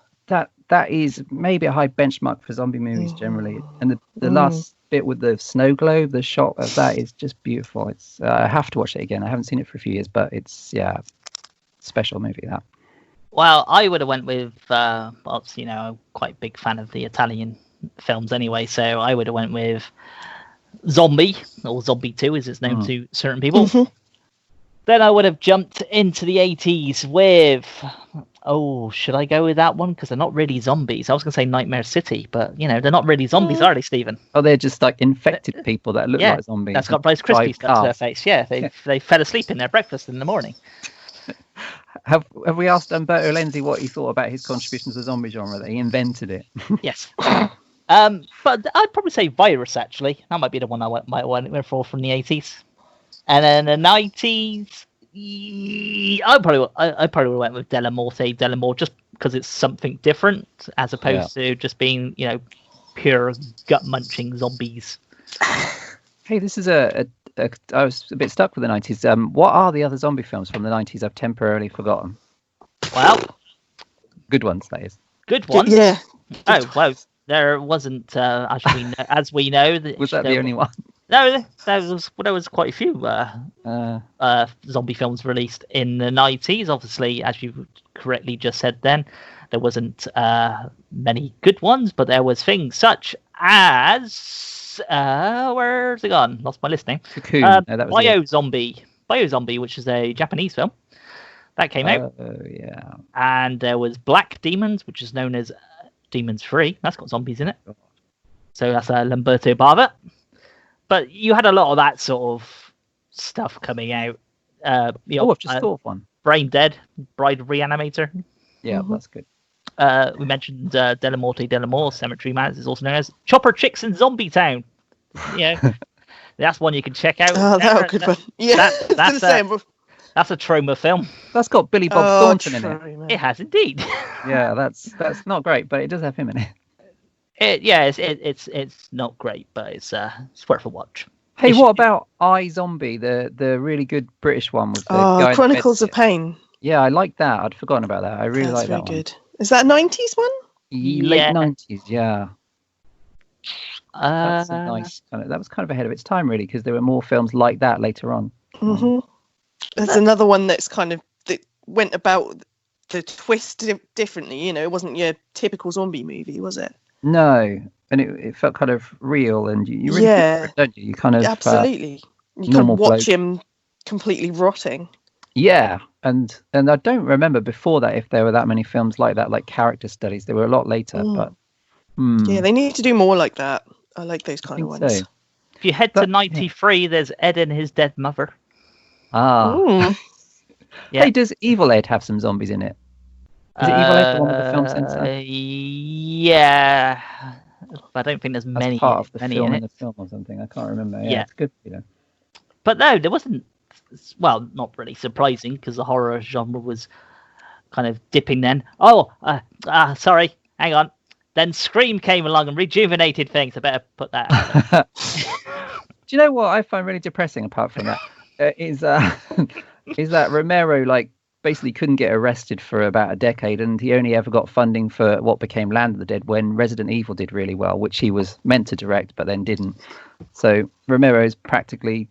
That is maybe a high benchmark for zombie movies generally. And the last bit with the snow globe, the shot of that is just beautiful. It's I have to watch it again. I haven't seen it for a few years, but it's special movie that. Well, I would have went with obviously, I'm quite a big fan of the Italian films anyway, so I would have went with Zombie, or Zombie 2 as it's known to certain people. Then I would have jumped into the 80s with, should I go with that one? Because they're not really zombies. I was going to say Nightmare City, but, they're not really zombies, are they, Stephen? Oh, they're just like infected people that look like zombies. That's got Rice Krispies stuck to their face. Yeah, they fell asleep in their breakfast in the morning. Have we asked Umberto Lenzi what he thought about his contribution to the zombie genre, that he invented it? Yes. But I'd probably say Virus, actually. That might be the one I might went for from the 80s. And then the 90s, I probably would have went with Della Morte Della More, just because it's something different as opposed to just being, pure gut-munching zombies. Hey, this is I was a bit stuck with the 90s. What are the other zombie films from the 90s I've temporarily forgotten? Well, good ones, that is. Good ones? Yeah. Oh, well, there wasn't, as we know. Was that the only one? No, there was quite a few zombie films released in the 90s. Obviously, as you correctly just said then, there wasn't many good ones, but there was things such as... where's it gone? Lost my listing. Cocoon. No, that was Biozombie, which is a Japanese film. That came out. Oh, yeah. And there was Black Demons, which is known as Demons 3. That's got zombies in it. So that's Lamberto Bava. But you had a lot of that sort of stuff coming out. I've just thought of one. Brain Dead, Bride Reanimator. Yeah, that's good. We mentioned Della Morte Della More, Cemetery Man, is also known as Chopper Chicks in Zombie Town. That's one you can check out. Oh, that's a good one. Yeah, that's a trauma film. That's got Billy Bob Thornton in it. Man. It has indeed. Yeah, that's not great, but it does have him in it. It's not great, but it's worth a watch. Hey, what about iZombie, the really good British one with the guy Chronicles of Pain? Yeah, I like that. I'd forgotten about that. I really like that one. Good. Is that a 90s one? Late 90s, yeah. That's a nice that was kind of ahead of its time, really, because there were more films like that later on. There's another one that went about the twist differently. It wasn't your typical zombie movie, was it? No, and it felt kind of real, and you really feel it, don't you? You kind of absolutely. You can watch him completely rotting. Yeah, and I don't remember before that if there were that many films like that, like Character Studies. There were a lot later, but Yeah, they need to do more like that. I like those kind of think ones. so. If you head to 93, there's Ed and his dead mother. Ooh. Yeah. Hey, does Evil Ed have some zombies in it? Is it Evil Ed, the one with the film censor? Yeah, but I don't think there's That's many. part of the many film in in it. the film or something. I can't remember. Yeah. It's good. You know. But no, there wasn't. Well, not really surprising because the horror genre was kind of dipping then. Oh, sorry, hang on. Then Scream came along and rejuvenated things. I better put that out there. Do you know what I find really depressing apart from that? Is that Romero basically couldn't get arrested for about a decade, and he only ever got funding for what became Land of the Dead when Resident Evil did really well, which he was meant to direct but then didn't. So Romero's practically,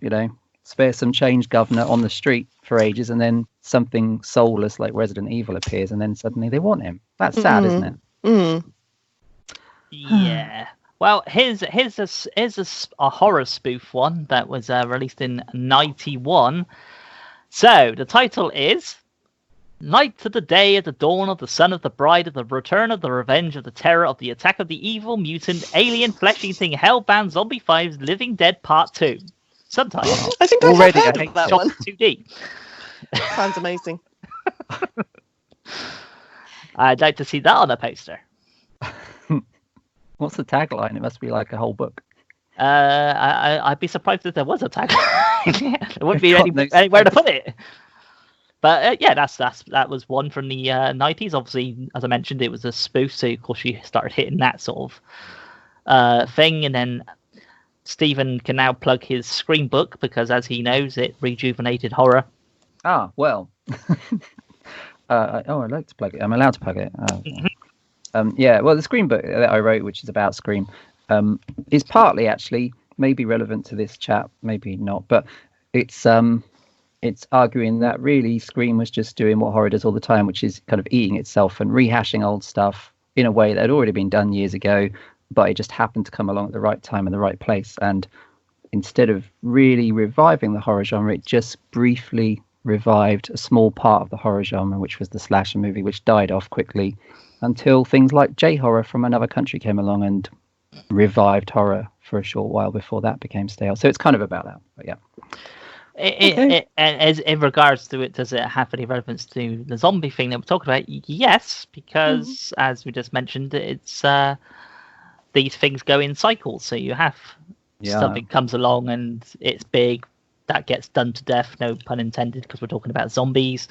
spare some change governor on the street for ages, and then something soulless like Resident Evil appears, and then suddenly they want him. That's sad, isn't it? Yeah. Well, here's a horror spoof one that was released in 91. So the title is Night of the Day, at the Dawn of the Son of the Bride, of the Return of the Revenge of the Terror of the Attack of the Evil Mutant Alien Flesh-Eating Hellbound Zombie 5's Living Dead Part 2. Subtitle. I think Already, I've heard I of that Shot one. 2D. Sounds amazing. I'd like to see that on a poster. What's the tagline? It must be like a whole book. I'd be surprised if there was a tagline. There wouldn't be God, no anywhere to space. put it. But yeah, that was one from the 90s. Obviously, as I mentioned, it was a spoof, so of course you started hitting that sort of thing, and then Stephen can now plug his Scream book because, as he knows, it rejuvenated horror. Ah, well. I'd like to plug it. I'm allowed to plug it. Yeah, well, the Scream book that I wrote, which is about Scream, is partly actually maybe relevant to this chat, maybe not, but it's arguing that really Scream was just doing what horror does all the time, which is kind of eating itself and rehashing old stuff in a way that had already been done years ago, but it just happened to come along at the right time and the right place. And instead of really reviving the horror genre, it just briefly revived a small part of the horror genre, which was the slasher movie, which died off quickly until things like J-horror from Another Country came along and revived horror for a short while before that became stale. So it's kind of about that, but yeah. As in regards to it, does it have any relevance to the zombie thing that we're talking about? Yes, because as we just mentioned, it's these things go in cycles. So you have something comes along and it's big, that gets done to death, no pun intended, because we're talking about zombies.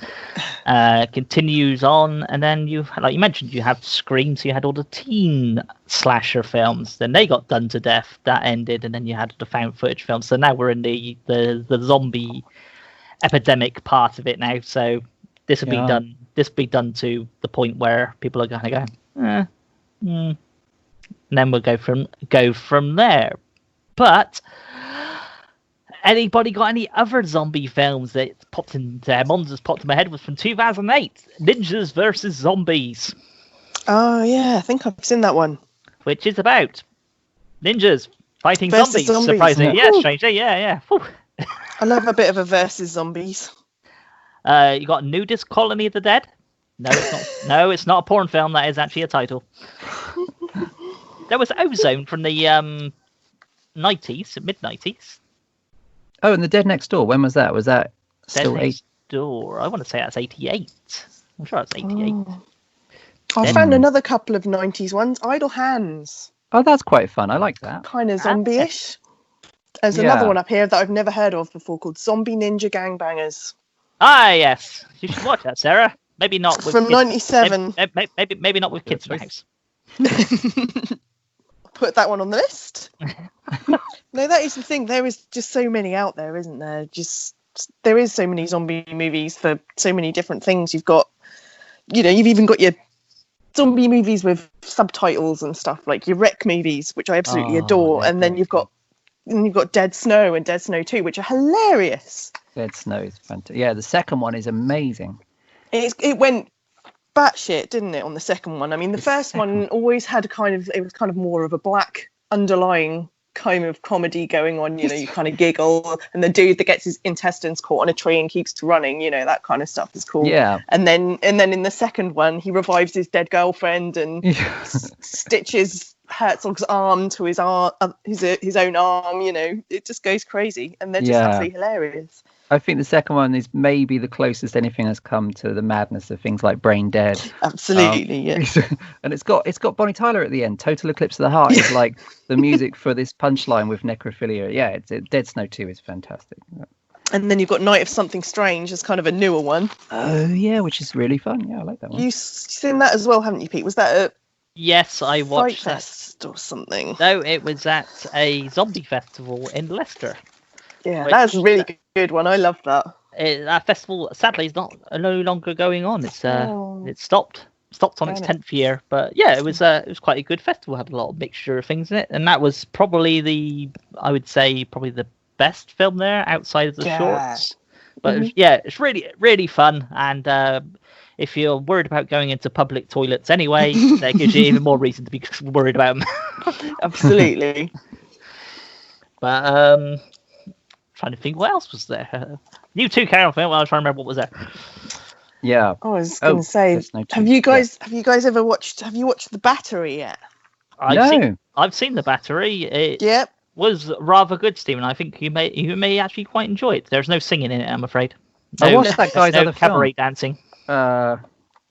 Continues on, and then like you mentioned, you have Scream, so you had all the teen slasher films, then they got done to death, that ended, and then you had the found footage films. So now we're in the zombie epidemic part of it now. So this will be done to the point where people are going to go, and then we'll go from there. But anybody got any other zombie films that popped into my head? Was from 2008, Ninjas versus Zombies. Oh yeah, I think I've seen that one. Which is about ninjas fighting Versus zombies. Surprisingly, yeah. Strangely, yeah. Whew. I love a bit of a versus zombies. You got Nudist Colony of the Dead. No, it's not. No, it's not a porn film. That is actually a title. There was Ozone from the 90s, mid-90s. Oh, and The Dead Next Door. When was that? Was that still Dead Next Door? I want to say that's 88. I'm sure it's 88. I found another couple of 90s ones. Idle Hands. Oh, that's quite fun. I like that. Kind of zombie-ish. There's another one up here that I've never heard of before called Zombie Ninja Gangbangers. Ah, yes. You should watch that, Sarah. Maybe not with from kids. 97. Maybe not with kids in the house. Put that one on the list. No, that is the thing. There is just so many out there, isn't there? There is so many zombie movies for so many different things. You've got, you've even got your zombie movies with subtitles and stuff, like your Wreck movies, which I absolutely adore. And then you've got Dead Snow and Dead Snow 2, which are hilarious. Dead Snow is fantastic. Yeah, the second one is amazing. It went batshit, didn't it, on the second one? I mean, the first one always had it was kind of more of a black underlying kind of comedy going on, you kind of giggle, and the dude that gets his intestines caught on a tree and keeps running, that kind of stuff is cool. Yeah. And then in the second one, he revives his dead girlfriend and stitches Herzog's arm to his own arm. You know, it just goes crazy, and they're just absolutely hilarious. I think the second one is maybe the closest anything has come to the madness of things like Brain Dead. Absolutely, yeah. And it's got Bonnie Tyler at the end. Total Eclipse of the Heart is like the music for this punchline with necrophilia. Yeah, Dead Snow 2 is fantastic. And then you've got Night of Something Strange as kind of a newer one. Oh yeah, which is really fun. Yeah, I like that one. You've seen that as well, haven't you, Pete? Was that a Yes, I watched Fright Fest or something? No, it was at a zombie festival in Leicester. Yeah, that's a really good one. I love that. That festival, sadly, is no longer going on. It stopped on its 10th year. But yeah, it was quite a good festival. Had a lot of mixture of things in it, and that was probably the best film there outside of the shorts. But it's really, really fun. And if you're worried about going into public toilets anyway, that gives you even more reason to be worried about them. Absolutely. But trying to think what else was there. New 2 Carol film. Well, I was trying to remember what was there. Yeah. I was going to say, have you guys ever watched? Have you watched The Battery yet? I've seen The Battery. It was rather good, Stephen. I think you may actually quite enjoy it. There's no singing in it, I'm afraid. I watched that guy's other cabaret film. Dancing.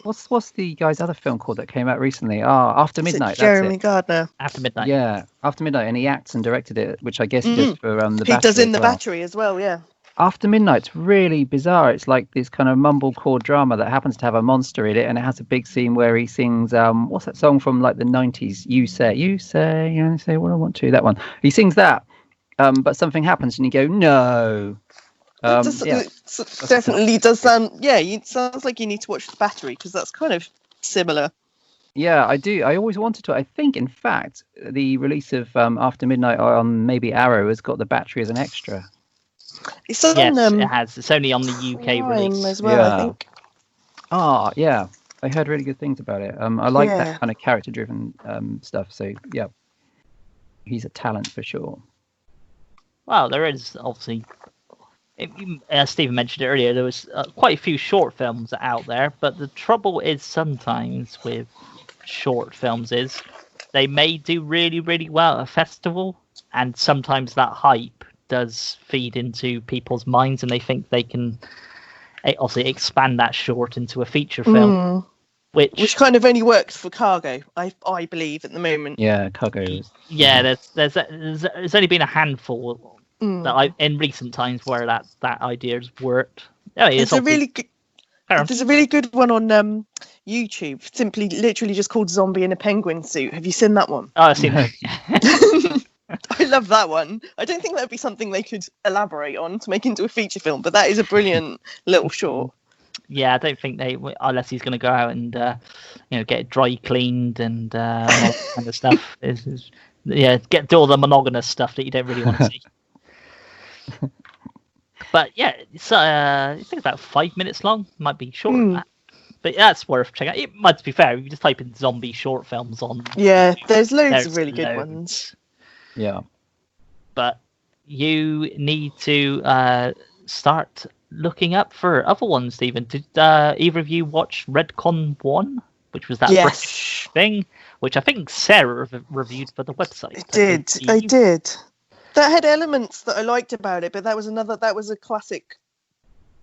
What's the guy's other film called that came out recently? After Midnight. Jeremy Gardner. After Midnight. Yeah, After Midnight, and he acts and directed it, which I guess he does for The Battery. He does in The Battery as well, yeah. After Midnight's really bizarre. It's like this kind of mumblecore drama that happens to have a monster in it, and it has a big scene where he sings what's that song from like the 90s? You say what I want to. That one. He sings that, but something happens and you go no. It definitely does sound. Yeah, it sounds like you need to watch The Battery because that's kind of similar. Yeah, I do. I always wanted to. I think, in fact, the release of After Midnight on maybe Arrow has got The Battery as an extra. It's on, it has. It's only on the UK release as well, I think. Yeah. I heard really good things about it. I like that kind of character-driven stuff. So yeah, he's a talent for sure. Well, there is obviously. As Stephen mentioned earlier, there was quite a few short films out there, but the trouble is sometimes with short films is they may do really, really well at a festival, and sometimes that hype does feed into people's minds, and they think they can obviously expand that short into a feature film, which kind of only works for Cargo, I believe, at the moment. Yeah, Cargo. Yeah, there's only been a handful. That in recent times where that idea has worked. There's a really good one on YouTube. Literally just called "Zombie in a Penguin Suit." Have you seen that one? Oh, I've seen that. I love that one. I don't think that'd be something they could elaborate on to make into a feature film, but that is a brilliant little short. Yeah, I don't think they, unless he's going to go out and get it dry cleaned and all that kind of stuff. Do all the monogamous stuff that you don't really want to see. But yeah, it's I think about 5 minutes long. Might be shorter than that. But that's worth checking out. It might, to be fair, if you just type in zombie short films on. Yeah, there's loads of really good ones. Yeah. But you need to start looking up for other ones, Stephen. Did either of you watch Redcon 1? Which was that British thing, which I think Sarah reviewed for the website. I did. That had elements that I liked about it, but that was a classic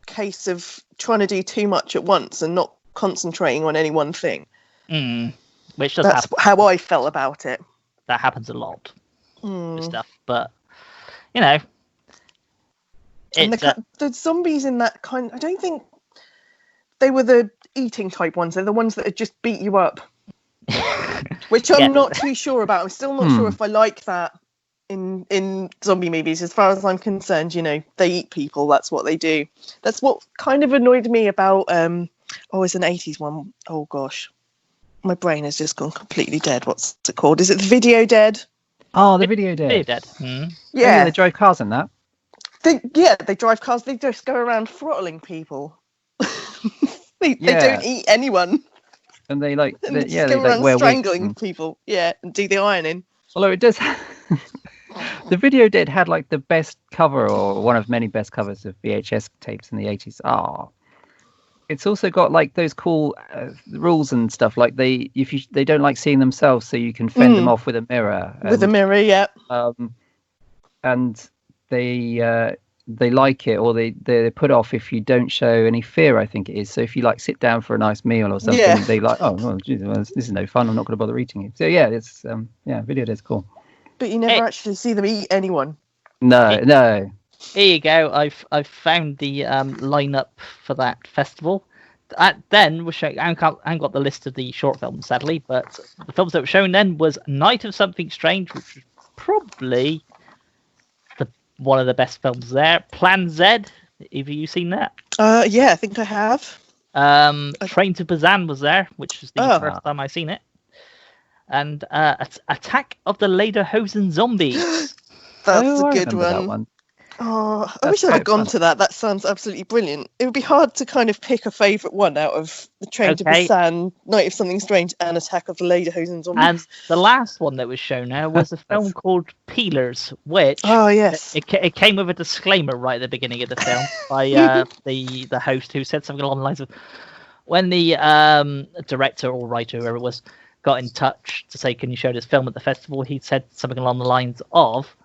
case of trying to do too much at once and not concentrating on any one thing. Which does That's happen. how I felt about it. That happens a lot with stuff, but and the zombies in that kind, I don't think they were the eating type ones. They're the ones that just beat you up, which I'm not too sure about. I'm still not sure if I like that. In zombie movies, as far as I'm concerned, they eat people. That's what they do. That's what kind of annoyed me about it's an 80s one. Oh gosh, my brain has just gone completely dead. What's it called? Is it The Video Dead? Oh, The Video Dead. Video Dead. Yeah, they drive cars in that. They drive cars. They just go around throttling people. they don't eat anyone. And they go around strangling people. Yeah, and do the ironing. Although it does. The Video Dead had like the best cover, or one of many best covers of VHS tapes in the 80s. It's also got like those cool rules and stuff. Like they don't like seeing themselves, so you can fend them off with a mirror. With a mirror, yeah. And they like it, or they put off if you don't show any fear, I think it is. So if you like sit down for a nice meal or something, they like, oh well, geez, well, this is no fun, I'm not going to bother eating it. So yeah, it's video is cool. But you never actually see them eat anyone. No. Here you go. I've found the lineup for that festival. Then we're showing. I haven't got the list of the short films, sadly, but the films that were shown then was Night of Something Strange, which was probably one of the best films there. Plan Z. Have you seen that? Yeah, I think I have. Train to Busan was there, which was the first time I've seen it. And Attack of the Lederhosen Zombies. That's a good That one. one. Oh, I wish I'd have gone to that. That sounds absolutely brilliant. It would be hard to kind of pick a favourite one out of the Train to Busan, Night of Something Strange, and Attack of the Lederhosen Zombies. And the last one that was shown now was a film called Peelers, which it came with a disclaimer right at the beginning of the film by the host, who said something along the lines of, when the director or writer, whoever it was, got in touch to say, can you show this film at the festival, he said something along the lines of,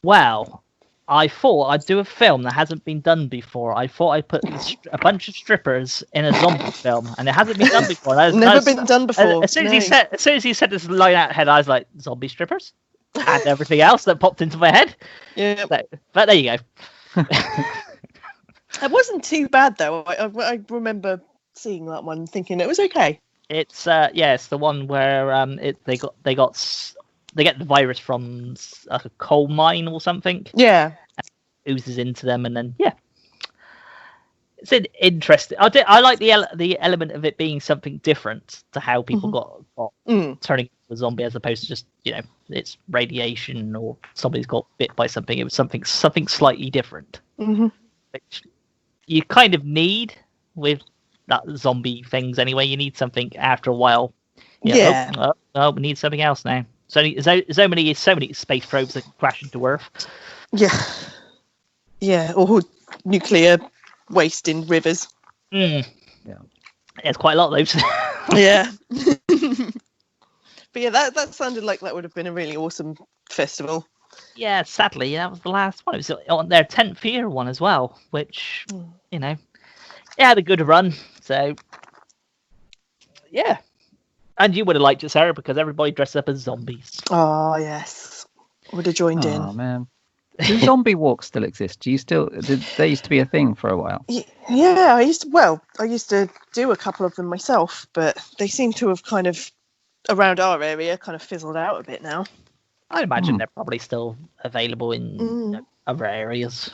well, I thought I'd do a film that hasn't been done before. I thought I'd put a bunch of strippers in a zombie film, and it hasn't been done before. Never been done before. As soon as he said this line out head, I was like, zombie strippers, and everything else that popped into my head. Yeah, but there you go. It wasn't too bad though. I remember seeing that one, thinking it was okay. It's it's the one where they get the virus from like a coal mine or something. Yeah. And oozes into them, and then it's interesting. I like the element of it being something different to how people got turning into a zombie, as opposed to just it's radiation or somebody's got bit by something. It was something slightly different, which you kind of need with that zombie things anyway. You need something after a while. We need something else now. So many space probes that crash into Earth. Yeah, or nuclear waste in rivers. Yeah, there's quite a lot of those. Yeah. But yeah, that sounded like that would have been a really awesome festival. Yeah, sadly, that was the last one. It was on their 10th year one as well, which it had a good run. So yeah. And you would have liked it, Sarah, because everybody dressed up as zombies. Oh, yes. Would have joined in. Oh, man. Do zombie walks still exist? They used to be a thing for a while. Yeah, I used to do a couple of them myself, but they seem to have kind of, around our area, kind of fizzled out a bit now. I imagine they're probably still available in other areas.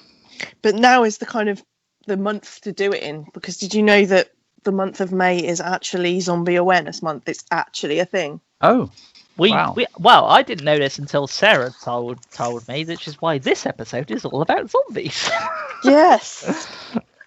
But now is the kind of the month to do it in, because did you know that the month of May is actually Zombie Awareness Month? It's actually a thing. Oh, wow. I didn't know this until Sarah told me, which is why this episode is all about zombies. Yes.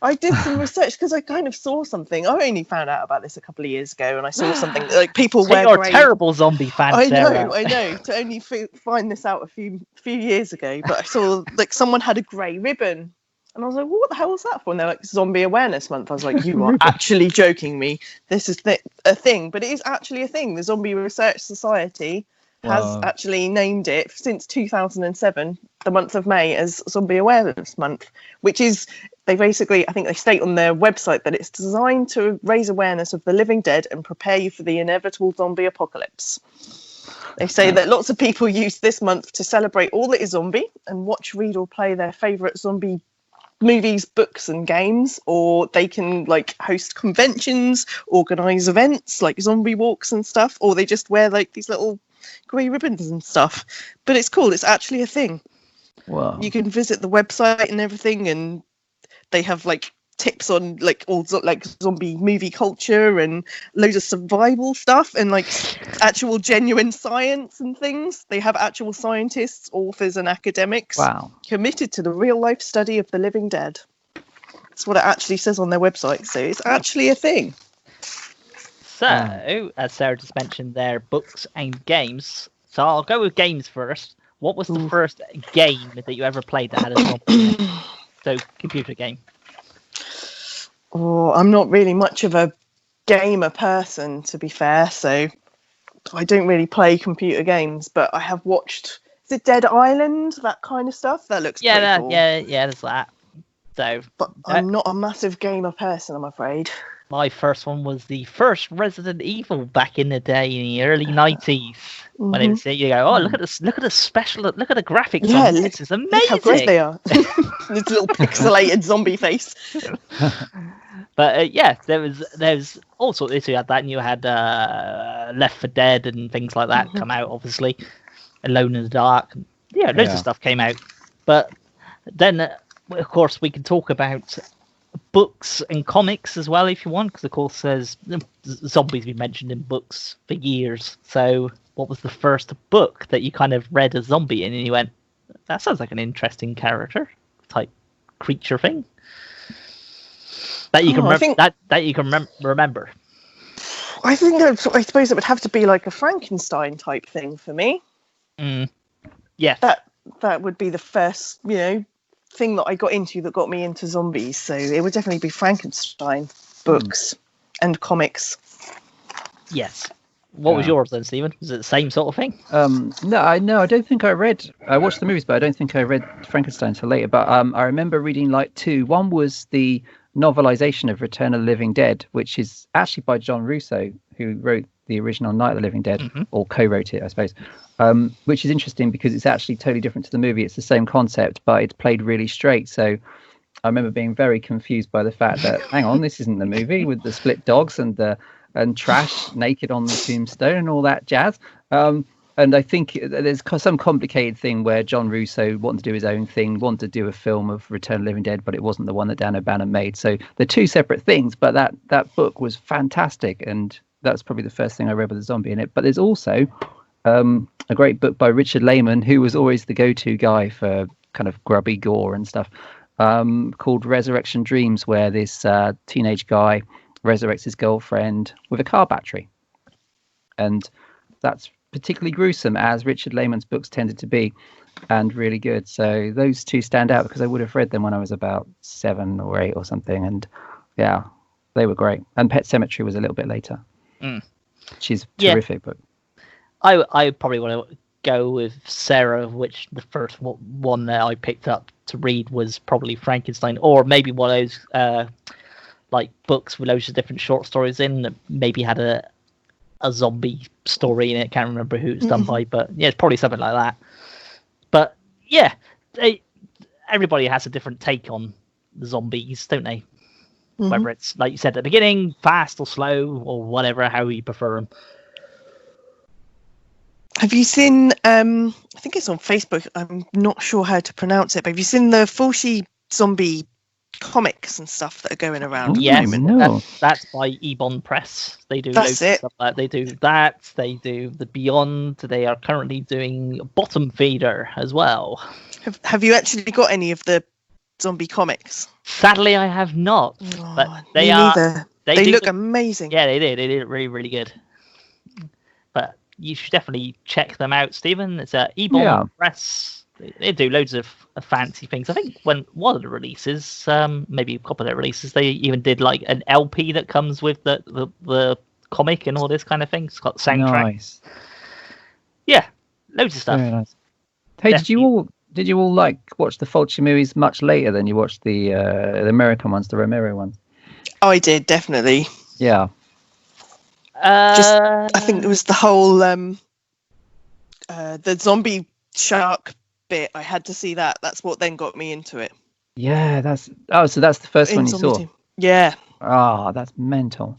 I did some research because I kind of saw something. I only found out about this a couple of years ago, and I saw something like people wear grey. You're a terrible zombie fan, Sarah. I know. To only find this out a few years ago, but I saw like someone had a grey ribbon. And I was like, well, what the hell was that for? And they're like, Zombie Awareness Month. I was like, you are actually joking me. This is a thing. But it is actually a thing. The Zombie Research Society has actually named it, since 2007, the month of May, as Zombie Awareness Month, which is, I think they state on their website that it's designed to raise awareness of the living dead and prepare you for the inevitable zombie apocalypse. They say that lots of people use this month to celebrate all that is zombie and watch, read or play their favourite zombie movies, books and games, or they can like host conventions, organize events like zombie walks and stuff, or they just wear like these little grey ribbons and stuff. But it's cool, it's actually a thing. Wow. You can visit the website and everything, and they have like tips on like all like zombie movie culture and loads of survival stuff and like actual genuine science and things. They have actual scientists, authors and academics committed to the real life study of the living dead. That's what it actually says on their website. So it's actually a thing. So, as Sarah just mentioned, there books and games. So I'll go with games first. What was the first game that you ever played that had a zombie in it? So computer game. Oh, I'm not really much of a gamer person, to be fair, so I don't really play computer games, but I have watched, is it Dead Island, that kind of stuff? That looks pretty cool. Yeah, there's that. So, but I'm not a massive gamer person, I'm afraid. My first one was the first Resident Evil back in the day, in the early 90s. When it was, you go, oh, look at the graphics on this. It's amazing. Look how great they are. This little pixelated zombie face. But there's all sorts of issues. You had that, and you had Left 4 Dead and things like that come out, obviously. Alone in the Dark. Yeah, loads of stuff came out. But then, of course, we can talk about books and comics as well if you want, because of course there's zombies been mentioned in books for years. So what was the first book that you kind of read a zombie in and you went, that sounds like an interesting character type creature thing that you can remember? I suppose it would have to be like a Frankenstein type thing for me. Yeah, that would be the first thing that I got into that got me into zombies. So it would definitely be Frankenstein books and comics. Yes. What was yours then, Stephen? Was it the same sort of thing? No, I don't think I read. I watched the movies, but I don't think I read Frankenstein until later. But I remember reading like two. One was the novelization of Return of the Living Dead, which is actually by John Russo, who wrote the original Night of the Living Dead, or co-wrote it, I suppose. Which is interesting because it's actually totally different to the movie. It's the same concept, but it's played really straight. So I remember being very confused by the fact that, hang on, this isn't the movie with the split dogs and trash naked on the tombstone and all that jazz. And I think there's some complicated thing where John Russo wanted to do his own thing, wanted to do a film of Return of the Living Dead, but it wasn't the one that Dan O'Bannon made. So they're two separate things, but that book was fantastic. And that's probably the first thing I read with a zombie in it. But there's also a great book by Richard Lehman, who was always the go-to guy for kind of grubby gore and stuff, called Resurrection Dreams, where this teenage guy resurrects his girlfriend with a car battery. And that's particularly gruesome, as Richard Lehman's books tended to be, and really good. So those two stand out because I would have read them when I was about 7 or 8 or something. And yeah, they were great. And Pet Sematary was a little bit later. She's a terrific book. I probably want to go with Sarah, which the first one that I picked up to read was probably Frankenstein, or maybe one of those like books with loads of different short stories in that maybe had a zombie story in it. Can't remember who it's done by, but yeah, it's probably something like that. But yeah, everybody has a different take on the zombies, don't they? Whether it's, like you said at the beginning, fast or slow or whatever, how you prefer them. Have you seen, I think it's on Facebook, I'm not sure how to pronounce it, but have you seen the Fulci zombie comics and stuff that are going around? Yes, that's by Ebon Press. They do loads of stuff like that. They do that. They do the Beyond. They are currently doing Bottom Feeder as well. Have you actually got any of the zombie comics? Sadly, I have not. But they look amazing. Yeah, they did. They did really, really good. But you should definitely check them out, Stephen. It's Ebon Press. They do loads of fancy things. I think when one of the releases, maybe a couple of their releases, they even did like an LP that comes with the comic and all this kind of thing. It's got soundtrack. Nice. Yeah, loads of stuff. Very nice. Hey, did you all like watch the Fulci movies much later than you watched the American ones, the Romero ones? Oh, I did, definitely. Yeah. I think it was the whole the zombie shark bit. I had to see that. That's what then got me into it. Yeah, so that's the first one you saw. Yeah. Ah, that's mental.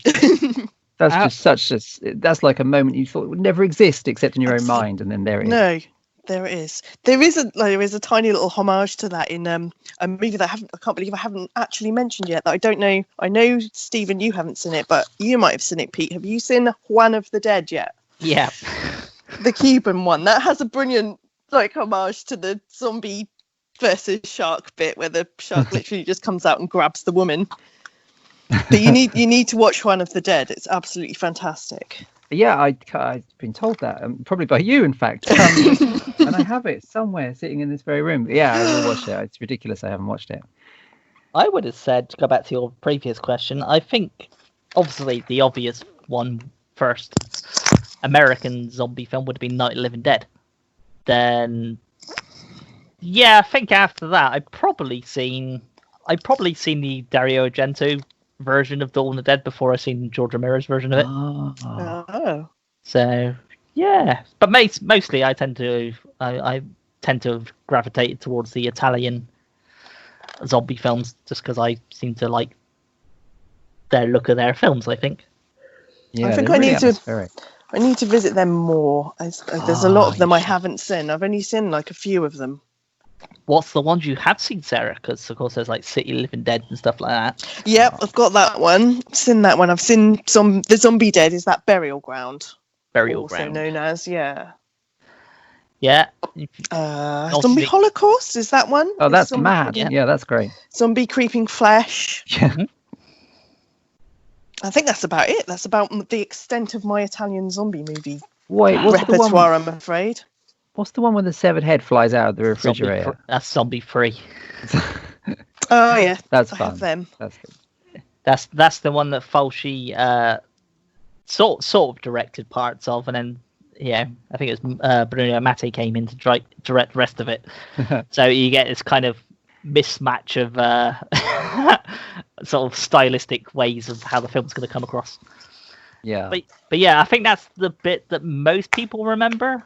That's just that's like a moment you thought would never exist except in your own mind, and then there it is. No, there it is. There is a tiny little homage to that in a movie that I can't believe I haven't actually mentioned yet. That I don't know. I know, Stephen, you haven't seen it, but you might have seen it, Pete. Have you seen Juan of the Dead yet? Yeah. The Cuban one that has a brilliant homage to the zombie versus shark bit, where the shark literally just comes out and grabs the woman. But you need to watch Juan of the Dead. It's absolutely fantastic. Yeah, I've been told that, probably by you, in fact. And I have it somewhere sitting in this very room. Yeah, I will watch it. It's ridiculous I haven't watched it. I would have said, to go back to your previous question, I think obviously the obvious one first American zombie film would have been Night of the Living Dead. Then, yeah, I think after that I'd probably seen the Dario Argento version of Dawn of the Dead before I seen George Romero's version of it. Oh. So yeah, but mostly I tend to have gravitated towards the Italian zombie films just because I seem to like their look of their films. I think. Yeah, I think they're I really need to. atmospheric. I need to visit them more. There's a lot of them I haven't seen. I've only seen like a few of them. What's the ones you have seen, Sarah? Because of course there's like City of the Living Dead and stuff like that. Yep, I've got that one. Seen that one. I've seen the Zombie Dead is that Burial Ground. Burial also Ground. known as, yeah. Yeah. Zombie Holocaust, is that one? Oh, that's Zombie mad. Creeping- Yeah, that's great. Zombie Creeping Flesh. Yeah. I think that's about it. That's about the extent of my Italian zombie movie Wait, repertoire, I'm afraid. what's the one where the severed head flies out of the refrigerator? That's Zombie Free. Oh, yeah. That's I fun. have them. That's good. That's the one that Fulci sort of directed parts of, and then I think it was Bruno Mattei came in to direct the rest of it. So you get this kind of mismatch of sort of stylistic ways of how the film's going to come across. Yeah. But yeah, I think that's the bit that most people remember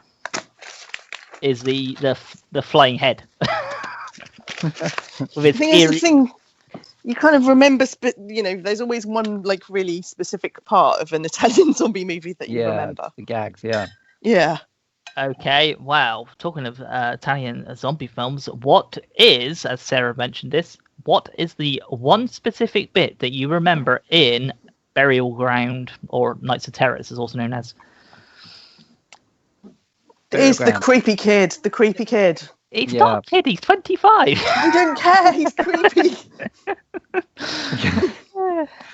is the flying head. With its I think that's the thing. You kind of remember, there's always one like really specific part of an Italian zombie movie that you remember. The gags, yeah. Yeah. Okay, wow. Talking of Italian zombie films, what is, as Sarah mentioned what is the one specific bit that you remember in Burial Ground, or Nights of Terror, as it's also known as? It's the creepy kid. The creepy kid. He's not a kid, he's 25. I don't care, he's creepy.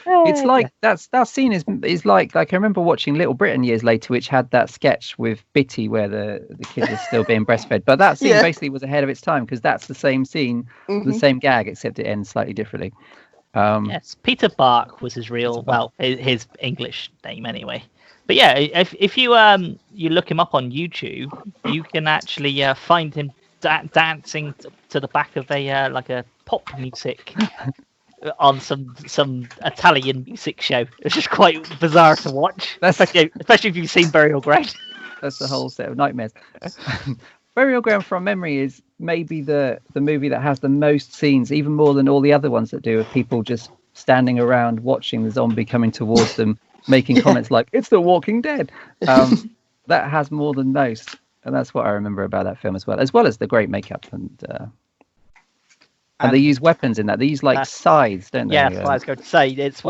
It's like that scene is like I remember watching Little Britain years later, which had that sketch with Bitty where the kid is still being breastfed. But that scene basically was ahead of its time because that's the same scene, the same gag, except it ends slightly differently. Yes, Peter Bark was his his English name anyway. But yeah, if you you look him up on YouTube, you can actually find him dancing to the back of a like a pop music on some Italian music show. It's just quite bizarre to watch, especially if you've seen Burial Ground. That's the whole set of nightmares. Burial Ground from memory is maybe the movie that has the most scenes, even more than all the other ones that do, of people just standing around watching the zombie coming towards them, making comments like, "It's The Walking Dead." That has more than most. And that's what I remember about that film as well as the great makeup and they use weapons in that. They use like scythes, don't they? Yeah, that's what I was going to say. It's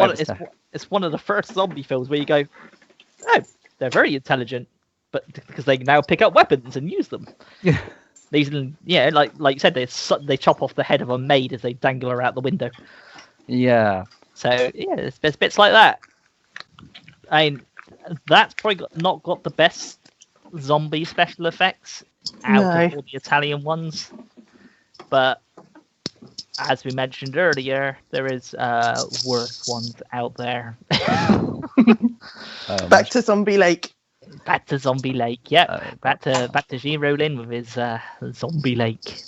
one of the first zombie films where you go, oh, they're very intelligent, but because they can now pick up weapons and use them. Yeah. Like you said, they chop off the head of a maid as they dangle her out the window. Yeah. So yeah, there's bits like that. I mean, that's probably not got the best zombie special effects out of all the Italian ones, but as we mentioned earlier, there is worse ones out there. Back to Zombie Lake. Back to Zombie Lake. Yep. Back to Gene Rowling with his Zombie Lake.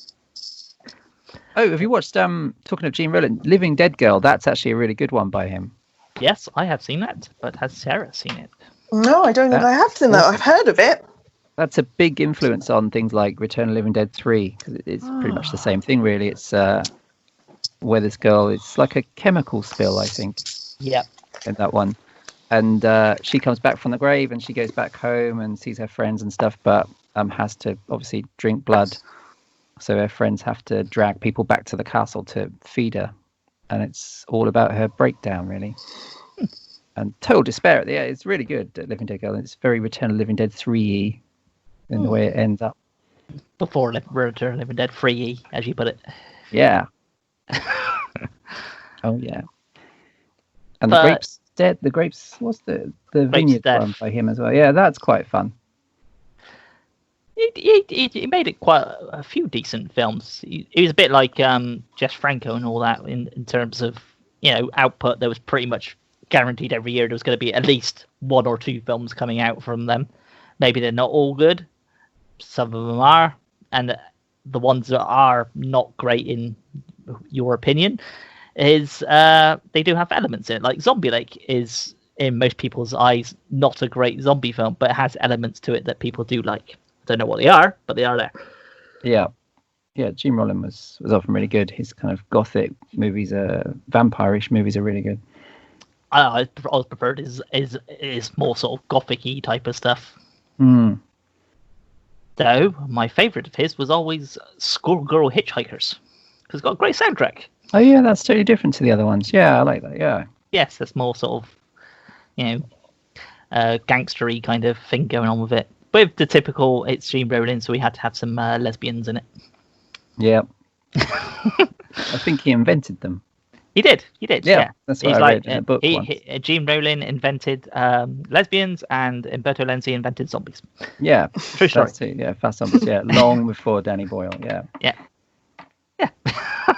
Oh, have you watched talking of Gene Rowling, Living Dead Girl? That's actually a really good one by him. Yes, I have seen that, but has Sarah seen it? No, I don't think I have seen that. I've heard of it. That's a big influence on things like Return of the Living Dead 3, because it's pretty much the same thing, really. It's where this girl, it's like a chemical spill, I think. Yeah. In that one. And she comes back from the grave and she goes back home and sees her friends and stuff, but has to obviously drink blood. So her friends have to drag people back to the castle to feed her. And it's all about her breakdown, really. And total despair. Yeah, it's really good, Living Dead Girl. It's very Return of the Living Dead 3E in the way it ends up. Before Return of the Living Dead 3E, as you put it. Yeah. Oh, yeah. And The Grapes Dead. The Grapes, what's the Vineyard one by him as well? Yeah, that's quite fun. He made it quite a few decent films. He was a bit like Jess Franco and all that in terms of output. There was pretty much guaranteed every year there was going to be at least 1 or 2 films coming out from them. Maybe they're not all good. Some of them are, and the ones that are not great in your opinion is they do have elements in it. Like Zombie Lake is, in most people's eyes, not a great zombie film, but it has elements to it that people do like. Don't know what they are, but they are there. Yeah, Gene Rollin was often really good. His kind of gothic movies, vampire-ish movies, are really good. I always preferred is more sort of gothic-y type of stuff. Mm. Though my favourite of his was always Schoolgirl Hitchhikers, because it's got a great soundtrack. Oh yeah, that's totally different to the other ones. Yeah, I like that. Yeah. Yes, that's more sort of, gangstery kind of thing going on with it. With the typical, it's Gene Rollin, so we had to have some lesbians in it. Yeah. I think he invented them. He did. Yeah. That's what I read in a book once. Gene Rollin invented lesbians, and Umberto Lenzi invented zombies. Yeah. True story. Yeah, fast zombies. Yeah, long before Danny Boyle. Yeah. Yeah.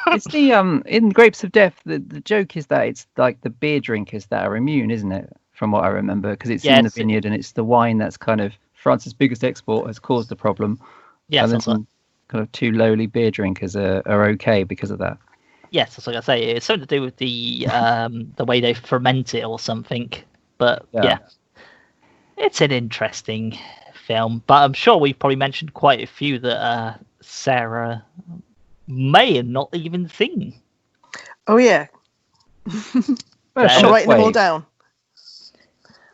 It's the in Grapes of Death. The joke is that it's like the beer drinkers that are immune, isn't it? From what I remember, because it's in the vineyard and it's the wine that's kind of France's biggest export has caused the problem. Yes, and then some kind of 2 lowly beer drinkers are okay because of that. Yes, that's like I say. It's something to do with the way they ferment it or something. But yeah, it's an interesting film. But I'm sure we've probably mentioned quite a few that Sarah may have not even seen. Oh yeah. I'm writing them all down.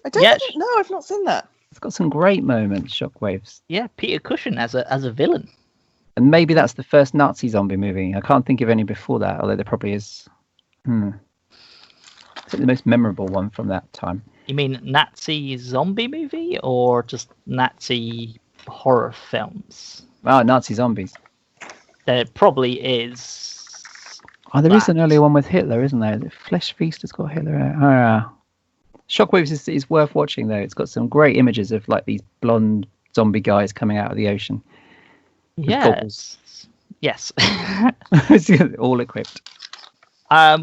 I don't know. I've not seen that. It's got some great moments. Shockwaves. Yeah, Peter Cushing as a villain. And maybe that's the first Nazi zombie movie. I can't think of any before that, although there probably is. Is it the most memorable one from that time? You mean Nazi zombie movie or just Nazi horror films? Oh, Nazi zombies. There probably is. Oh, there is an earlier one with Hitler, isn't there? The Flesh Feast has got Hitler in it. Oh, yeah. Shockwaves is worth watching, though. It's got some great images of like these blonde zombie guys coming out of the ocean. Yes. All equipped.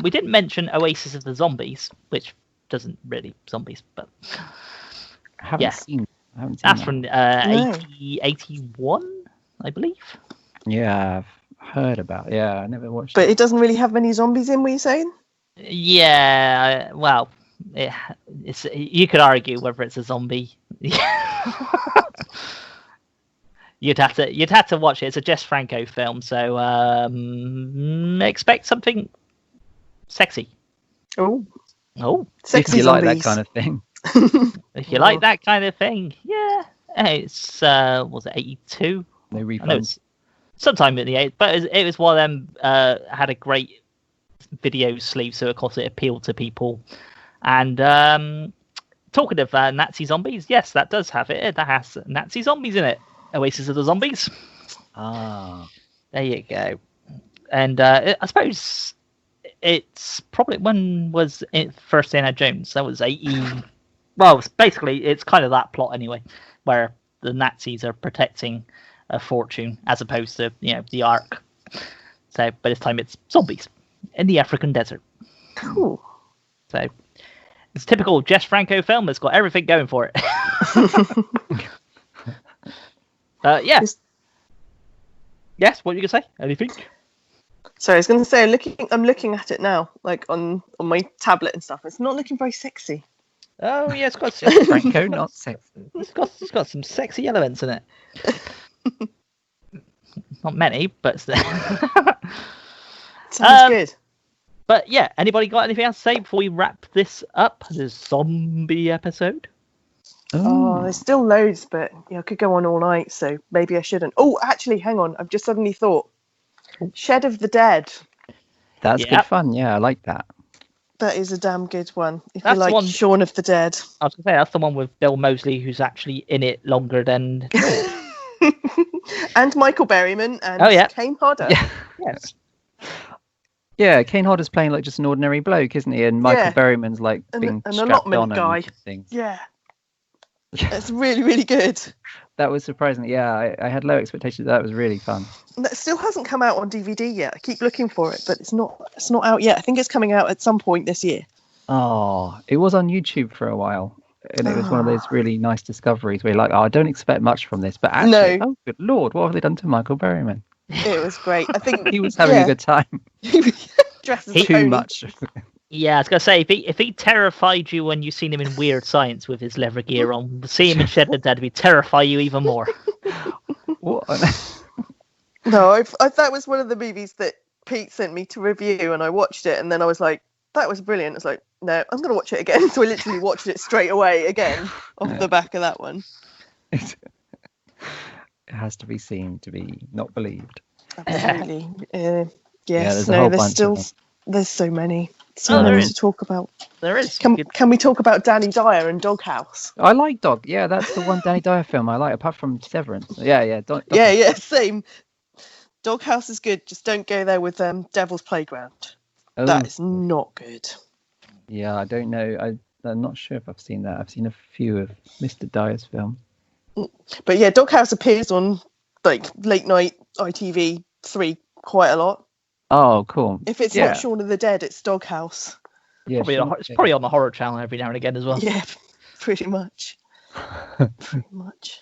We didn't mention Oasis of the Zombies, which doesn't really zombies, but I haven't seen that's that. from 81, I believe. Yeah, I've heard about it. Yeah, I never watched it. But it doesn't really have many zombies in, were you saying? Yeah, well, it's you could argue whether it's a zombie. You'd have to watch it. It's a Jess Franco film, so expect something sexy. Oh, sexy! If you like that kind of thing. If you like that kind of thing, yeah. It's was it 82? No refunds. Sometime in the 80s, but it was one of them had a great video sleeve, so of course it appealed to people. And talking of Nazi zombies, yes, that does have it. That has Nazi zombies in it. Oasis of the Zombies. Ah, there you go. And I suppose it's probably when was it first Indiana Jones? That was 80. Well, basically, it's kind of that plot anyway, where the Nazis are protecting a fortune as opposed to the Ark. So, but this time it's zombies in the African desert. Cool. So it's a typical Jess Franco film. It's got everything going for it. Yes. What you gonna say? Anything? Sorry, I was going to say I'm looking at it now, like on my tablet and stuff. It's not looking very sexy. Oh yeah, it's got Franco, not sexy. It's got some sexy elements in it. Not many, but sounds good. But yeah, anybody got anything else to say before we wrap this up? This zombie episode. Oh, there's still loads, but I could go on all night, so maybe I shouldn't. Oh, actually, hang on. I've just suddenly thought. Shed of the Dead. That's good fun. Yeah, I like that. That is a damn good one. If that's you like Shaun of the Dead. I was going to say, that's the one with Bill Moseley, who's actually in it longer than... and Michael Berryman and Kane Hodder. Yeah. Yes. Yeah, Kane Hodder's playing like just an ordinary bloke, isn't he? And Michael Berryman's like being an strapped allotment on guy. and things. Yeah. It's really, really good. That was surprising. Yeah, I had low expectations. That was really fun. That still hasn't come out on DVD yet. I keep looking for it, but it's not out yet. I think it's coming out at some point this year. Oh, it was on YouTube for a while. And it was one of those really nice discoveries where you're like, oh, I don't expect much from this. But actually, oh, good Lord, what have they done to Michael Berryman? It was great. I think he was having a good time. Too much. Yeah, I was gonna say if he terrified you when you seen him in Weird Science with his leather gear on, see him in Shed of the Dead would terrify you even more. No, that was one of the movies that Pete sent me to review, and I watched it, and then I was like, that was brilliant. It's like, no, I'm gonna watch it again. So I literally watched it straight away again off the back of that one. It has to be seen to be not believed. Absolutely. Yes. There's a whole bunch of them. There's so many. So many to talk about. There is. Can we talk about Danny Dyer and Doghouse? I like Dog. Yeah, that's the one Danny Dyer film I like, apart from Severance. Yeah. Yeah, same. Doghouse is good. Just don't go there with Devil's Playground. Oh. That is not good. Yeah, I don't know. I'm not sure if I've seen that. I've seen a few of Mr. Dyer's films. But yeah, Doghouse appears on like late night ITV3 quite a lot. Oh, cool. If it's not Shaun of the Dead, it's Doghouse. Yeah, it's probably on the Horror Channel every now and again as well. Yeah, pretty much. Pretty much.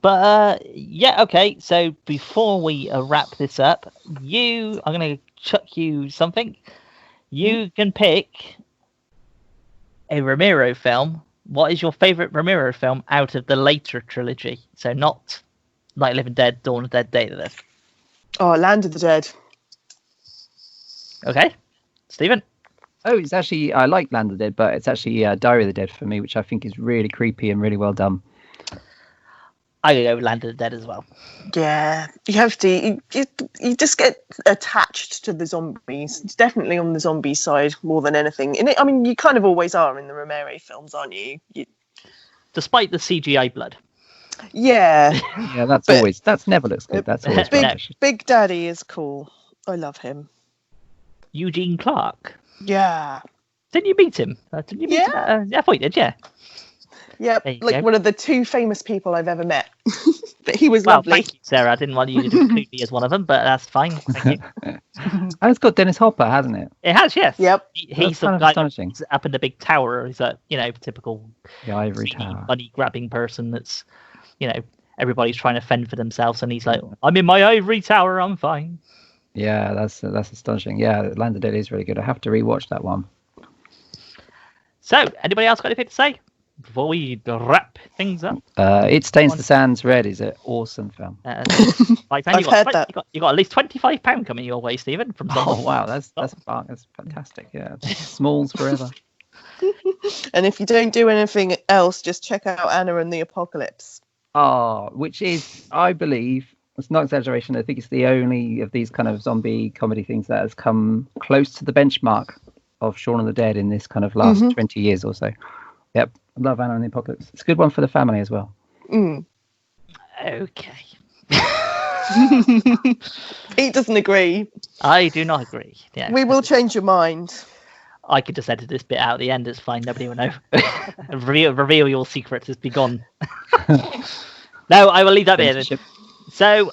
But okay. So before we wrap this up, I'm going to chuck you something. You can pick a Romero film. What is your favourite Romero film out of the later trilogy? So not Night of the Living Dead, Dawn of the Dead, Day of the Dead. Oh, Land of the Dead. Okay, Stephen. Oh, it's actually, I like Land of the Dead, but it's actually Diary of the Dead for me, which I think is really creepy and really well done. I go Land of the Dead as well. Yeah, you have to. You just get attached to the zombies. It's definitely on the zombie side more than anything. I mean, you kind of always are in the Romero films, aren't you? Despite the CGI blood. Yeah. Yeah, that never looks good. That's always Big Daddy is cool. I love him. Eugene Clark. Yeah. Didn't you meet him? Didn't you meet him? I thought you did, yeah. Yeah, like one of the two famous people I've ever met. But he was lovely. Thank you, Sarah. I didn't want you to include me as one of them, but that's fine. Thank you. It's got Dennis Hopper, hasn't it? It has, yes. Yep. He's the guy that's up in the big tower. He's a typical ivory tower money grabbing person that's everybody's trying to fend for themselves, and he's like, I'm in my ivory tower, I'm fine. Yeah, that's astonishing. Yeah, Land of the Dead is really good. I have to rewatch that one. So, anybody else got anything to say before we wrap things up? It Stains the Sands Red is an awesome film. I've heard that. You got at least £25 coming your way, Stephen. From oh wow, that's fantastic. Yeah, Smalls forever. And if you don't do anything else, just check out Anna and the Apocalypse. Oh, which is, I believe, it's not exaggeration, I think it's the only of these kind of zombie comedy things that has come close to the benchmark of Shaun of the Dead in this kind of last 20 years or so. Yep, I love Anna and the Apocalypse. It's a good one for the family as well. Okay. Pete doesn't agree. I do not agree. Yeah. We will change your mind. I could just edit this bit out at the end. It's fine. Nobody will know. reveal your secrets. It's be gone. No, I will leave that bit. So,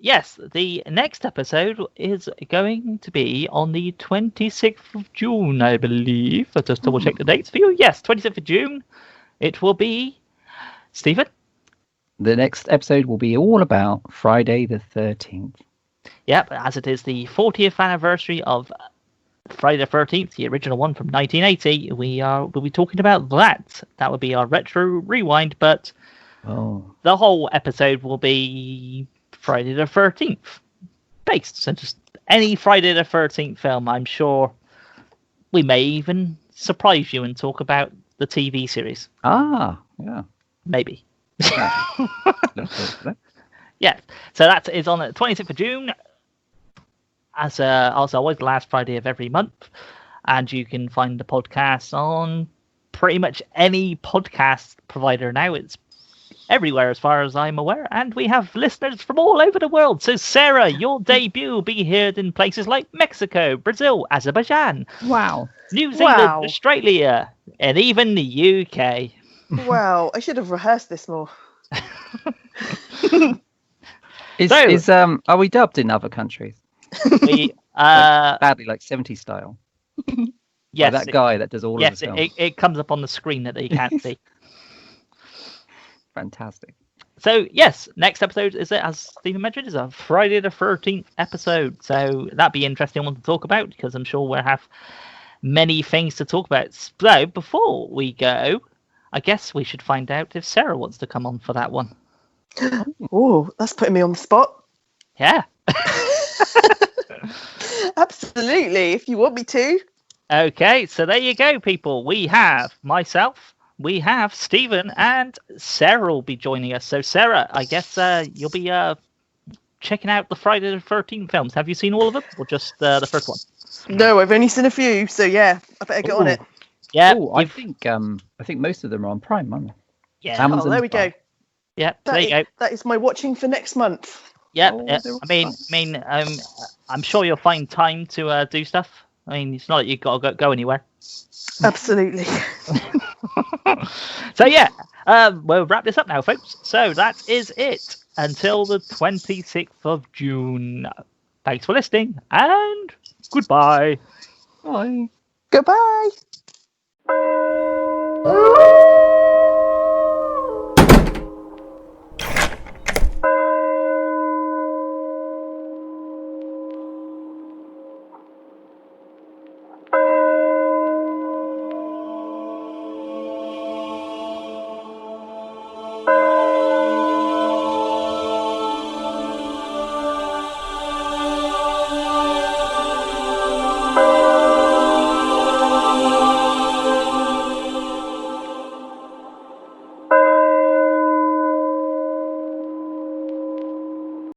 yes, the next episode is going to be on the 26th of June, I believe. I'll just double check the dates for you. Yes, 26th of June. It will be, Stephen? The next episode will be all about Friday the 13th. Yep, as it is the 40th anniversary of Friday the 13th, the original one from 1980. We'll be talking about that. That will be our retro rewind, but the whole episode will be Friday the 13th based. So just any Friday the 13th film. I'm sure we may even surprise you and talk about the TV series. Ah, yeah. Maybe. Yeah. So that is on the 26th of June. As always, the last Friday of every month. And you can find the podcast on pretty much any podcast provider now. It's everywhere as far as I'm aware. And we have listeners from all over the world. So, Sarah, your debut will be heard in places like Mexico, Brazil, Azerbaijan. Wow. New Zealand, Australia, and even the UK. Wow, I should have rehearsed this more. Are we dubbed in other countries? We, Like, badly, like 70s style. yes, By that guy that does all of the films. it comes up on the screen that you can't see. Fantastic. So yes, next episode is, as Stephen mentioned, is a Friday the 13th episode. So that'd be an interesting one to talk about because I'm sure we'll have many things to talk about. So before we go, I guess we should find out if Sarah wants to come on for that one. Oh, that's putting me on the spot. Yeah. Absolutely, if you want me to. Okay, so there you go, people. We have myself, we have Stephen, and Sarah will be joining us. So Sarah, I guess you'll be checking out the Friday the 13th films. Have you seen all of them, or just the first one? No, I've only seen a few, so yeah, I better get on it. Yeah. I think most of them are on Prime, aren't they? Yeah. Amazon there we Prime. go. Yeah. There you go. That is my watching for next month. Yep. Oh, Yeah. they're I'm sure you'll find time to do stuff. I mean, it's not that you've got to go anywhere. Absolutely. So yeah, we'll wrap this up now, folks. So that is it until the 26th of June. Thanks for listening, and goodbye. Bye. Goodbye.